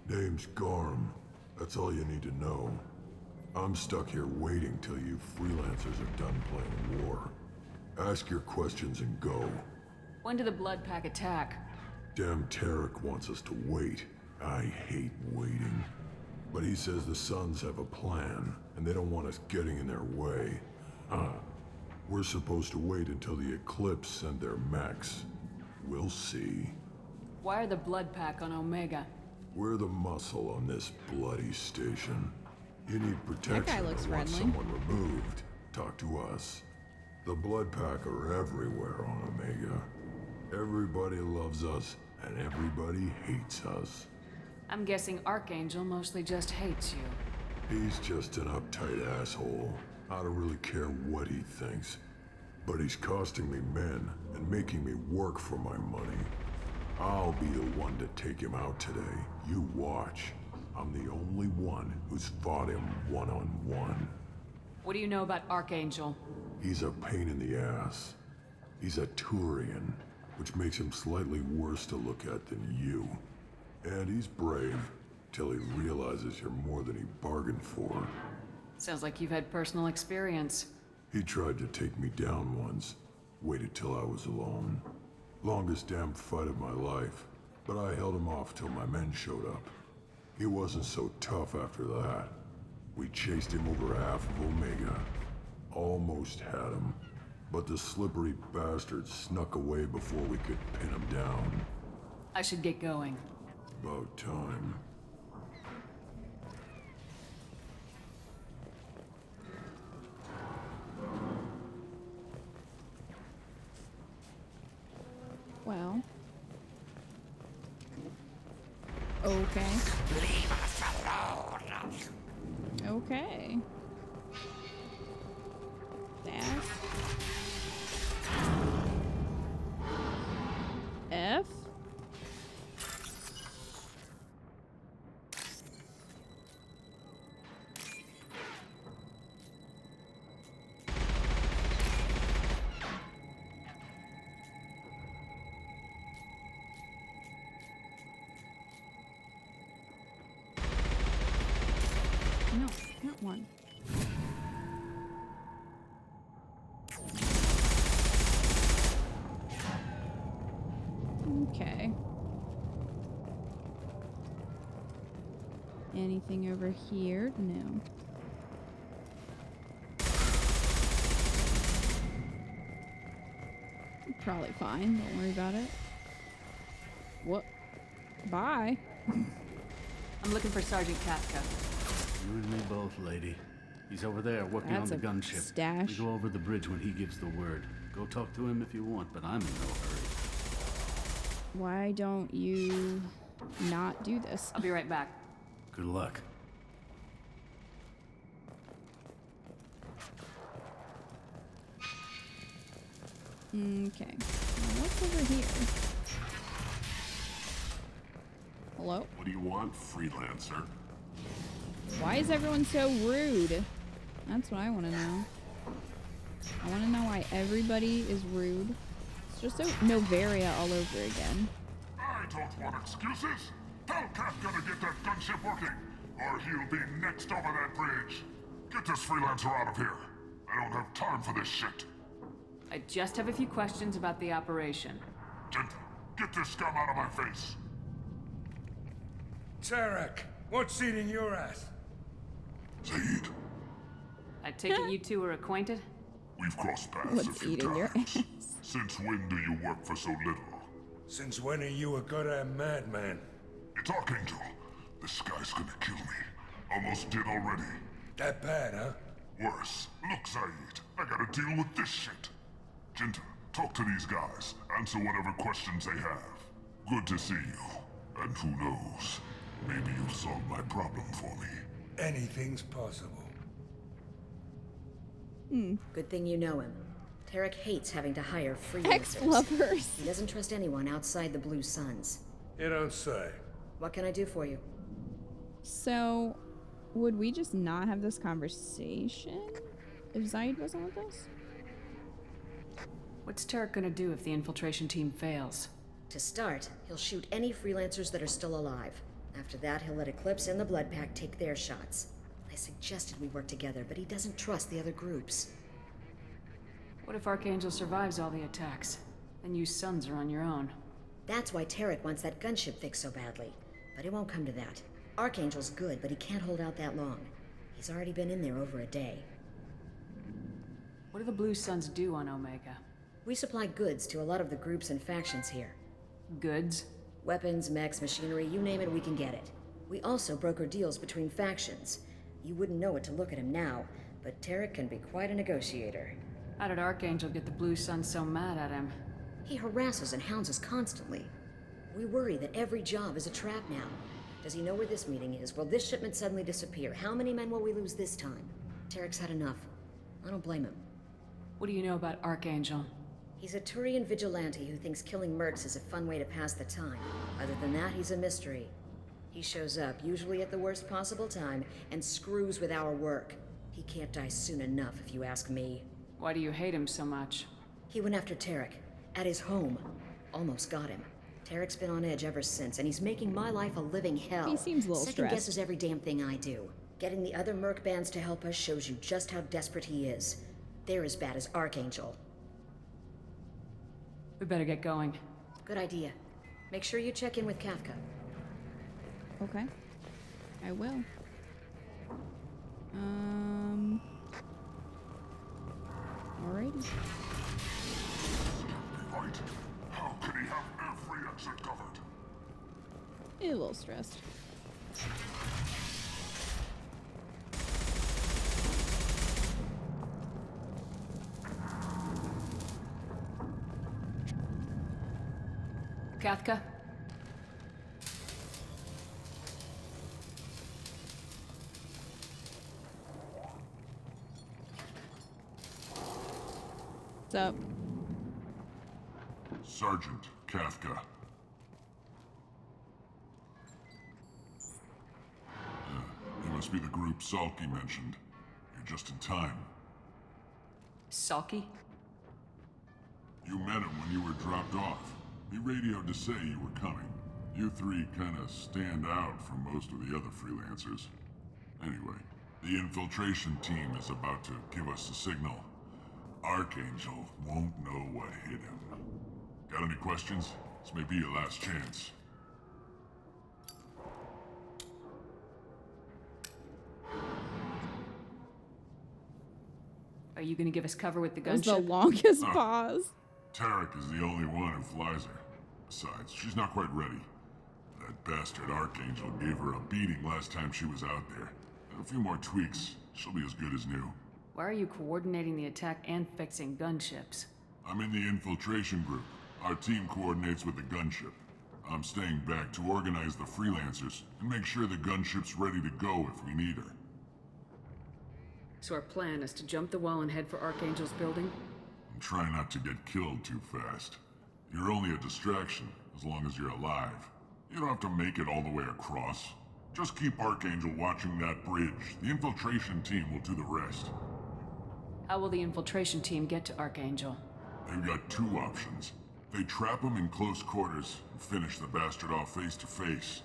Name's Garm. That's all you need to know. I'm stuck here waiting till you freelancers are done playing war. Ask your questions and go. When did the blood pack attack? Damn Tarek wants us to wait. I hate waiting. But he says the Suns have a plan, and they don't want us getting in their way. We're supposed to wait until the Eclipse send their mechs. We'll see. Why are the blood pack on Omega? We're the muscle on this bloody station. You need protection. That guy looks or want friendly. someone removed. Talk to us. The blood pack are everywhere on Omega. Everybody loves us, and everybody hates us. I'm guessing Archangel mostly just hates you. He's just an uptight asshole. I don't really care what he thinks. But he's costing me men and making me work for my money. I'll be the one to take him out today. You watch. I'm the only one who's fought him one-on-one. What do you know about Archangel? He's a pain in the ass. He's a Turian, which makes him slightly worse to look at than you. And he's brave, till he realizes you're more than he bargained for. Sounds like you've had personal experience. He tried to take me down once. Waited till I was alone. Longest damn fight of my life. But I held him off till my men showed up. He wasn't so tough after that. We chased him over half of Omega. Almost had him. But the slippery bastard snuck away before we could pin him down. I should get going. About time. Well. Okay. Leave us alone. Okay. Dash. F. No, not one. Okay. Anything over here? No. Probably fine. Don't worry about it. What? Bye. I'm looking for Sergeant Kafka. You and me both, lady. He's over there working That's on the a gunship. stash. We go over the bridge when he gives the word. Go talk to him if you want, but I'm in no hurry. Why don't you not do this? I'll be right back. Good luck. Okay. Now what's over here? Hello? What do you want, freelancer? Why is everyone so rude? That's what I want to know. I want to know why everybody is rude. It's just so Novaria all over again. I don't want excuses. Tell Kafka to get that gunship working, or he'll be next over that bridge. Get this freelancer out of here. I don't have time for this shit. I just have a few questions about the operation. Jinta, get this scum out of my face. Tarek, what's eating your ass? Zaid, I take it you two are acquainted? we've crossed paths a What's few eating your times. ass? Since when do you work for so little? Since when are you a goddamn madman? It's Archangel. This guy's gonna kill me. Almost did already. That bad, huh? Worse. Look, Zaid, I gotta deal with this shit. Jinta, talk to these guys. Answer whatever questions they have. Good to see you. And who knows? Maybe you'll solve my problem for me. Anything's possible. Good thing you know him. Tarek hates having to hire freelancers. Ex-lovers. He doesn't trust anyone outside the Blue Suns. You don't say. What can I do for you? So, would we just not have this conversation if Zaid wasn't with us? What's Tarek gonna do if the infiltration team fails? To start, he'll shoot any freelancers that are still alive. After that, he'll let Eclipse and the Blood Pack take their shots. I suggested we work together, but he doesn't trust the other groups. What if Archangel survives all the attacks? Then you sons are on your own. That's why Tarek wants that gunship fixed so badly. But it won't come to that. Archangel's good, but he can't hold out that long. He's already been in there over a day. What do the Blue Suns do on Omega? We supply goods to a lot of the groups and factions here. Goods? Weapons, mechs, machinery, you name it, we can get it. We also broker deals between factions. You wouldn't know it to look at him now, but Tarek can be quite a negotiator. How did Archangel get the Blue Suns so mad at him? He harasses and hounds us constantly. We worry that every job is a trap now. Does he know where this meeting is? Will this shipment suddenly disappear? How many men will we lose this time? Tarek's had enough. I don't blame him. What do you know about Archangel? He's a Turian vigilante who thinks killing mercs is a fun way to pass the time. Other than that, he's a mystery. He shows up, usually at the worst possible time, and screws with our work. He can't die soon enough, if you ask me. Why do you hate him so much? He went after Tarek, at his home. Almost got him. Tarek's been on edge ever since, and he's making my life a living hell. He seems a little Second stressed. guesses every damn thing I do. Getting the other merc bands to help us shows you just how desperate he is. They're as bad as Archangel. We better get going. Good idea. Make sure you check in with Kafka. Okay. I will. Alrighty. Right. How could he have every exit covered? A little stressed. Kafka? What's up? Sergeant Kafka. You must be the group Salky mentioned. You're just in time. Salky? You met him when you were dropped off. He radioed to say you were coming. You three kinda stand out from most of the other freelancers. Anyway, the infiltration team is about to give us a signal. Archangel won't know what hit him. Got any questions? This may be your last chance. Are you gonna give us cover with the That was the gunship? longest pause. Tarek is the only one who flies her. Besides, she's not quite ready. That bastard Archangel gave her a beating last time she was out there. A few more tweaks, she'll be as good as new. Why are you coordinating the attack and fixing gunships? I'm in the infiltration group. Our team coordinates with the gunship. I'm staying back to organize the freelancers and make sure the gunship's ready to go if we need her. So our plan is to jump the wall and head for Archangel's building? And try not to get killed too fast. You're only a distraction, as long as you're alive. You don't have to make it all the way across. Just keep Archangel watching that bridge. The infiltration team will do the rest. How will the infiltration team get to Archangel? They've got two options. They trap him in close quarters and finish the bastard off face to face.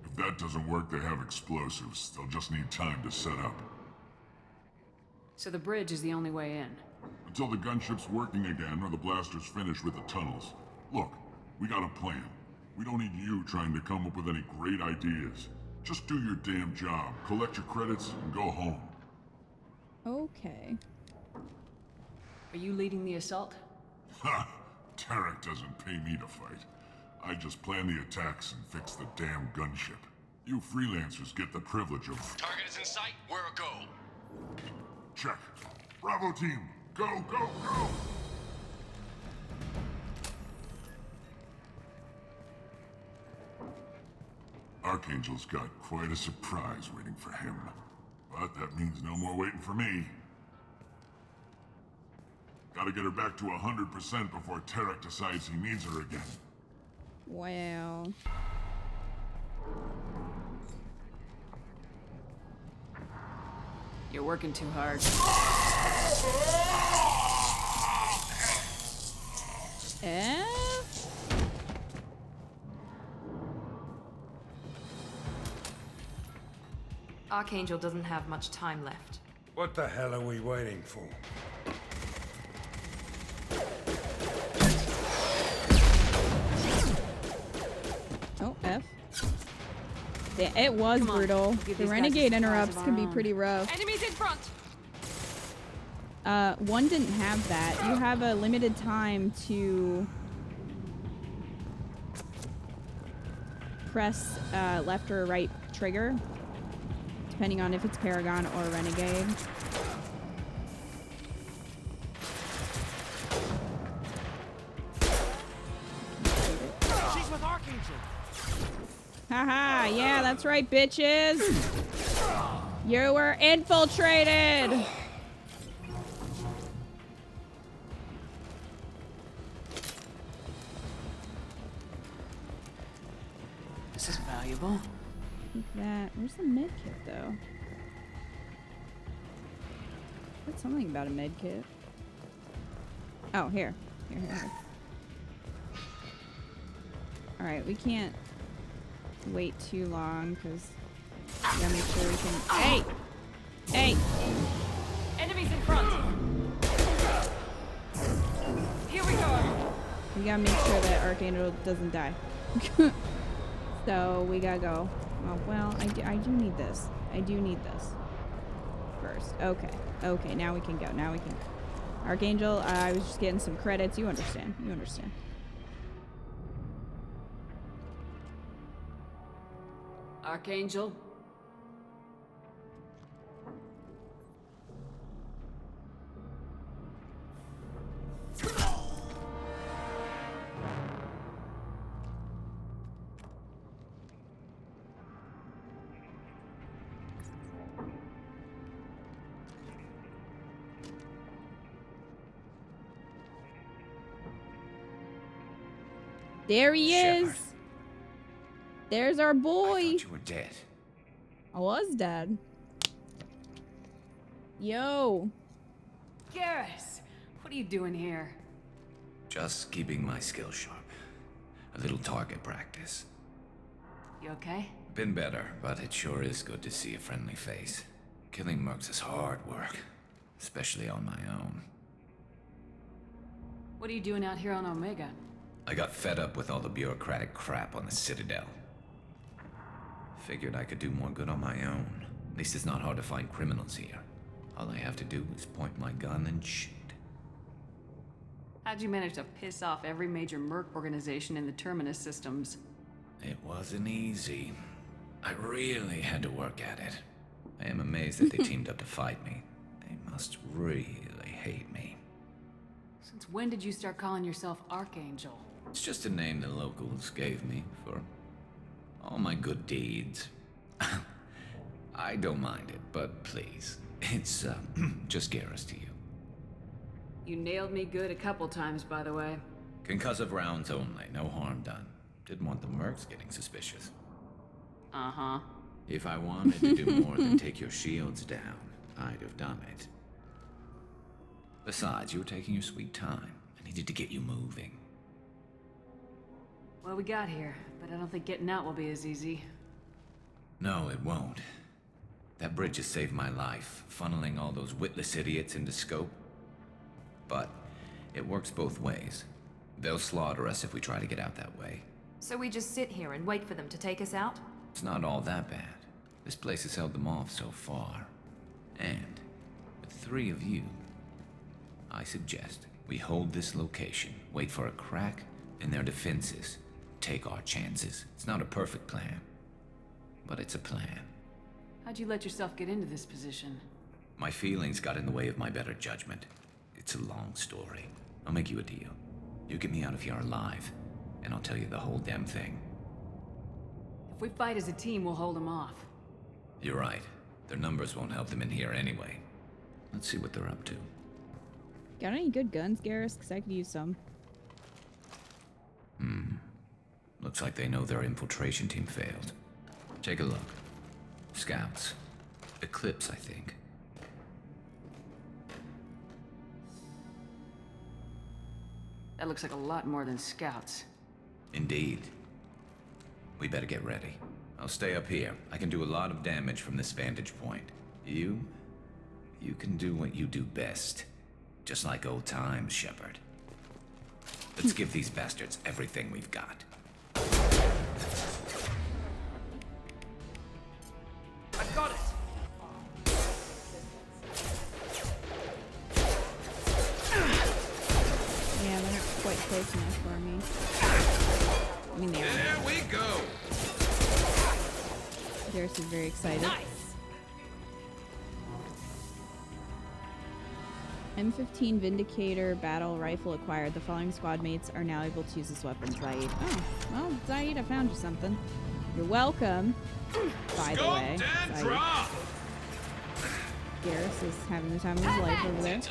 If If that doesn't work, they have explosives. They'll just need time to set up. So the bridge is the only way in. Until the gunship's working again or the blasters finish with the tunnels. Look, we got a plan. We don't need you trying to come up with any great ideas. Just do your damn job, collect your credits, and go home. Okay. Are you leading the assault? Ha! Tarek doesn't pay me to fight. I just plan the attacks and fix the damn gunship. You freelancers get the privilege of... Target is in sight. Where a go? Check. Bravo team, go, go, go! Archangel's got quite a surprise waiting for him. But that means no more waiting for me. Gotta get her back to 100% before Tarek decides he needs her again. Wow. You're working too hard. Archangel doesn't have much time left. What the hell are we waiting for? Oh, F. Yeah, it was brutal. The renegade interrupts can be pretty rough. Enemies in front! One didn't have that. You have a limited time to press left or right trigger, depending on if it's Paragon or Renegade. She's with Archangel. Haha, yeah, that's right, bitches. You were infiltrated. This is valuable. Take that. Where's the med kit, though? Heard something about a med kit. Oh, here. Here. Alright, we can't wait too long, because we gotta make sure we can... Hey! Hey! Enemies in front! Here we go! We gotta make sure that Archangel doesn't die. So, we gotta go. Oh, well, I do need this. I do need this. First. Okay. Okay, now we can go. Now we can go. Archangel, I was just getting some credits. You understand. You understand. Archangel? There he is. There's our boy. I thought you were dead. I was dead. Yo. Garrus, what are you doing here? Just keeping my skills sharp. A little target practice. You okay? Been better, but it sure is good to see a friendly face. Killing mercs is hard work, especially on my own. What are you doing out here on Omega? I got fed up with all the bureaucratic crap on the Citadel. Figured I could do more good on my own. At least it's not hard to find criminals here. All I have to do is point my gun and shoot. How'd you manage to piss off every major merc organization in the Terminus systems? It wasn't easy. I really had to work at it. I am amazed that they teamed up to fight me. They must really hate me. Since when did you start calling yourself Archangel? It's just a name the locals gave me for all my good deeds. I don't mind it, but please, it's just Garrus to you. You nailed me good a couple times, by the way. Concussive rounds only, no harm done. Didn't want the mercs getting suspicious. Uh-huh. If I wanted to do more than take your shields down, I'd have done it. Besides, you were taking your sweet time. I needed to get you moving. Well, we got here, but I don't think getting out will be as easy. No, it won't. That bridge has saved my life, funneling all those witless idiots into scope. But it works both ways. They'll slaughter us if we try to get out that way. So we just sit here and wait for them to take us out? It's not all that bad. This place has held them off so far. And with 3 of you, I suggest we hold this location, wait for a crack in their defenses, take our chances. It's not a perfect plan, but it's a plan. How'd you let yourself get into this position? My feelings got in the way of my better judgment. It's a long story. I'll make you a deal. You get me out of here alive, and I'll tell you the whole damn thing. If we fight as a team, we'll hold them off. You're right. Their numbers won't help them in here anyway. Let's see what they're up to. Got any good guns, Garrus? Because I could use some. Looks like they know their infiltration team failed. Take a look. Scouts. Eclipse, I think. That looks like a lot more than scouts. Indeed. We better get ready. I'll stay up here. I can do a lot of damage from this vantage point. You can do what you do best. Just like old times, Shepard. Let's give these bastards everything we've got. I've got it! Yeah, they're not quite close enough for me. I mean, they are. There we go! Garrus is very excited. Nice! M15 Vindicator battle rifle acquired. The following squad mates are now able to use this weapon. Zaid. Oh, well, Zaid, I found you something. You're welcome. By the way, Zaid. Garrus is having the time of his life over there.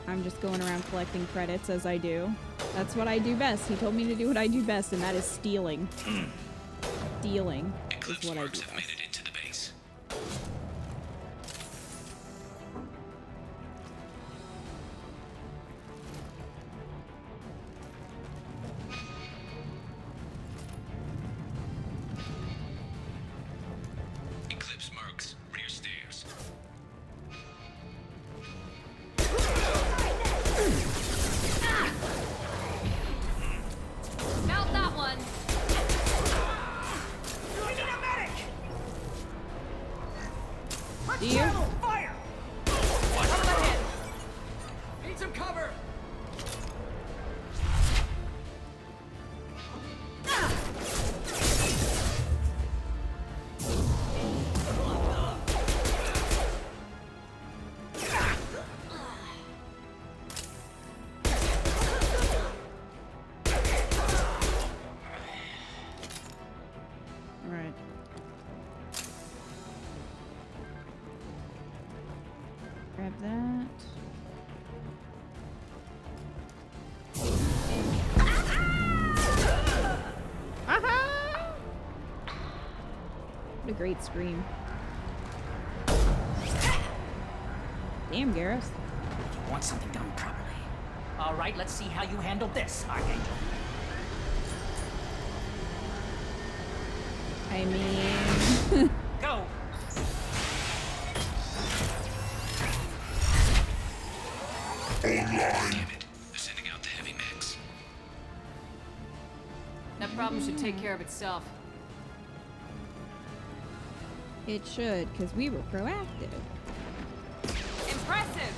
I'm just going around collecting credits as I do. That's what I do best. He told me to do what I do best, and that is stealing. Stealing is what I do best. Into the base. Eclipse marks rear stairs. Felt that one! We need a medic! Do you? Fire! Cover the head! Need some cover! Alright. Grab that. What a great scream. Damn, Garrus. Want something done properly. All right, let's see how you handle this, Archangel. I mean... Go! Damn it. They're sending out the heavy mechs. That problem should take care of itself. It should, because we were proactive. Impressive!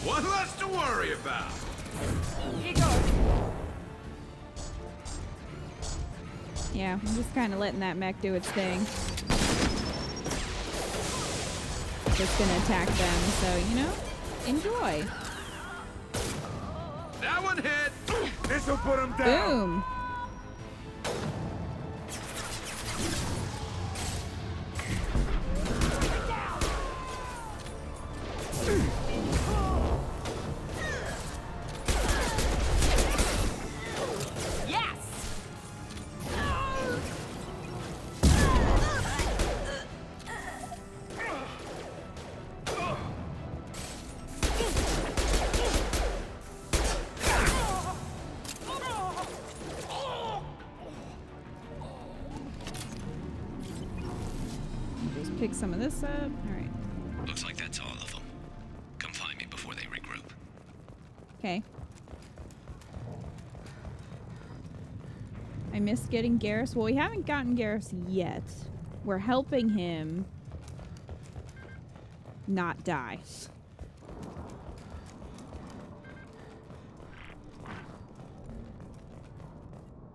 One less to worry about. Here goes! Yeah, I'm just kind of letting that mech do its thing. Just gonna attack them, so, you know, enjoy. That one hit. This'll put him down. Boom. Yes! pick some of this up. All right. Looks like that's all of them. Come find me before they regroup. Okay. I missed getting Garrus. Well, we haven't gotten Garrus yet. We're helping him not die.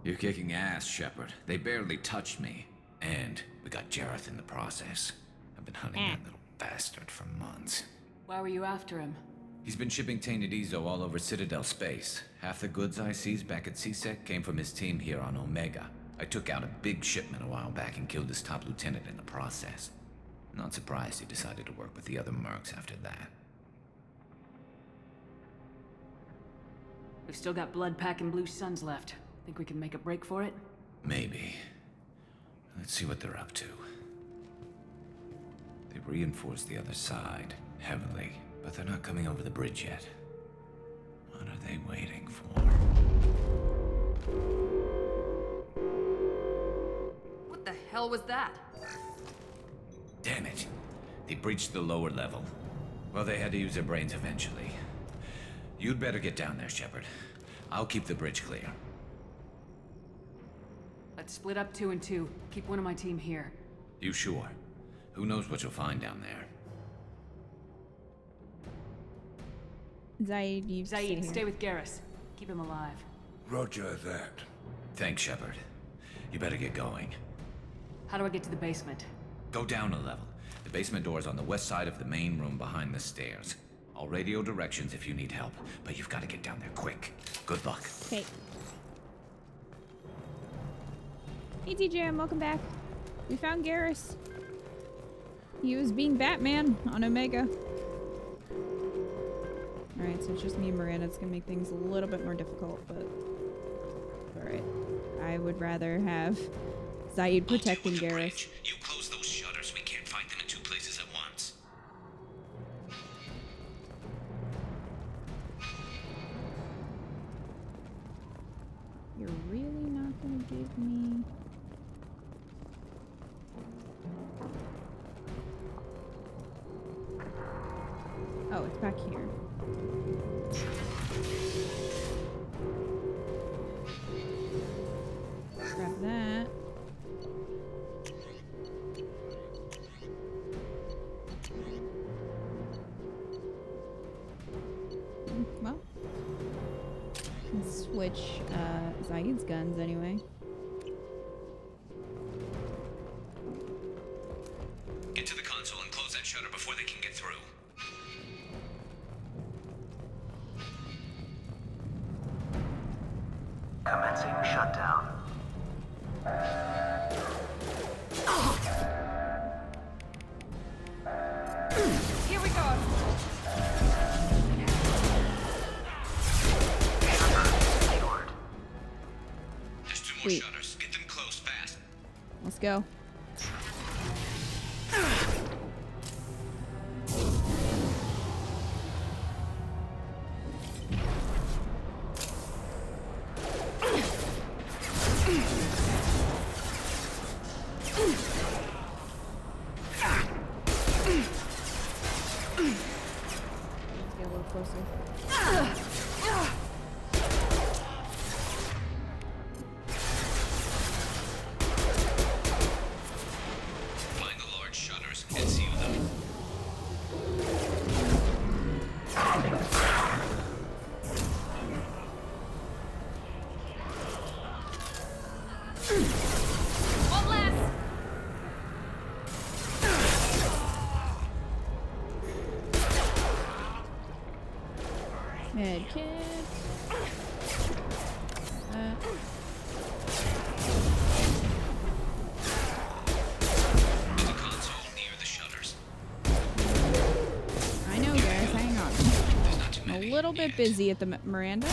You're kicking ass, Shepard. They barely touched me. And we got Jareth in the process. I've been hunting that little bastard for months. Why were you after him? He's been shipping tainted Ezo all over Citadel space. Half the goods I seized back at CSEC came from his team here on Omega. I took out a big shipment a while back and killed his top lieutenant in the process. Not surprised he decided to work with the other mercs after that. We've still got blood pack and blue suns left. Think we can make a break for it? Maybe. Let's see what they're up to. They reinforced the other side, heavily, but they're not coming over the bridge yet. What are they waiting for? What the hell was that? Damn it. They breached the lower level. Well, they had to use their brains eventually. You'd better get down there, Shepard. I'll keep the bridge clear. Let's split up 2 and 2. Keep one of my team here. You sure? Who knows what you'll find down there? Zaid, you stay with Garrus. Keep him alive. Roger that. Thanks, Shepard. You better get going. How do I get to the basement? Go down a level. The basement door is on the west side of the main room behind the stairs. I'll radio directions if you need help, but you've got to get down there quick. Good luck. Okay. Hey TJ, welcome back. We found Garrus. He was being Batman on Omega. Alright, so it's just me and Miranda. It's gonna make things a little bit more difficult, but alright. I would rather have Zaid protecting Garrus. You close those shutters. We can't fight them in 2 places at once. You're really not gonna give me... Oh, it's back here. Grab that. Well, can switch Zaid's guns anyway. Get to the console and close that shutter before they can get through. Commencing shutdown. Here we go. There's 2 more shutters. Get them closed fast. Let's go. Find the large shutters and seal them. One less. Med kit. There's a console near the shutters. I know, guys. Hang on. I'm a little bit busy at the Miranda.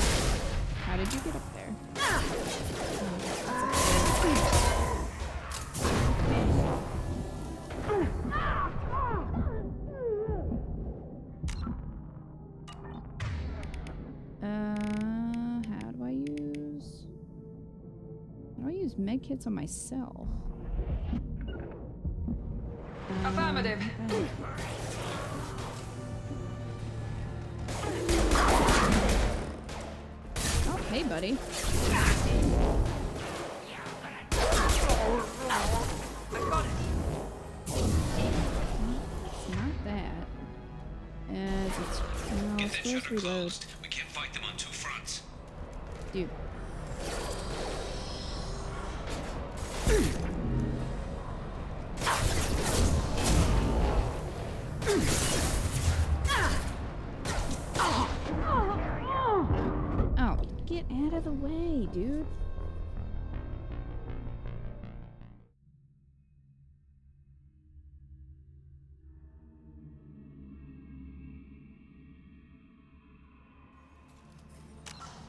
How did you get up there? How do I use med kits on myself? I found Affirmative. Oh, hey, buddy. It's not that. It's no, it's supposed to reload. We can't fight them on two fronts. Dude. Oh, get out of the way, dude.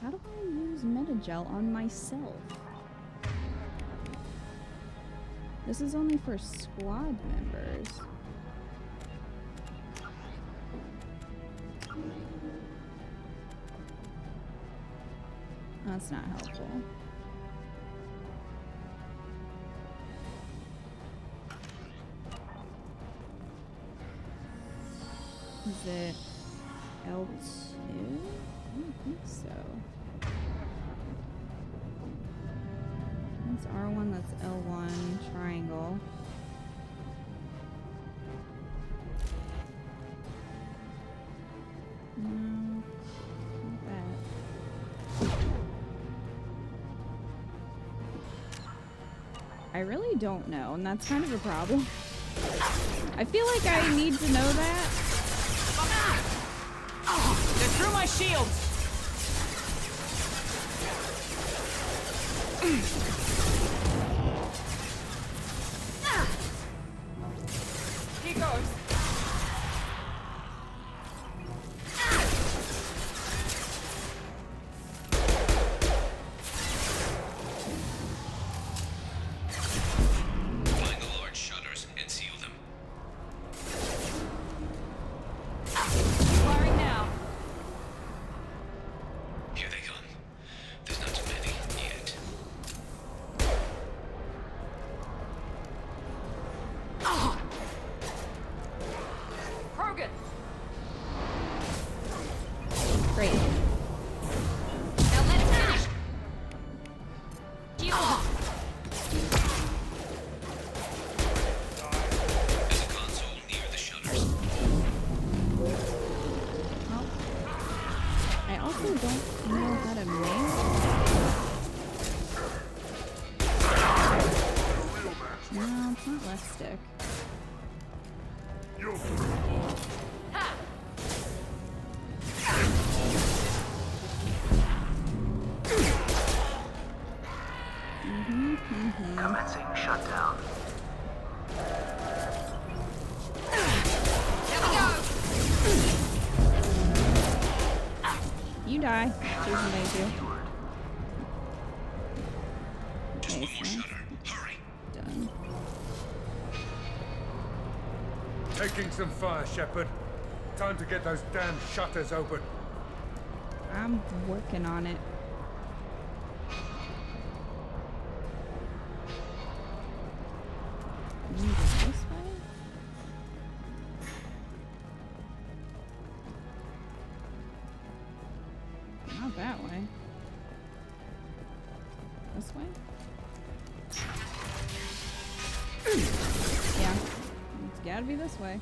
How do I use Metagel on myself? This is only for squad members. That's not helpful. Is it L2? I don't think so. That's R1, that's L1, triangle. No, not that. I really don't know, and that's kind of a problem. I feel like I need to know that. They're through my shield! Here goes. Find the large shutters and seal them. Firing now. Here they come. There's not too many yet. Krogan! Great. Now let's finish. There's a console near the shutters. Well, I also don't know how to make. No, it's not left stick. Commencing shutdown. You die. Jason, thank you. Just one more shutter. Hurry. Done. Taking some fire, Shepard. Time to get those damn shutters open. I'm working on it. Maybe this way? Not that way. This way? Yeah. It's gotta be this way.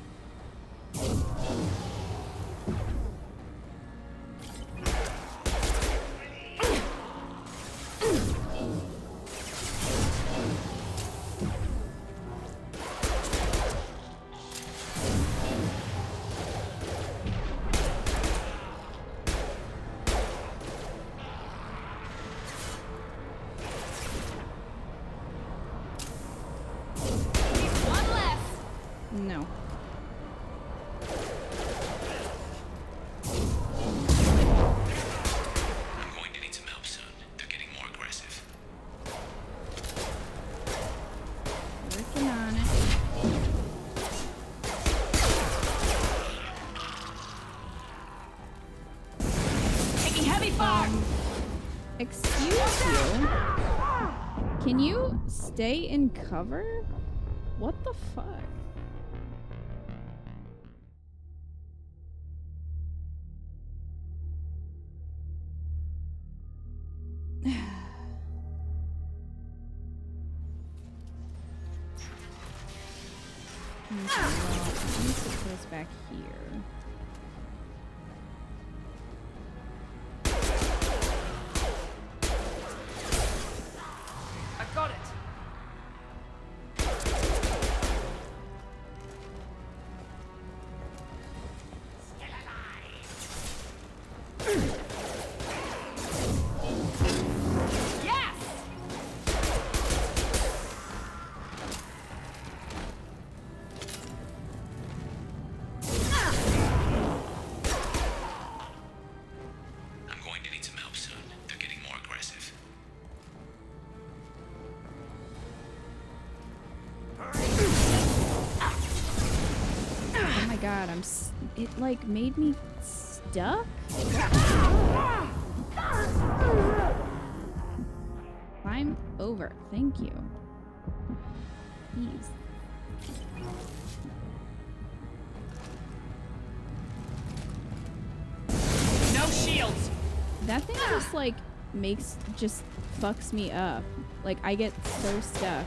No. I'm going to need some help soon. They're getting more aggressive. Working on it. Taking heavy fire! Excuse you? Can you stay in cover? What the fuck? Let me put this back here. I got it. God, it like made me stuck? Climb over. Thank you. Please. No shields! That thing just like just fucks me up. Like I get so stuck.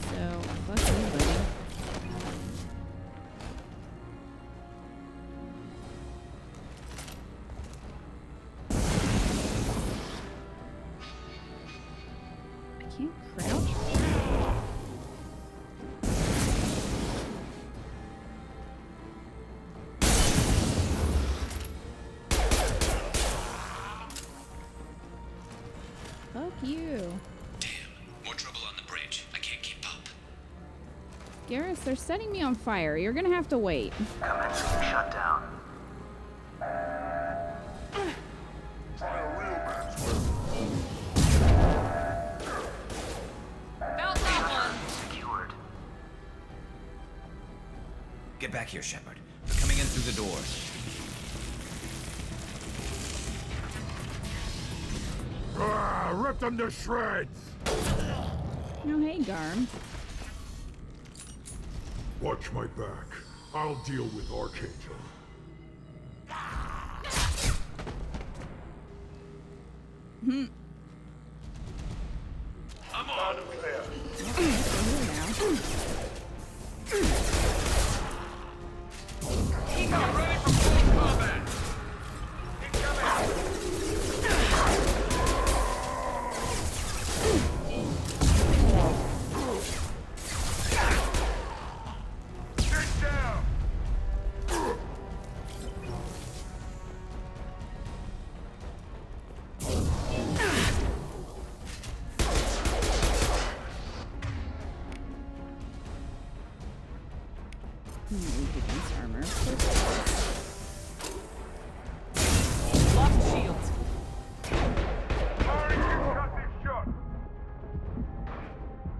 So, fuck you, buddy. I can't crouch. Fuck you. Garrus, they're setting me on fire. You're gonna have to wait. Commencing shutdown. Secured. Get back here, Shepard. They're coming in through the doors. Rip them to shreds! Oh, hey, Garm. Watch my back. I'll deal with Archangel. I'm on clear. Ego ready for full combat.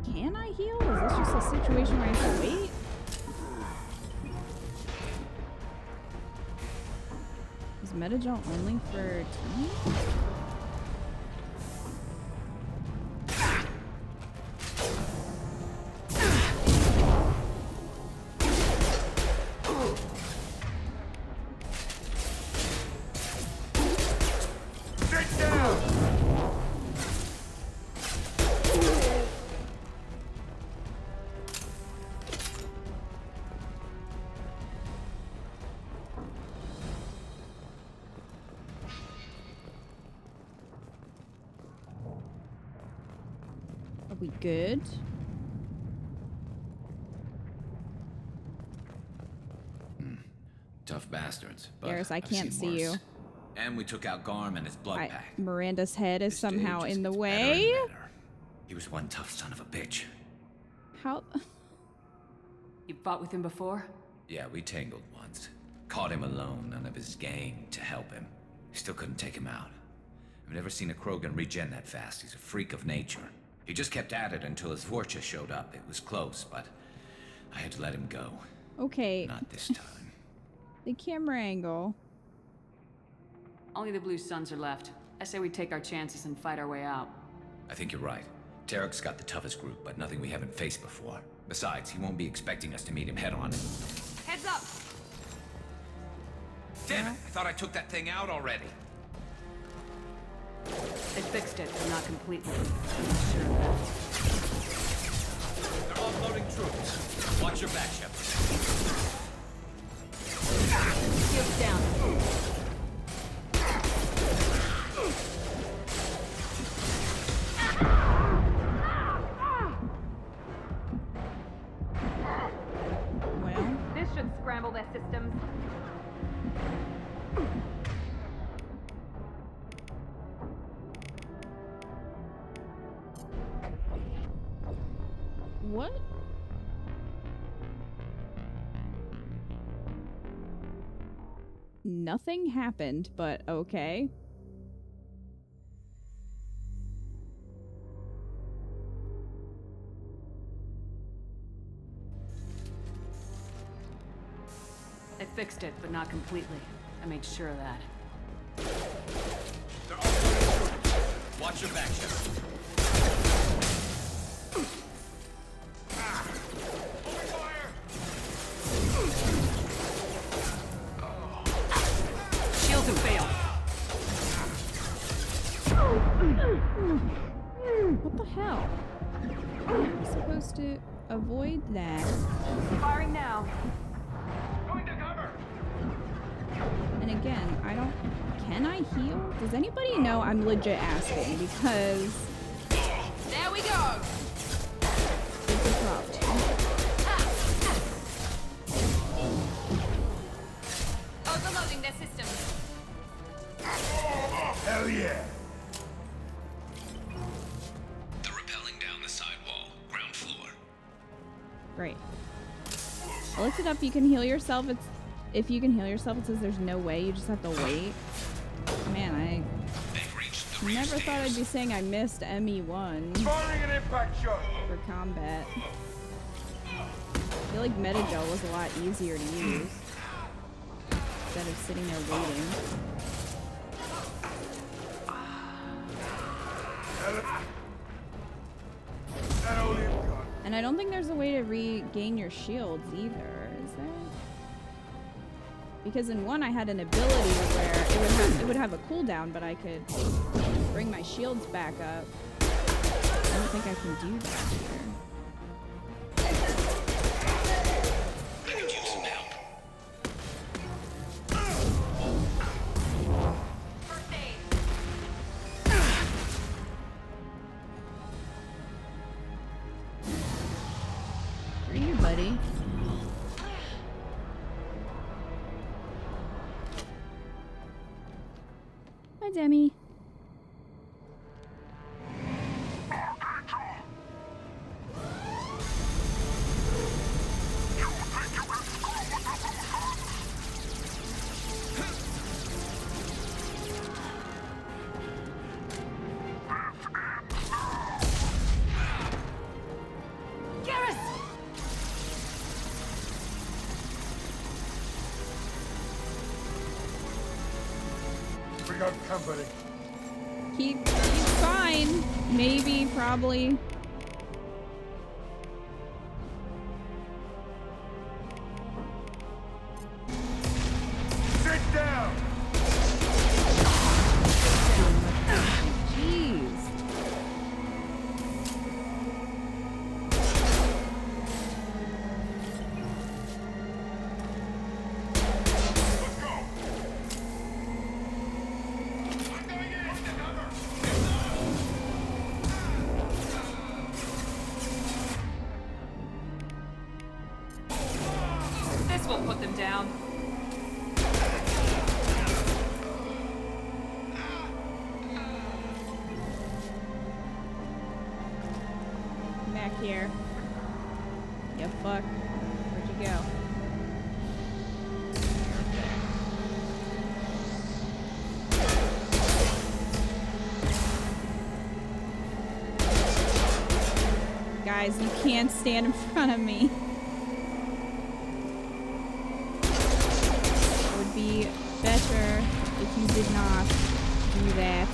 Can I heal? Is this just a situation where I have to wait? Is Metagel only for time? Are we good? Tough bastards. But Garrus, I I've can't seen see worse. you. And we took out Garm and his blood pack. Miranda's head is somehow Dude just in the gets way. better and better. He was one tough son of a bitch. How? You fought with him before? Yeah, we tangled once. Caught him alone, none of his gang to help him. Still couldn't take him out. I've never seen a Krogan regen that fast. He's a freak of nature. He just kept at it until his Vorcha showed up. It was close, but I had to let him go. Okay. Not this time. The camera angle. Only the Blue Suns are left. I say we take our chances and fight our way out. I think you're right. Tarek's got the toughest group, but nothing we haven't faced before. Besides, he won't be expecting us to meet him head-on. Heads up! Damn it! I thought I took that thing out already. They fixed it, but not completely. I'm not sure of that. Offloading troops. Watch your back, Shepard. Shields down. Well, This should scramble their systems. what? Nothing happened, but okay. I fixed it, but not completely. I made sure of that. They're offloading troops. Watch your back, Shepard. Shields have failed. What the hell? I'm supposed to avoid that. Firing now. And again, I don't... Can I heal? Does anybody know? I'm legit asking because There we go. it's a problem. Overloading their systems. Hell yeah! They're rappelling down the sidewall, ground floor. Great. I looked it up. You can heal yourself. If you can heal yourself, it says there's no way. You just have to wait. Man, I never thought I'd be saying I missed ME1 Firing an impact shot! for combat. I feel like Metagel was a lot easier to use instead of sitting there waiting. And I don't think there's a way to regain your shields either, is there? Because in one I had an ability where it would have a cooldown, but I could bring my shields back up. I don't think I can do that here. Where are you, buddy? Hi, Demi. Garrus! We got company. He's fine. Maybe, probably. Sit down! Jeez. This will put them down. Back here. You fuck. Where'd you go? Guys, you can't stand in front of me. It would be better if you did not do that.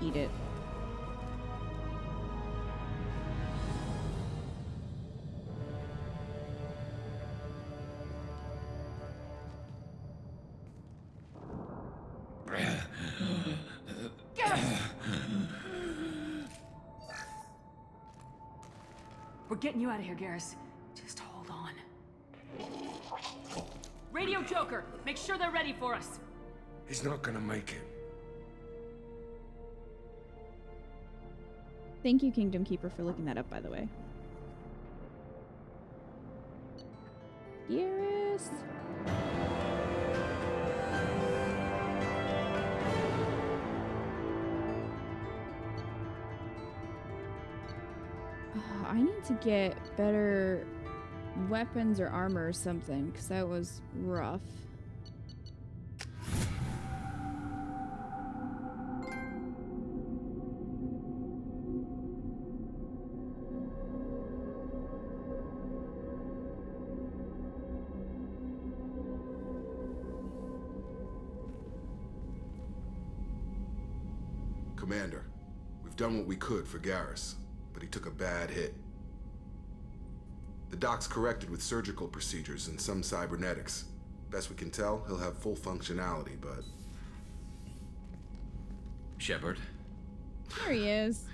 Eat it. getting you out of here, Garrus. Just hold on. Radio Joker, make sure they're ready for us. He's not gonna make it. Thank you, Kingdom Keeper, for looking that up, by the way. Garrus. I need to get better weapons or armor or something, because that was rough. Commander, we've done what we could for Garrus, but he took a bad hit. The doc's corrected with surgical procedures and some cybernetics. Best we can tell, he'll have full functionality, but... Shepard? There he is.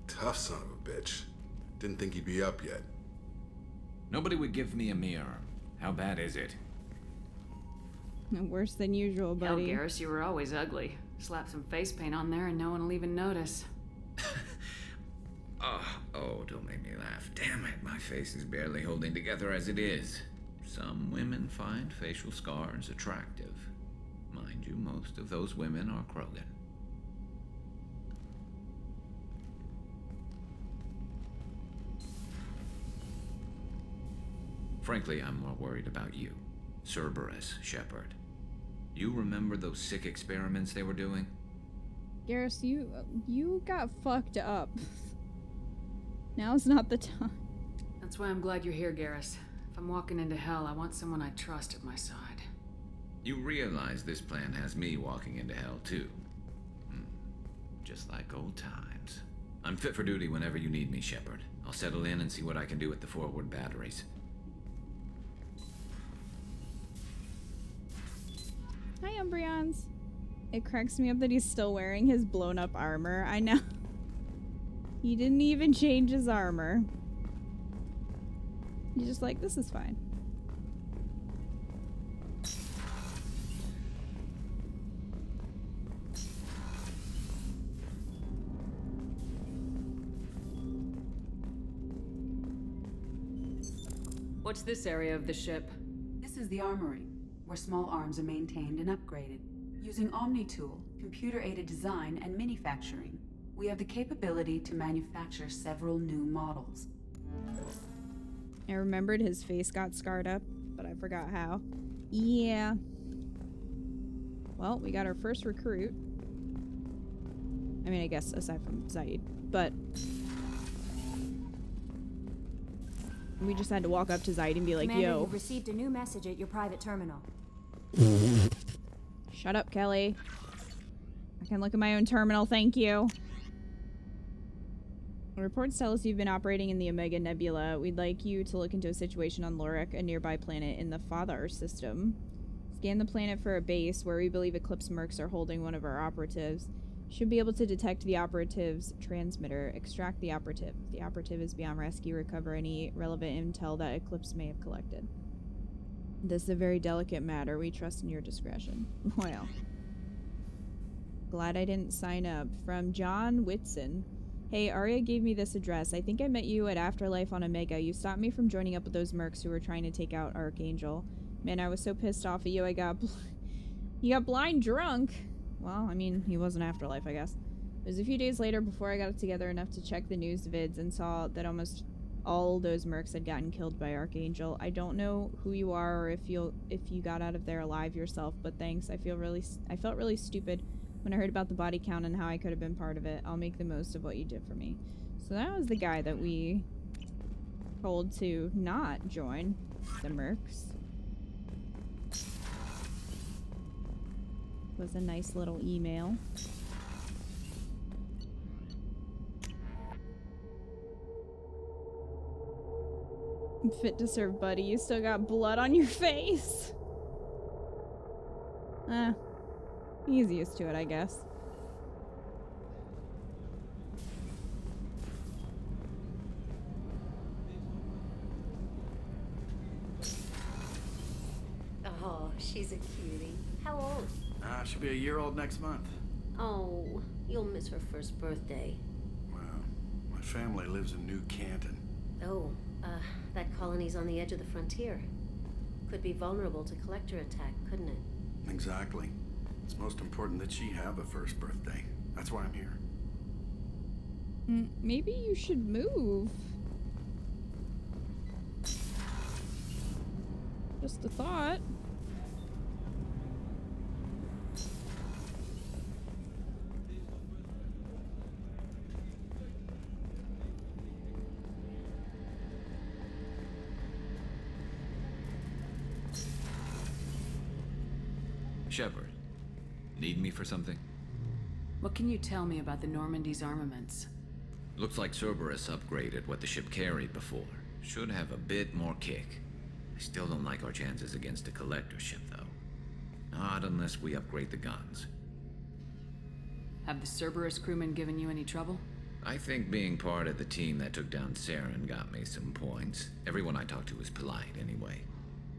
Tough son of a bitch. Didn't think he'd be up yet. Nobody would give me a mirror. How bad is it? Worse than usual, buddy. Hell, Garrus, you were always ugly. Slap some face paint on there and no one will even notice. Oh, don't make me laugh. Damn it, my face is barely holding together as it is. Some women find facial scars attractive. Mind you, most of those women are Krogan. Frankly, I'm more worried about you. Cerberus, Shepard. You remember those sick experiments they were doing? Garrus, you got fucked up. Now's not the time. That's why I'm glad you're here, Garrus. If I'm walking into hell, I want someone I trust at my side. You realize this plan has me walking into hell, too. Just like old times. I'm fit for duty whenever you need me, Shepard. I'll settle in and see what I can do with the forward batteries. Hi, Umbreons. It cracks me up that he's still wearing his blown up armor. I know. He didn't even change his armor. He's just like, this is fine. What's this area of the ship? This is the armory, where small arms are maintained and upgraded. Using Omni-Tool, computer-aided design, and manufacturing, we have the capability to manufacture several new models. I remembered his face got scarred up, but I forgot how. Yeah. Well, we got our first recruit. I mean, I guess aside from Zaid, but... we just had to walk up to Zaid and be like, Commander, yo. you've received a new message at your private terminal. Shut up, Kelly. I can look at my own terminal, thank you. Reports tell us you've been operating in the Omega Nebula. We'd like you to look into a situation on Lorik, a nearby planet in the Father system. Scan the planet for a base where we believe Eclipse Mercs are holding one of our operatives. Should be able to detect the operative's transmitter. Extract the operative. If the operative is beyond rescue, recover any relevant intel that Eclipse may have collected. This is a very delicate matter. We trust in your discretion. Well. Glad I didn't sign up. From John Whitson. Hey, Arya gave me this address. I think I met you at Afterlife on Omega. You stopped me from joining up with those mercs who were trying to take out Archangel. Man, I was so pissed off at you. He got blind drunk. Well, I mean, he was an Afterlife, I guess. It was a few days later before I got it together enough to check the news vids and saw that almost all those mercs had gotten killed by Archangel. I don't know who you are or if you got out of there alive yourself, but thanks. I felt really stupid when I heard about the body count and how I could have been part of it. I'll make the most of what you did for me. So that was the guy that we told to not join the mercs. Was a nice little email. I'm fit to serve, buddy. You still got blood on your face. He's used to it, I guess. She's a cutie. How old? She'll be a year old next month. Oh, you'll miss her first birthday. Well, my family lives in New Canton. Oh, that colony's on the edge of the frontier. Could be vulnerable to collector attack, couldn't it? Exactly. It's most important that she have a first birthday. That's why I'm here. Maybe you should move. Just a thought. Shepard, need me for something? What can you tell me about the Normandy's armaments? Looks like Cerberus upgraded what the ship carried before. Should have a bit more kick. I still don't like our chances against a collector ship, though. Not unless we upgrade the guns. Have the Cerberus crewmen given you any trouble? I think being part of the team that took down Saren got me some points. Everyone I talked to was polite, anyway.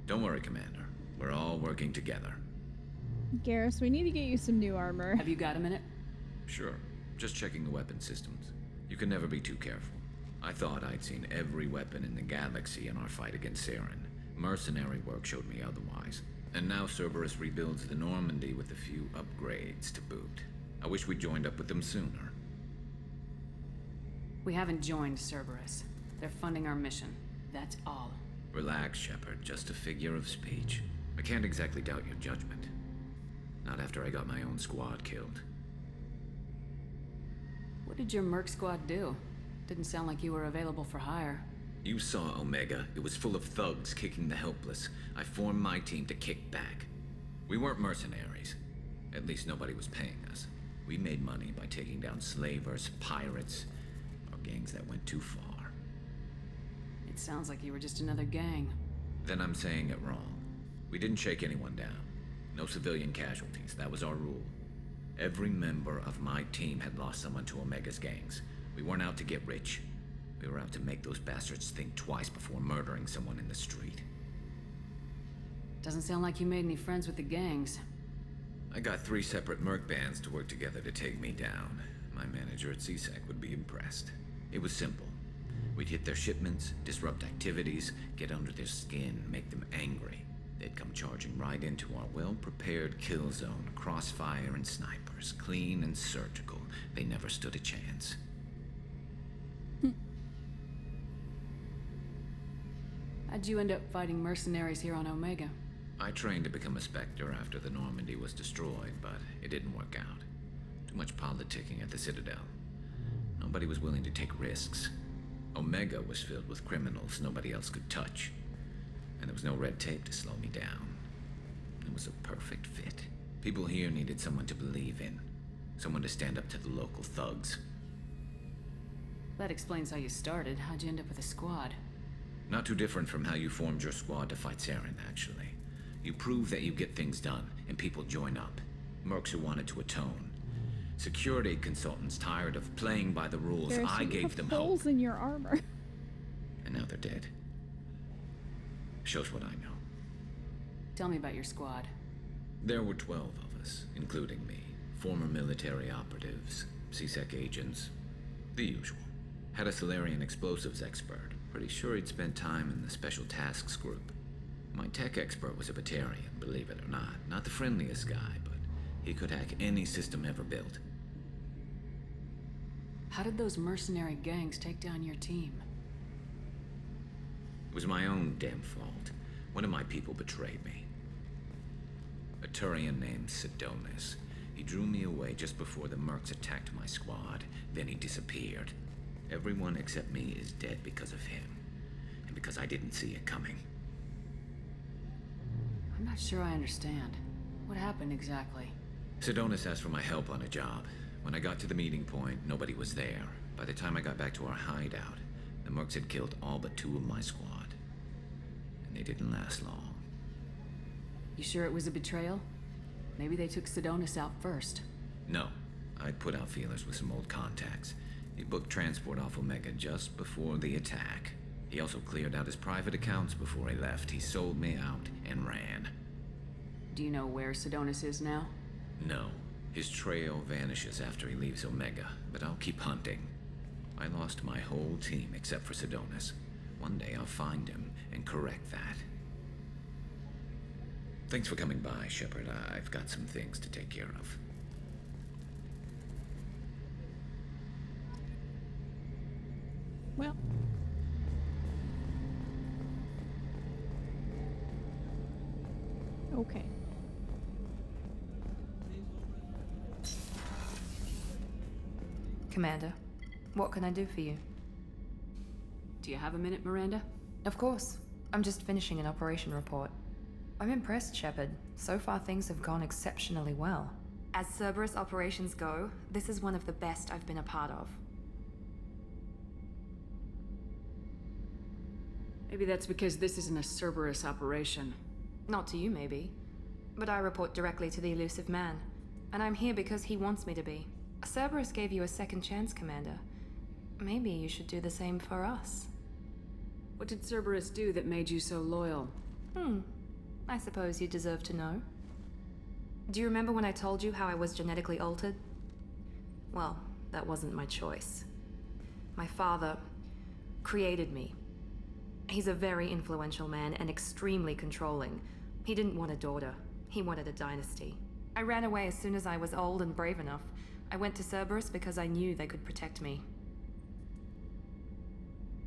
Don't worry, Commander. We're all working together. Garrus, we need to get you some new armor. Have you got a minute? Sure. Just checking the weapon systems. You can never be too careful. I thought I'd seen every weapon in the galaxy in our fight against Saren. Mercenary work showed me otherwise. And now Cerberus rebuilds the Normandy with a few upgrades to boot. I wish we'd joined up with them sooner. We haven't joined Cerberus. They're funding our mission. That's all. Relax, Shepard. Just a figure of speech. I can't exactly doubt your judgment. Not after I got my own squad killed. What did your merc squad do? Didn't sound like you were available for hire. You saw Omega. It was full of thugs kicking the helpless. I formed my team to kick back. We weren't mercenaries. At least nobody was paying us. We made money by taking down slavers, pirates, or gangs that went too far. It sounds like you were just another gang. Then I'm saying it wrong. We didn't shake anyone down. No civilian casualties. That was our rule. Every member of my team had lost someone to Omega's gangs. We weren't out to get rich. We were out to make those bastards think twice before murdering someone in the street. Doesn't sound like you made any friends with the gangs. I got 3 separate merc bands to work together to take me down. My manager at CSEC would be impressed. It was simple. We'd hit their shipments, disrupt activities, get under their skin, make them angry. They'd come charging right into our well-prepared kill zone, crossfire and snipers, clean and surgical. They never stood a chance. How'd you end up fighting mercenaries here on Omega? I trained to become a Spectre after the Normandy was destroyed, but it didn't work out. Too much politicking at the Citadel. Nobody was willing to take risks. Omega was filled with criminals nobody else could touch. And there was no red tape to slow me down. It was a perfect fit. People here needed someone to believe in. Someone to stand up to the local thugs. That explains how you started. How'd you end up with a squad? Not too different from how you formed your squad to fight Saren, actually. You prove that you get things done, and people join up. Mercs who wanted to atone. Security consultants tired of playing by the rules. I gave them holes hope. In your armor. And now they're dead. Shows what I know. Tell me about your squad. There were 12 of us, including me. Former military operatives, CSEC agents, the usual. Had a Solarian explosives expert. Pretty sure he'd spent time in the Special Tasks Group. My tech expert was a Batarian, believe it or not. Not the friendliest guy, but he could hack any system ever built. How did those mercenary gangs take down your team? It was my own damn fault. One of my people betrayed me. A Turian named Sidonis. He drew me away just before the mercs attacked my squad. Then he disappeared. Everyone except me is dead because of him. And because I didn't see it coming. I'm not sure I understand. What happened exactly? Sidonis asked for my help on a job. When I got to the meeting point, nobody was there. By the time I got back to our hideout, the mercs had killed all but 2 of my squad. And they didn't last long. You sure it was a betrayal? Maybe they took Sidonis out first. No. I'd put out feelers with some old contacts. He booked transport off Omega just before the attack. He also cleared out his private accounts before he left. He sold me out and ran. Do you know where Sidonis is now? No. His trail vanishes after he leaves Omega, but I'll keep hunting. I lost my whole team except for Sidonis. One day I'll find him and correct that. Thanks for coming by, Shepard. I've got some things to take care of. Well. Okay. Commander, what can I do for you? Do you have a minute, Miranda? Of course. I'm just finishing an operation report. I'm impressed, Shepard. So far things have gone exceptionally well. As Cerberus operations go, this is one of the best I've been a part of. Maybe that's because this isn't a Cerberus operation. Not to you, maybe. But I report directly to the elusive man. And I'm here because he wants me to be. Cerberus gave you a second chance, Commander. Maybe you should do the same for us. What did Cerberus do that made you so loyal? I suppose you deserve to know. Do you remember when I told you how I was genetically altered? Well, that wasn't my choice. My father created me. He's a very influential man and extremely controlling. He didn't want a daughter. He wanted a dynasty. I ran away as soon as I was old and brave enough. I went to Cerberus because I knew they could protect me.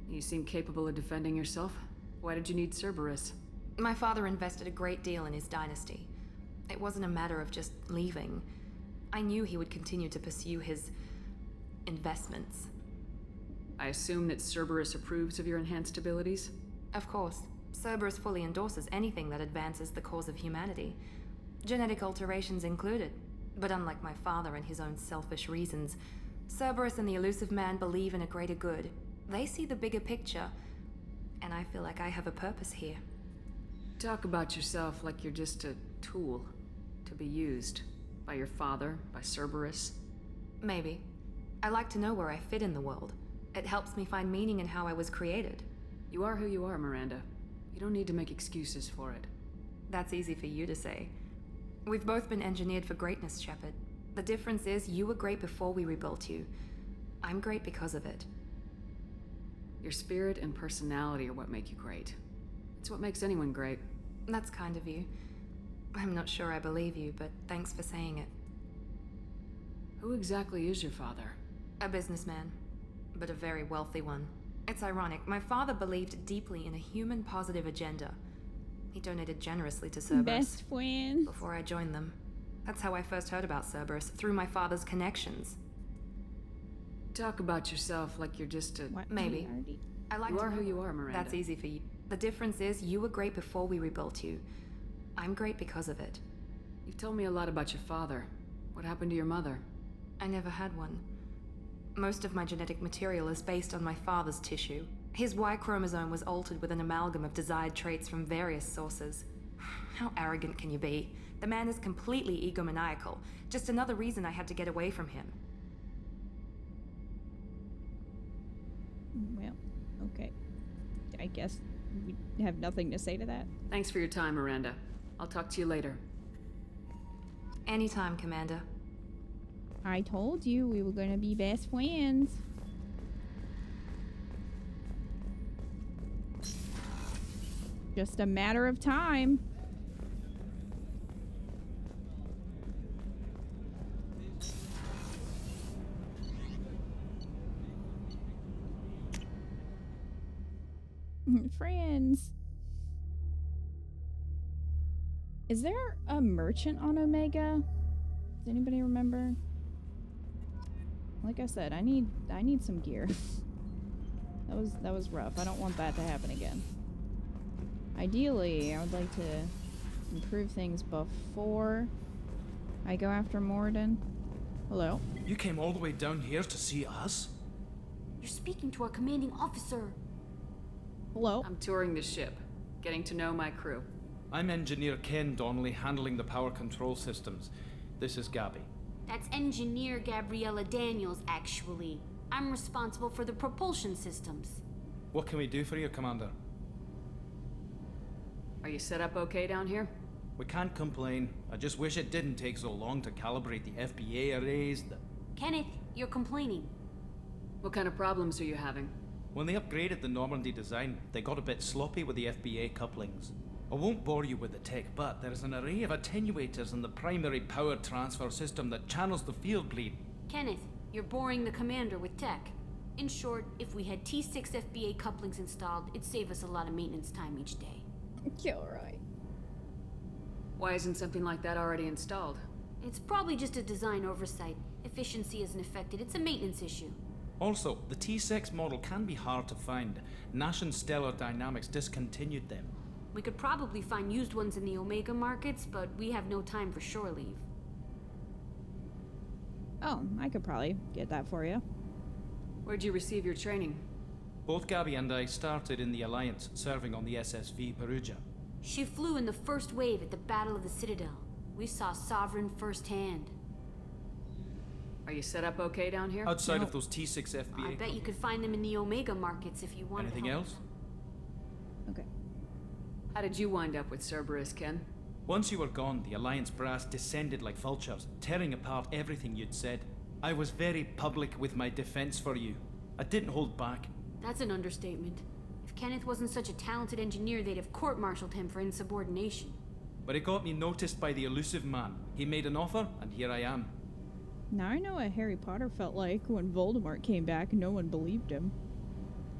You seem capable of defending yourself. Why did you need Cerberus? My father invested a great deal in his dynasty. It wasn't a matter of just leaving. I knew he would continue to pursue his investments. I assume that Cerberus approves of your enhanced abilities? Of course. Cerberus fully endorses anything that advances the cause of humanity. Genetic alterations included. But unlike my father and his own selfish reasons, Cerberus and the elusive man believe in a greater good. They see the bigger picture, and I feel like I have a purpose here. Talk about yourself like you're just a tool to be used by your father, by Cerberus. Maybe. I like to know where I fit in the world. It helps me find meaning in how I was created. You are who you are, Miranda. You don't need to make excuses for it. That's easy for you to say. We've both been engineered for greatness, Shepard. The difference is you were great before we rebuilt you. I'm great because of it. Your spirit and personality are what make you great. It's what makes anyone great. That's kind of you. I'm not sure I believe you, but thanks for saying it. Who exactly is your father? A businessman, but a very wealthy one. It's ironic. My father believed deeply in a human-positive agenda. He donated generously to Cerberus. Best friend. Before I joined them. That's how I first heard about Cerberus, through my father's connections. Talk about yourself like you're just a... What? Maybe. I like you to are know who you are, Miranda. That's easy for you. The difference is you were great before we rebuilt you. I'm great because of it. You've told me a lot about your father. What happened to your mother? I never had one. Most of my genetic material is based on my father's tissue. His Y chromosome was altered with an amalgam of desired traits from various sources. How arrogant can you be? The man is completely egomaniacal. Just another reason I had to get away from him. Well, okay. I guess we have nothing to say to that. Thanks for your time, Miranda. I'll talk to you later. Anytime, Commander. I told you we were gonna be best friends. Just a matter of time. Friends. Is there a merchant on Omega? Does anybody remember? Like I said, I need some gear. that was rough. I don't want that to happen again. Ideally, I would like to improve things before I go after Morden. Hello? You came all the way down here to see us? You're speaking to our commanding officer. Hello? I'm touring the ship, getting to know my crew. I'm Engineer Ken Donnelly, handling the power control systems. This is Gabby. That's Engineer Gabriella Daniels, actually. I'm responsible for the propulsion systems. What can we do for you, Commander? Are you set up okay down here? We can't complain. I just wish it didn't take so long to calibrate the FBA arrays. Kenneth, you're complaining. What kind of problems are you having? When they upgraded the Normandy design, they got a bit sloppy with the FBA couplings. I won't bore you with the tech, but there is an array of attenuators in the primary power transfer system that channels the field bleed. Kenneth, you're boring the commander with tech. In short, if we had T6 FBA couplings installed, it'd save us a lot of maintenance time each day. Yeah, right. Why isn't something like that already installed? It's probably just a design oversight. Efficiency isn't affected. It's a maintenance issue. Also, the T6 model can be hard to find. Nash and Stellar Dynamics discontinued them. We could probably find used ones in the Omega markets, but we have no time for shore leave. Oh, I could probably get that for you. Where'd you receive your training? Both Gabby and I started in the Alliance, serving on the SSV Perugia. She flew in the first wave at the Battle of the Citadel. We saw Sovereign firsthand. Are you set up okay down here? Outside of those T6 FBA. I bet you could find them in the Omega markets if you wanted Anything help. else? Okay. How did you wind up with Cerberus, Ken? Once you were gone, the Alliance brass descended like vultures, tearing apart everything you'd said. I was very public with my defense for you. I didn't hold back. That's an understatement. If Kenneth wasn't such a talented engineer, they'd have court-martialed him for insubordination. But it got me noticed by the elusive man. He made an offer, and here I am. Now I know what Harry Potter felt like when Voldemort came back and no one believed him.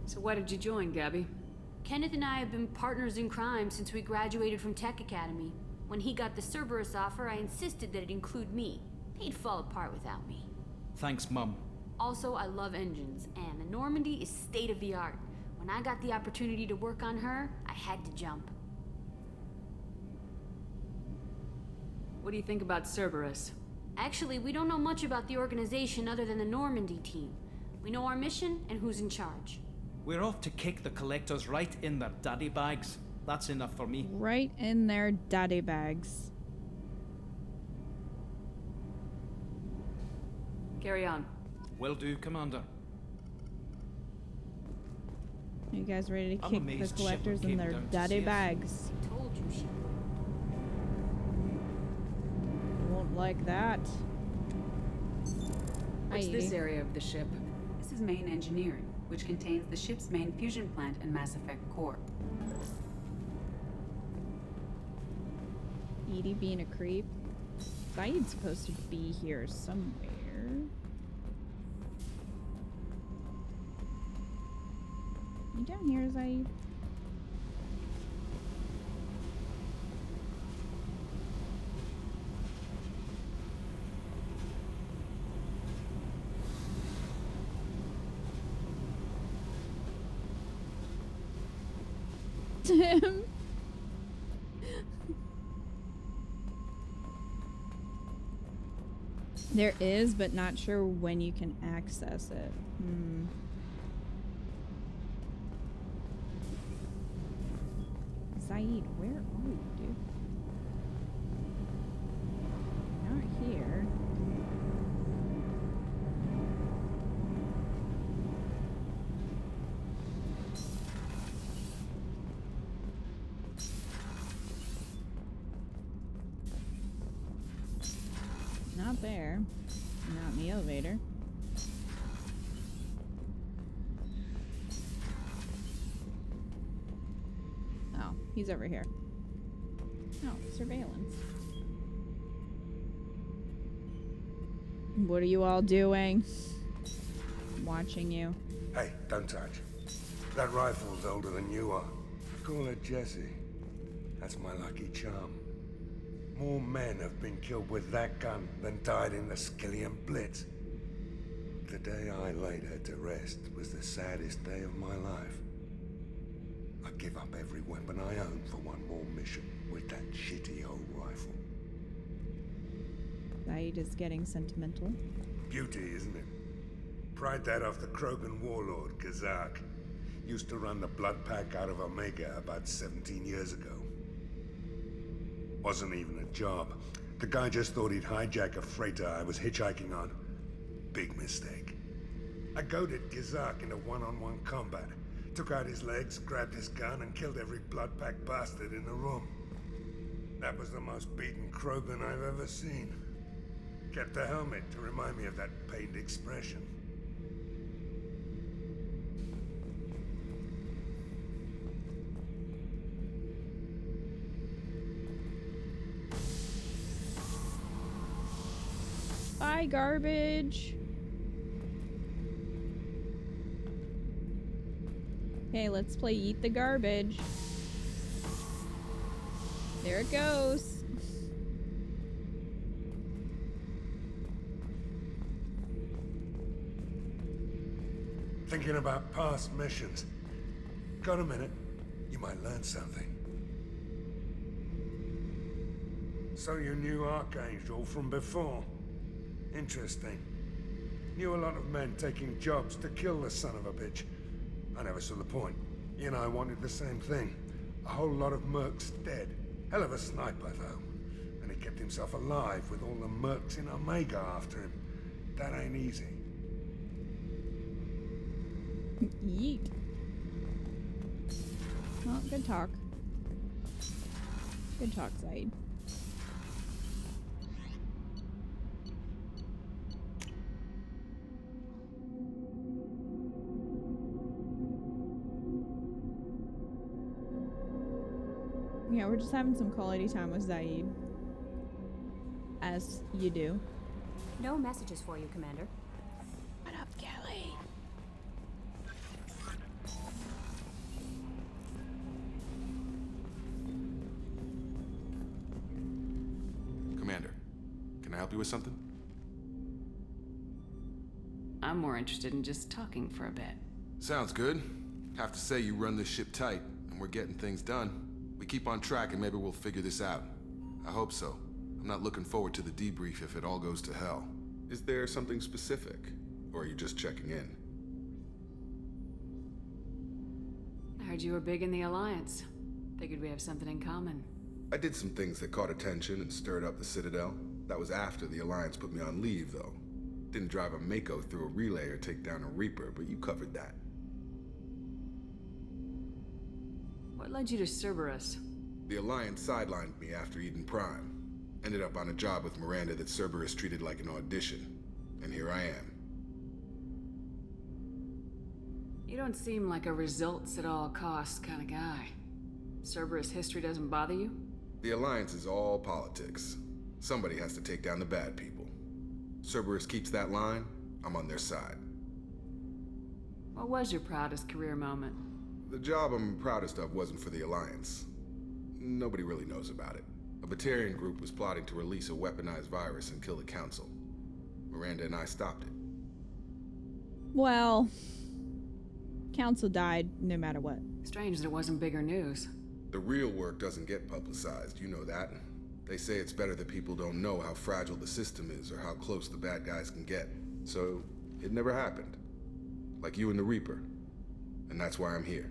So why did you join, Gabby? Kenneth and I have been partners in crime since we graduated from Tech Academy. When he got the Cerberus offer, I insisted that it include me. He'd fall apart without me. Thanks, Mum. Also, I love engines, and the Normandy is state-of-the-art. When I got the opportunity to work on her, I had to jump. What do you think about Cerberus? Actually, we don't know much about the organization other than the Normandy team. We know our mission and who's in charge. We're off to kick the collectors right in their daddy bags. That's enough for me. Right in their daddy bags. Carry on. Will do, Commander. Are you guys ready to I'm kick the amazed collectors Shepard in came their down to daddy see us. bags? Told you she Won't like that. What's Aye. this area of the ship? This is main engineering, which contains the ship's main fusion plant and Mass Effect core. Edie being a creep. Saeed's supposed to be here somewhere. You down here, Saeed? Tim. There is, but not sure when you can access it. Saeed, where are you, dude? Not here. Not there. Not in the elevator. Oh, he's over here. Oh, surveillance. What are you all doing? I'm watching you. Hey, don't touch. That rifle's older than you are. Call her Jessie. That's my lucky charm. More men have been killed with that gun than died in the Skillian Blitz. The day I laid her to rest was the saddest day of my life. I'd give up every weapon I own for one more mission with that shitty old rifle. Saeed is getting sentimental. Beauty, isn't it? Pried that off the Krogan warlord, Kazak. Used to run the blood pack out of Omega about 17 years ago. Wasn't even a job. The guy just thought he'd hijack a freighter I was hitchhiking on. Big mistake. I goaded Kazak into one-on-one combat. Took out his legs, grabbed his gun, and killed every blood pack bastard in the room. That was the most beaten Krogan I've ever seen. Kept the helmet to remind me of that pained expression. Bye, garbage. Okay, let's play Eat the Garbage. There it goes. Thinking about past missions. Got a minute? You might learn something. So you knew Archangel from before? Interesting. Knew a lot of men taking jobs to kill the son of a bitch. I never saw the point. You and I wanted the same thing. A whole lot of mercs dead. Hell of a sniper, though. And he kept himself alive with all the mercs in Omega after him. That ain't easy. Yeet. Well, good talk. Good talk, Zaid. Yeah, we're just having some quality time with Zaid. As you do. No messages for you, Commander. What up, Kelly? Commander, can I help you with something? I'm more interested in just talking for a bit. Sounds good. Have to say you run this ship tight, and we're getting things done. We keep on track and maybe we'll figure this out. I hope so. I'm not looking forward to the debrief if it all goes to hell. Is there something specific? Or are you just checking in? I heard you were big in the Alliance. Figured we have something in common. I did some things that caught attention and stirred up the Citadel. That was after the Alliance put me on leave, though. Didn't drive a Mako through a relay or take down a Reaper, but you covered that. What led you to Cerberus? The Alliance sidelined me after Eden Prime. Ended up on a job with Miranda that Cerberus treated like an audition. And here I am. You don't seem like a results at all costs kind of guy. Cerberus history doesn't bother you? The Alliance is all politics. Somebody has to take down the bad people. Cerberus keeps that line, I'm on their side. What was your proudest career moment? The job I'm proudest of wasn't for the Alliance. Nobody really knows about it. A Batarian group was plotting to release a weaponized virus and kill the Council. Miranda and I stopped it. Well, Council died no matter what. Strange that it wasn't bigger news. The real work doesn't get publicized, you know that. They say it's better that people don't know how fragile the system is or how close the bad guys can get. So, it never happened. Like you and the Reaper. And that's why I'm here.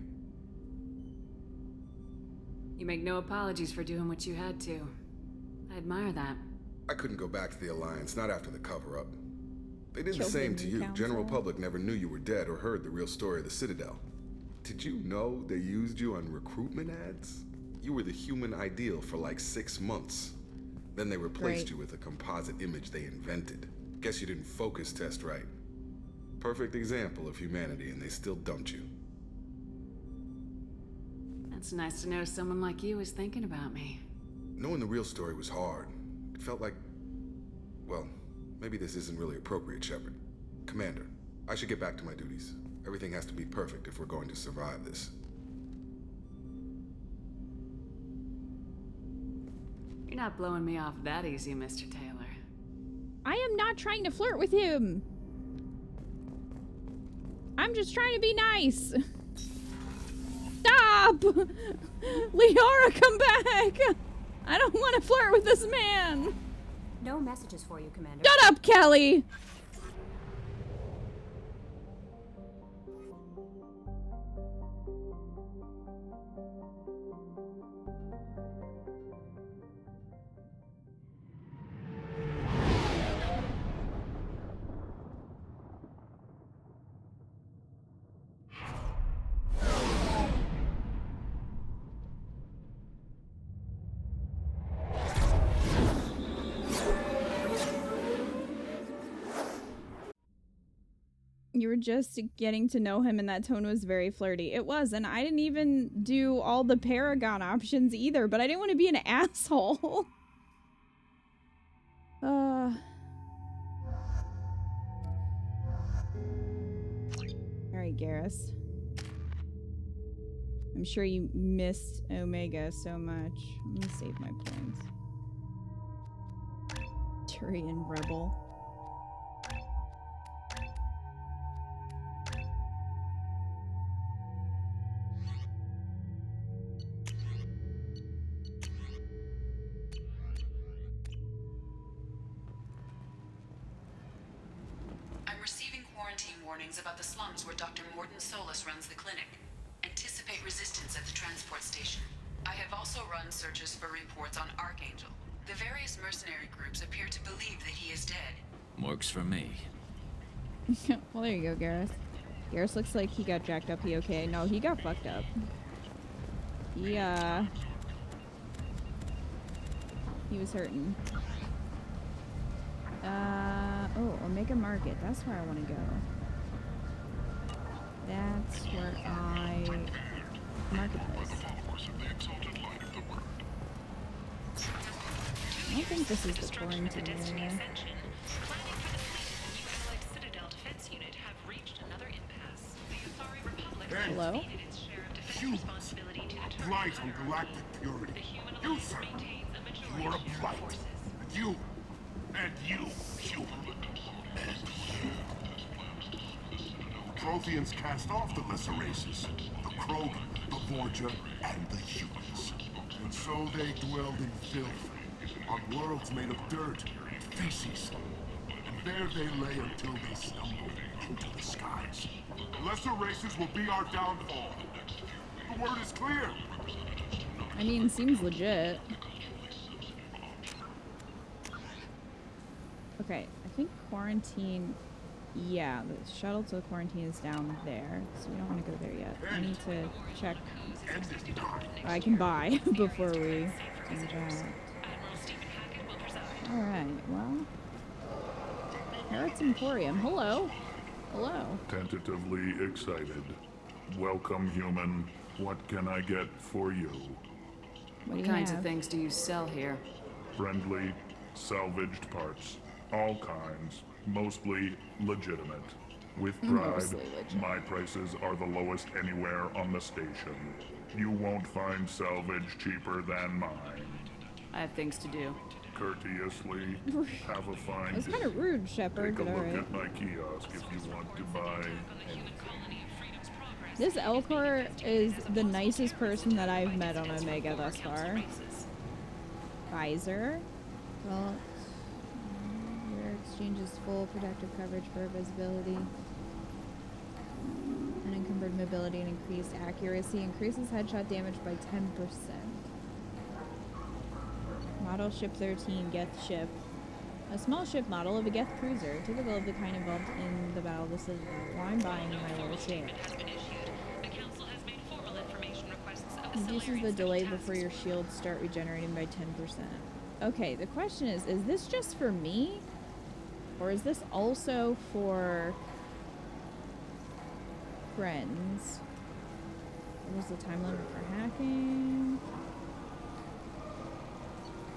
You make no apologies for doing what you had to. I admire that. I couldn't go back to the Alliance, not after the cover-up. They did the Killed same the to you. Council. General public never knew you were dead or heard the real story of the Citadel. Did you know they used you on recruitment ads? You were the human ideal for like 6 months. Then they replaced you with a composite image they invented. Guess you didn't focus test right. Perfect example of humanity, and they still dumped you. It's nice to know someone like you is thinking about me. Knowing the real story was hard. It felt like... well, maybe this isn't really appropriate, Shepard. Commander, I should get back to my duties. Everything has to be perfect if we're going to survive this. You're not blowing me off that easy, Mr. Taylor. I am not trying to flirt with him. I'm just trying to be nice. Stop! Liara, come back! I don't want to flirt with this man. No messages for you, Commander. Shut up, Kelly! You were just getting to know him and that tone was very flirty. It was, and I didn't even do all the Paragon options either, but I didn't want to be an asshole. Alright, Garrus. I'm sure you missed Omega so much. I'm gonna save my points. Turian Rebel. I'm receiving quarantine warnings about the slums where Dr. Morton Solus runs the clinic. Anticipate resistance at the transport station. I have also run searches for reports on Archangel. The various mercenary groups appear to believe that he is dead. Works for me. Well, there you go, Garrus. Garrus looks like he got jacked up. He okay? No, he got fucked up. He was hurting. Oh, Omega Market. That's where I want to go. That's where Marketplace. I don't think this is the quarantine area. Hello? Humans, a blight on galactic purity. You, sir, you are a blight. You, and you, human. Protheans cast off the lesser races, the Krogan, the Vorja, and the humans. And so they dwelled in filth, on worlds made of dirt and feces. And there they lay until they stumbled into the skies. The lesser races will be our downfall. The word is clear. I mean, seems legit. Okay, I think quarantine... Yeah, the shuttle to the quarantine is down there, so we don't want to go there yet. I need to check what I can buy before we do that. Alright, well... Harrod's Emporium. Hello. Hello. Tentatively excited. Welcome, human. What can I get for you? What kinds of things do you sell here? Friendly, salvaged parts. All kinds. Mostly legitimate. With pride, my prices are the lowest anywhere on the station. You won't find salvage cheaper than mine. I have things to do. Courteously, have a fine That's day. kind of rude, Shepard, Take a but look alright. at my kiosk if you want to buy anything. This Elcor is the nicest person that I've met on Omega thus far. Visor. Well, your exchange is full protective coverage for visibility. Unencumbered mobility and increased accuracy. Increases headshot damage by 10%. Model Ship 13, Geth Ship. A small ship model of a Geth cruiser, typical of the kind involved in the Battle of the Citadel. Well, I'm buying my little ship. Reduces the delay before your shields start regenerating by 10%. Okay, the question is this just for me? Or is this also for friends? What was the time limit for hacking?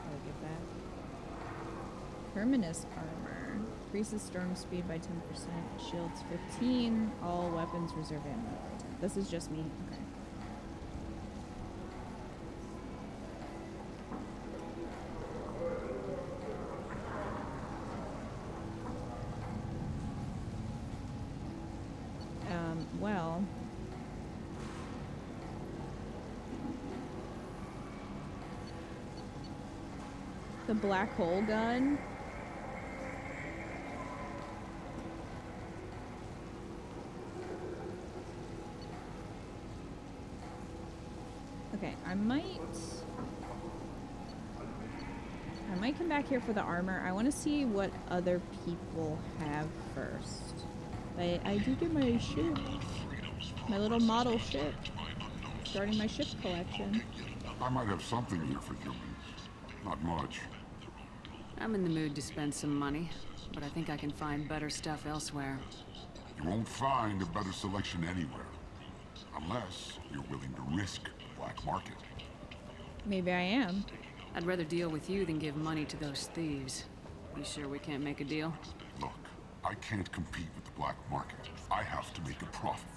I'll get that. Terminus armor. Increases storm speed by 10%. Shields 15. All weapons reserve ammo by 10. This is just me. Okay. Well, the black hole gun. Okay, I might come back here for the armor. I want to see what other people have first. I do get my ship. My little model ship. Starting my ship collection. I might have something here for humans. Not much. I'm in the mood to spend some money, but I think I can find better stuff elsewhere. You won't find a better selection anywhere. Unless you're willing to risk the black market. Maybe I am. I'd rather deal with you than give money to those thieves. You sure we can't make a deal? Look, I can't compete with the black market. I have to make a profit.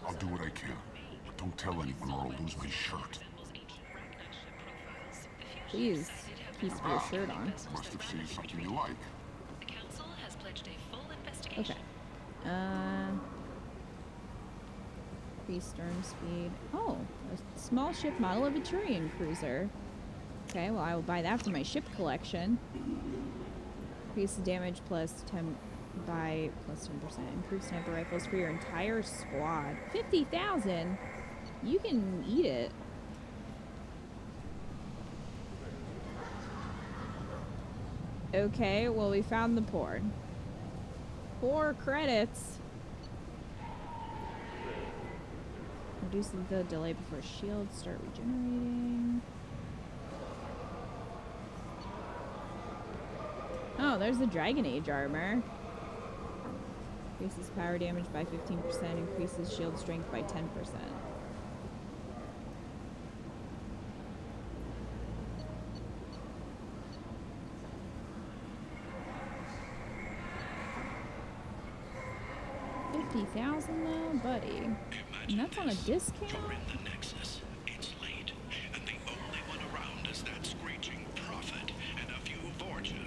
I'll do what I can. But don't tell anyone or I'll lose my shirt. Please, keep your shirt on. Must have seen something you like. The council has pledged a full investigation. Okay. Increase stern speed. Oh, a small ship model of a Turian cruiser. Okay, well I will buy that for my ship collection. Increase the damage plus 10 by plus 10%. Improve sniper rifles for your entire squad. 50,000. You can eat it. Okay, well we found the port. 4 credits. Reduce the delay before shields start regenerating. Oh, there's the Dragon Age armor. Increases power damage by 15%, increases shield strength by 10%. $50,000 though, buddy. And that's on a discount?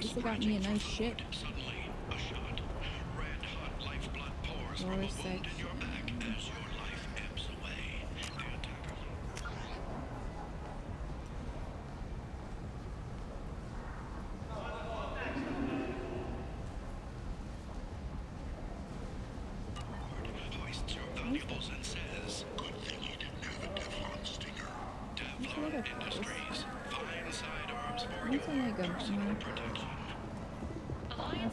This got me a nice ship. Lower section.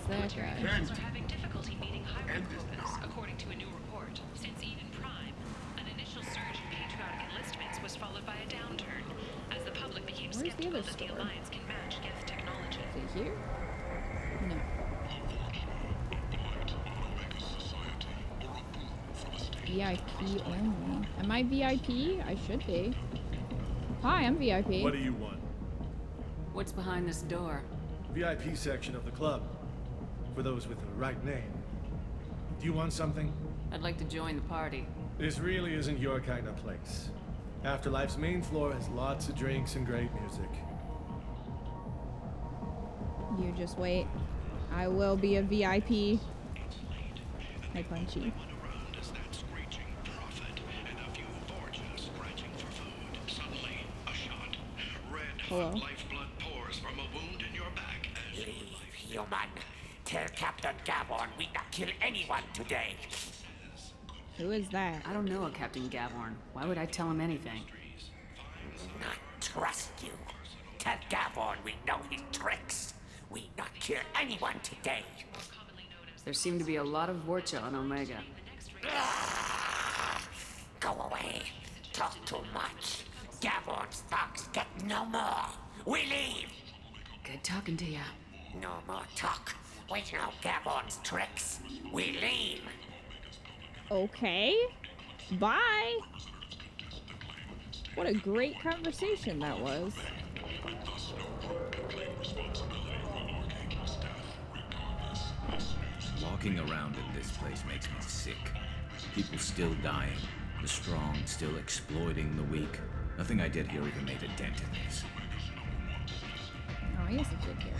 That's that guy. Are having difficulty meeting hiring quotas, according to a new report. Since Eden Prime, an initial surge in patriotic enlistments was followed by a downturn, as the public became skeptical that the Alliance can match Geth technology. Is it here? No. VIP only. Am I VIP? I should be. Hi, I'm VIP. What do you want? What's behind this door? VIP section of the club. For those with the right name. Do you want something? I'd like to join the party. This really isn't your kind of place. Afterlife's main floor has lots of drinks and great music. You just wait. I will be a VIP. Hi, Punchy. Hello. Lifeblood pours from a wound in your back. Leave, human. Tell Captain Gavorn we not kill anyone today. Who is that? I don't know a Captain Gavorn. Why would I tell him anything? Not trust you. Tell Gavorn we know his tricks. We not kill anyone today. There seem to be a lot of Vorcha on Omega. Go away. Talk too much. Gavorn's thugs get no more. We leave. Good talking to ya. No more talk. We know Gavorn's tricks. We leave. Okay. Bye. What a great conversation that was. Walking around in this place makes me sick. People still dying. The strong still exploiting the weak. Nothing I did here even made a dent in this. Oh, yes, it did here.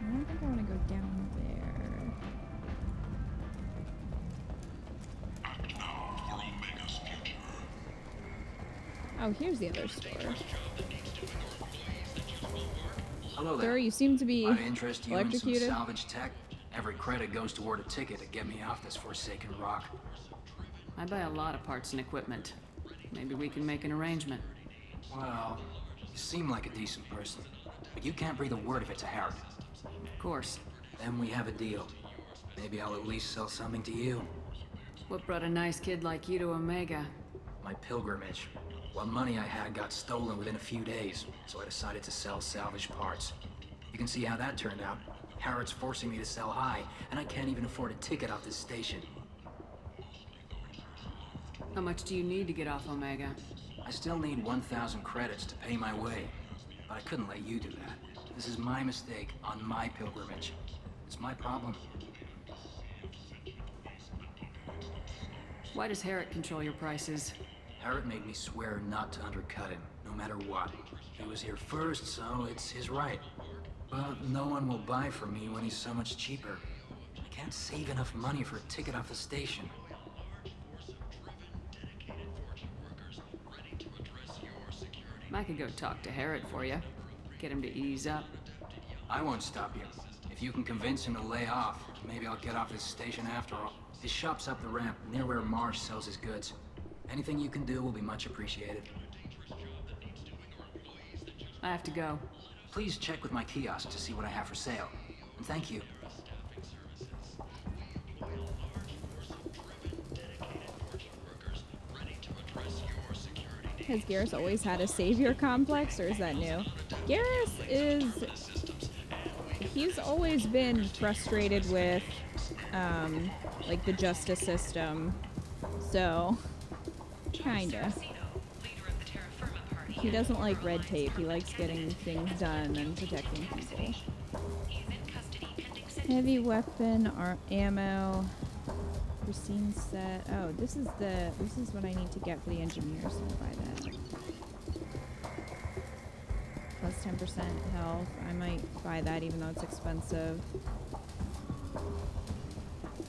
I don't think I want to go down there. Oh, here's the other store. Hello there. Sir, you seem to be I interest you in some electrocuted. salvage tech. Every credit goes toward a ticket to get me off this forsaken rock. I buy a lot of parts and equipment. Maybe we can make an arrangement. Well, you seem like a decent person, but you can't breathe a word of it to Harry. Of course. Then we have a deal. Maybe I'll at least sell something to you. What brought a nice kid like you to Omega? My pilgrimage. What money I had got stolen within a few days, so I decided to sell salvage parts. You can see how that turned out. Harrod's forcing me to sell high, and I can't even afford a ticket off this station. How much do you need to get off Omega? I still need 1,000 credits to pay my way, but I couldn't let you do that. This is my mistake on my pilgrimage. It's my problem. Why does Harrod control your prices? Harrod made me swear not to undercut him, no matter what. He was here first, so it's his right. But no one will buy from me when he's so much cheaper. I can't save enough money for a ticket off the station. I could go talk to Harrod for you. Get him to ease up. I won't stop you. If you can convince him to lay off, maybe I'll get off this station after all. His shop's up the ramp, near where Marsh sells his goods. Anything you can do will be much appreciated. I have to go. Please check with my kiosk to see what I have for sale. And thank you. Has Garrus always had a savior complex, or is that new? Garrus is... He's always been frustrated with, like, the justice system. So, kinda. He doesn't like red tape. He likes getting things done and protecting people. Heavy weapon, ammo, pristine set. Oh, this is what I need to get for the engineers. So I'll buy that. Plus 10% health. I might buy that even though it's expensive.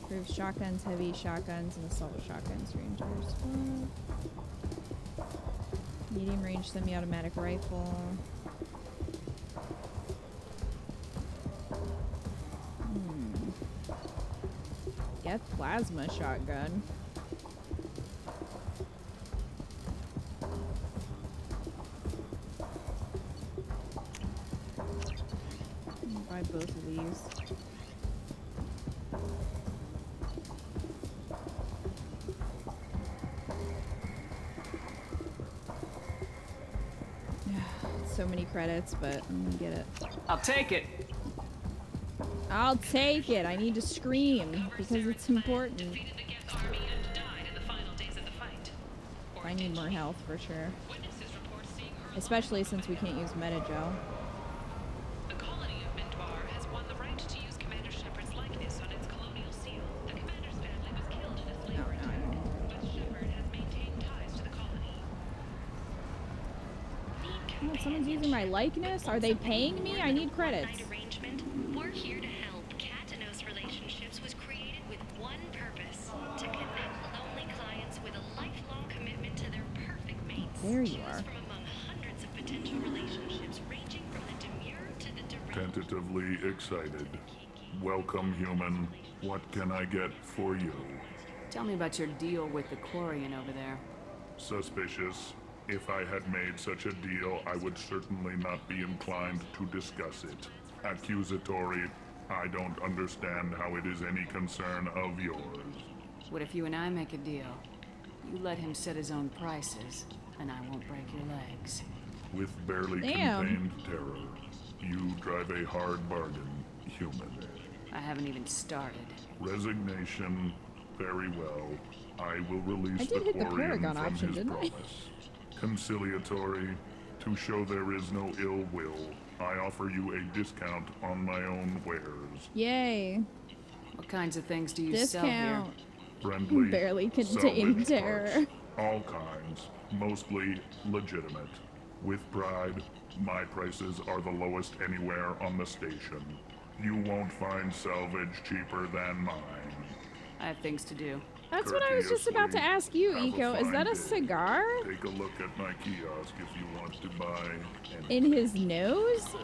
Improved shotguns, heavy shotguns, and assault shotguns. Rangers. Medium range semi-automatic rifle. Get plasma shotgun. Buy both of these. So many credits, but I'm gonna get it. I'll take it. I'll take it. I need to scream because it's important. I need more health for sure. Especially since we can't use Meta-Gel. The colony of Mintuar has won the right to use Commander Shepard's likeness on its colonial seal. The commander's family was killed in a slavery attack, but Shepard has maintained ties to the colony. Oh, someone's using my likeness? Are they paying me? I need credits. We're here to help. KatFTWynn's Relationships was created with one purpose: to connect lonely clients with a lifelong commitment to their perfect mates. There you are. From among hundreds of potential relationships ranging from the demure to the direct. Tentatively excited. Welcome, human. What can I get for you? Tell me about your deal with the Quarian over there. Suspicious. If I had made such a deal, I would certainly not be inclined to discuss it. Accusatory. I don't understand how it is any concern of yours. What if you and I make a deal? You let him set his own prices, and I won't break your legs. With barely contained terror, you drive a hard bargain, human. I haven't even started. Resignation. Very well. I will release I did hit the Quarian Paragon from option, his didn't I? promise. Conciliatory. To show there is no ill will, I offer you a discount on my own wares. Yay. What kinds of things do you sell here? Discount. Friendly, Barely contained salvage terror. parts, all kinds, mostly legitimate. With pride, my prices are the lowest anywhere on the station. You won't find salvage cheaper than mine. I have things to do. That's what I was just about to ask you, Have a Eco. Is that a fine day. cigar? Take a look at my kiosk if you want to buy anything. In his nose?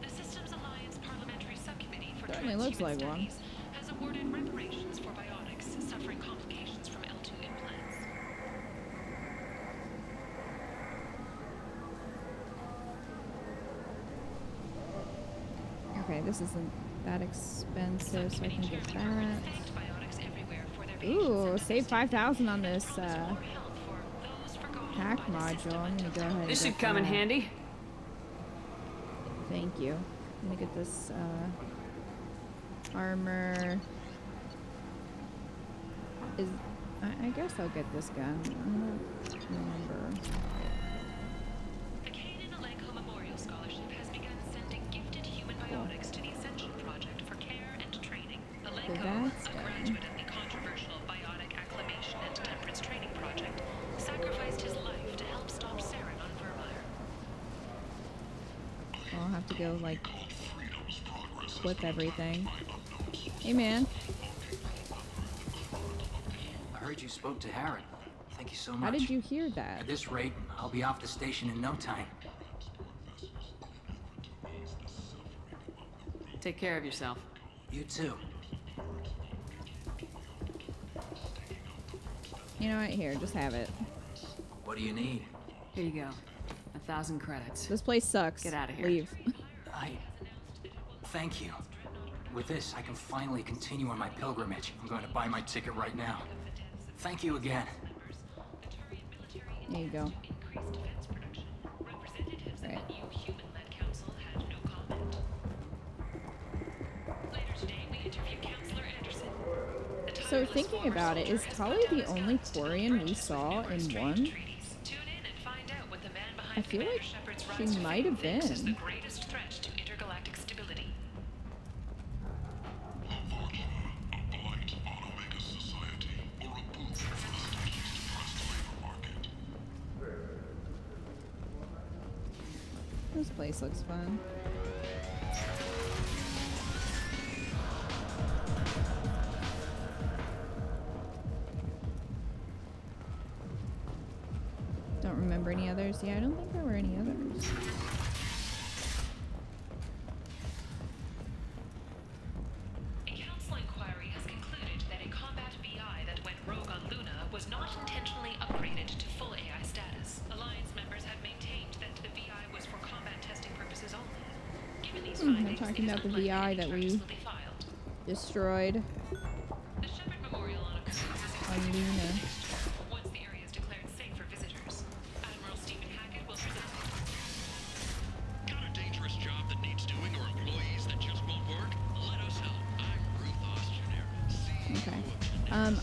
The Systems Alliance Parliamentary Subcommittee for Certainly looks like one. Studies has awarded reparations for biotics suffering complications from L2 implants. Okay, this isn't that expensive, so I can get that. Thanked biotics everywhere for their Ooh, save 5,000 on this hack module. I'm gonna go ahead. This and should get come in that. handy. Thank you. I'm gonna get this armor. I guess I'll get this gun. I don't remember. The Kanan Alenko Memorial Scholarship has begun sending gifted human biotics to the Ascension Project for care and training. Alenko, that's a graduate of the controversial Biotic Acclimation and Temperance Training Project, sacrificed his life to help stop Saren on Vermeer. I'll have to go, like, flip everything. Hey, man. I heard you spoke to Harren. Thank you so much. How did you hear that? At this rate, I'll be off the station in no time. Take care of yourself. You too. You know what? Here, just have it. What do you need? Here you go. 1,000 credits. This place sucks. Get out of here. Leave. Thank you. With this, I can finally continue on my pilgrimage. I'm going to buy my ticket right now. Thank you again. There you go. Right. So thinking about it, is Tali the only Quarian we saw in one? I feel like she might have been. The greatest threat to intergalactic stability. This place looks fun. Don't remember any others. Yeah, I don't think there were any others. A council inquiry has concluded that a combat VI that went rogue on Luna was not intentionally upgraded to full AI status. Alliance members have maintained that the VI was for combat testing purposes only. Given these I'm findings, talking it is about the unlikely VI any that charges we will be filed. destroyed The Shepherd Memorial on Aku's is on Luna. once the area is declared safe for visitors. Admiral Stephen Hackett will present. Got a dangerous job that needs doing or employees that just won't work? Let us help. I'm Ruth Osterner. Okay.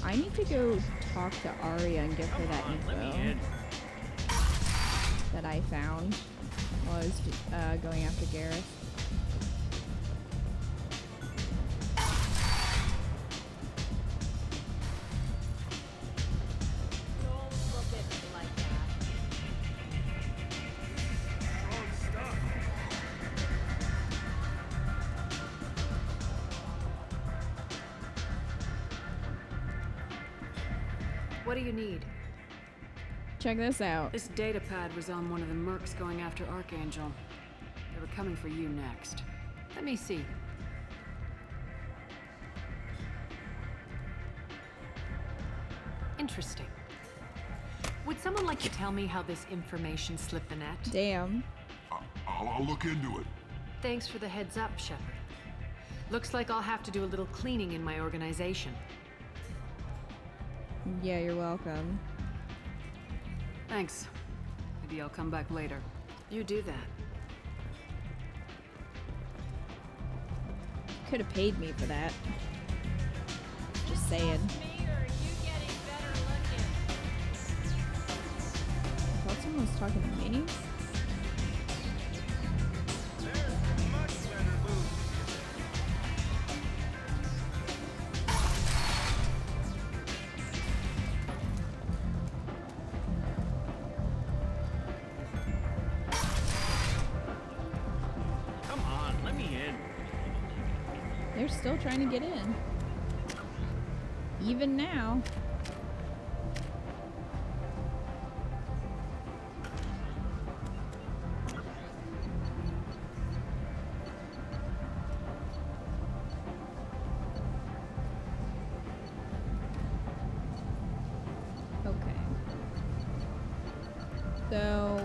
I need to go talk to Arya and give her that info that I found while I was going after Garrus. What do you need? Check this out. This data pad was on one of the mercs going after Archangel. They were coming for you next. Let me see. Interesting. Would someone like to tell me how this information slipped the net? Damn. I'll look into it. Thanks for the heads up, Shepard. Looks like I'll have to do a little cleaning in my organization. Yeah, you're welcome. Thanks. Maybe I'll come back later. You do that. Could have paid me for that. Just saying. I thought someone was talking to me. Come on, let me in. They're still trying to get in. Even now. Okay. So...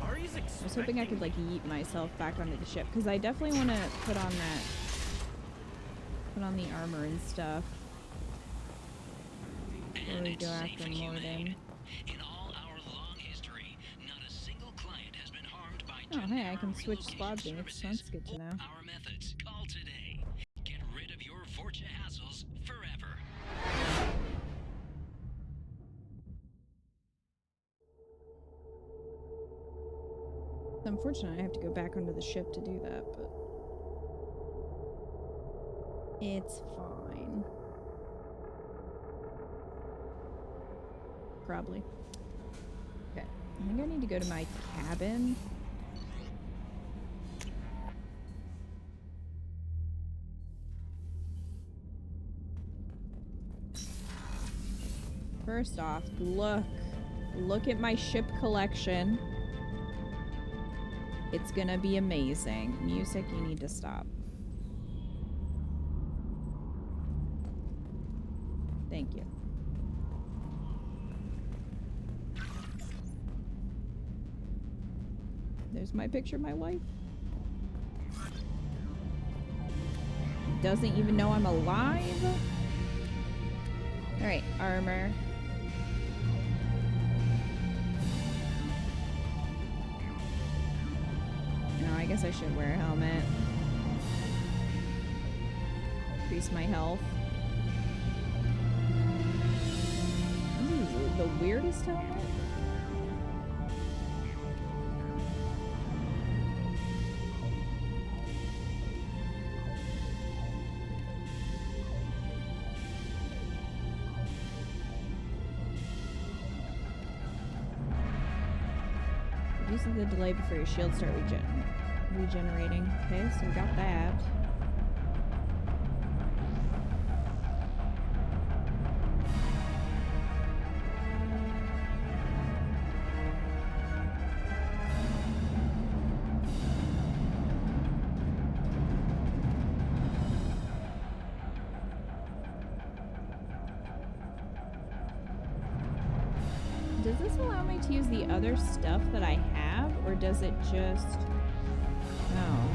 Ari's a I was hoping I could like yeet myself back onto the ship because I definitely want to put on the armor and stuff before we go after Morden. Oh hey, I can switch squad mates. That's good to know. Our methods. Call today. Get rid of your Vorcha hassles forever. It's unfortunate I have to go back onto the ship to do that, but it's fine. Probably. Okay. I think I need to go to my cabin. First off, look at my ship collection. It's gonna be amazing. Music, you need to stop. Thank you. There's my picture of my wife. Doesn't even know I'm alive. Alright, armor. No, I guess I should wear a helmet. Increase my health. Ooh, the weirdest helmet? Reduces the delay before your shields start regenerating. Okay, so we got that. Does this allow me to use the other stuff that I have, or does it just... Oh.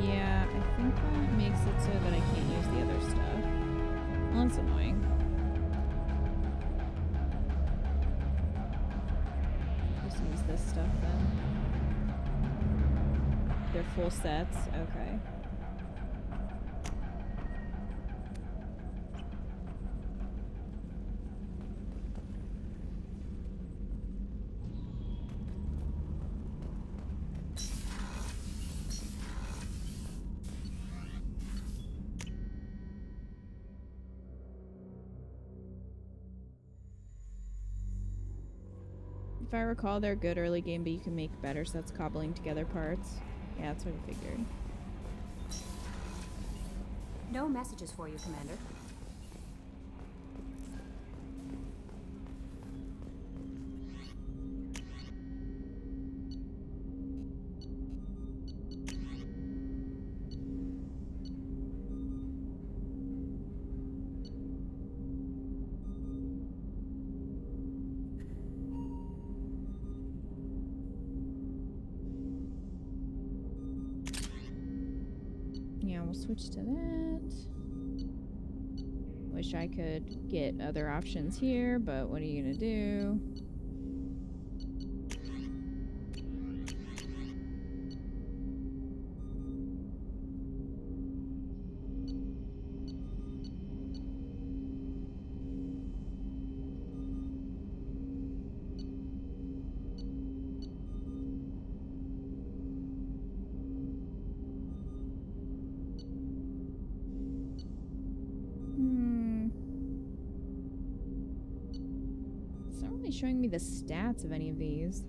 Yeah, I think that makes it so that I can't use the other stuff. Well, that's annoying. Just use this stuff then. They're full sets, okay. If I recall, they're good early game, but you can make better, so that's cobbling together parts. Yeah, that's what I figured. No messages for you, Commander. Switch to that. Wish I could get other options here, but what are you gonna do? Showing me the stats of any of these.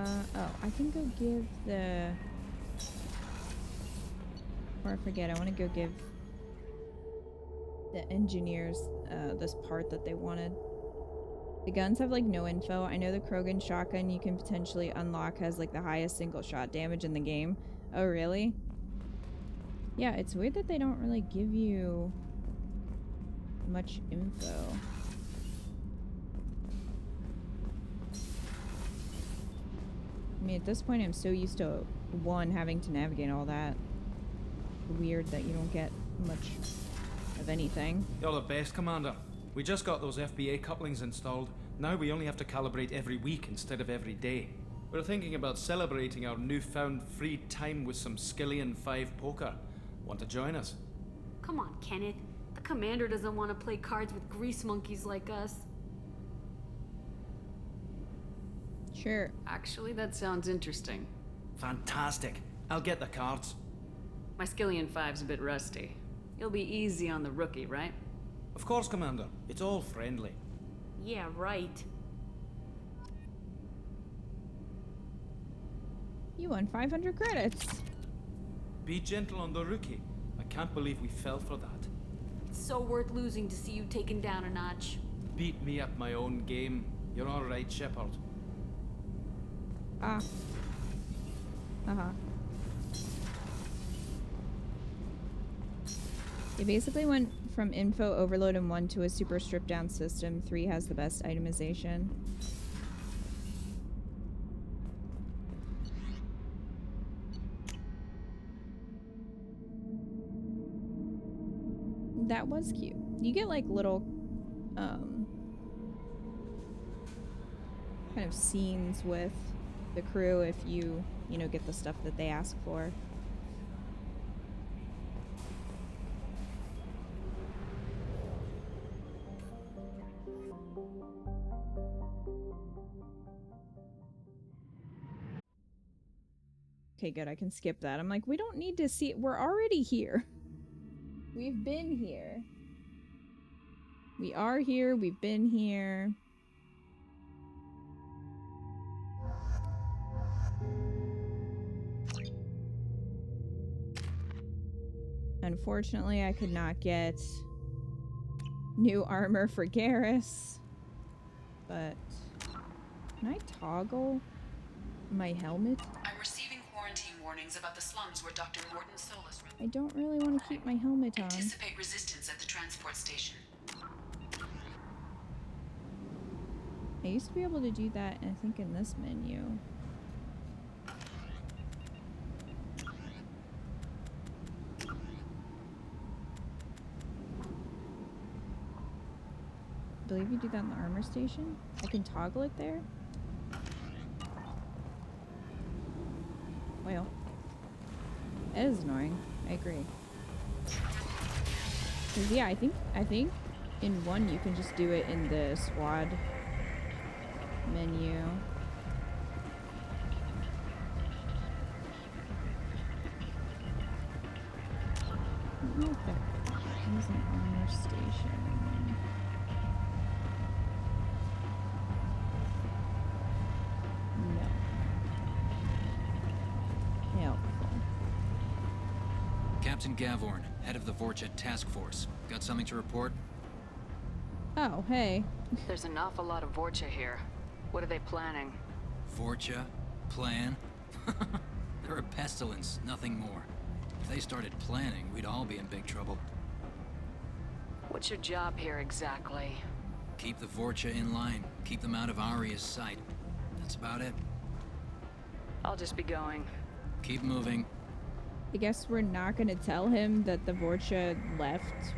Oh, I can go give the... Or I forget, I want to go give the engineers this part that they wanted. The guns have like no info. I know the Krogan shotgun you can potentially unlock has like the highest single shot damage in the game. Oh, really? Yeah, it's weird that they don't really give you much info. I mean, at this point, I'm so used to, one, having to navigate all that. Weird that you don't get much of anything. You're the best, Commander. We just got those FBA couplings installed. Now we only have to calibrate every week instead of every day. We're thinking about celebrating our newfound free time with some Skillian 5 poker. Want to join us? Come on, Kenneth. The commander doesn't want to play cards with grease monkeys like us. Sure. Actually, that sounds interesting. Fantastic. I'll get the cards. My Skillian 5's a bit rusty. You'll be easy on the rookie, right? Of course, Commander. It's all friendly. Yeah, right. You won 500 credits. Be gentle on the rookie. I can't believe we fell for that. It's so worth losing to see you taken down a notch. Beat me at my own game. You're all right, Shepard. Ah. Uh-huh. It basically went from info overload in 1 to a super stripped down system. 3 has the best itemization. That was cute. You get like little kind of scenes with the crew if you know, get the stuff that they ask for. Okay, good. I can skip that. I'm like, we don't need to see it. We're already here. We've been here. We are here. We've been here. Unfortunately, I could not get new armor for GARRUS. But can I toggle my helmet? I'm receiving quarantine warnings about the slums where Dr. Morton Solus runs. I don't really want to keep my helmet on. Anticipate resistance at the transport station. I used to be able to do that, I think, in this menu. I believe you do that in the armor station. I can toggle it there. Well, it is annoying. I agree. 'Cause yeah, I think in 1 you can just do it in the squad menu. I don't know if that is an armor station. No. Helpful. Captain Gavorn, head of the Vorcha task force. Got something to report? Oh, hey. There's an awful lot of Vorcha here. What are they planning? Vorcha? Plan? They're a pestilence, nothing more. If they started planning, we'd all be in big trouble. What's your job here exactly? Keep the Vorcha in line. Keep them out of Aria's sight. That's about it. I'll just be going. Keep moving. I guess we're not gonna tell him that the Vorcha left.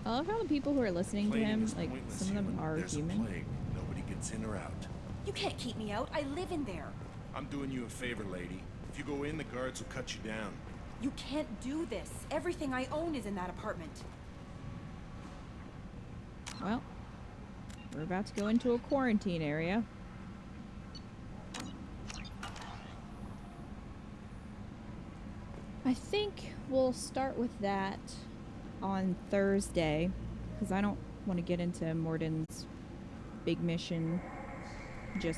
I love how the people who are listening to him, like, some of them are There's human. a plague. Nobody gets in or out. You can't keep me out. I live in there. I'm doing you a favor, lady. If you go in, the guards will cut you down. You can't do this. Everything I own is in that apartment. Well, we're about to go into a quarantine area. I think we'll start with that on Thursday, because I don't want to get into Morden's big mission just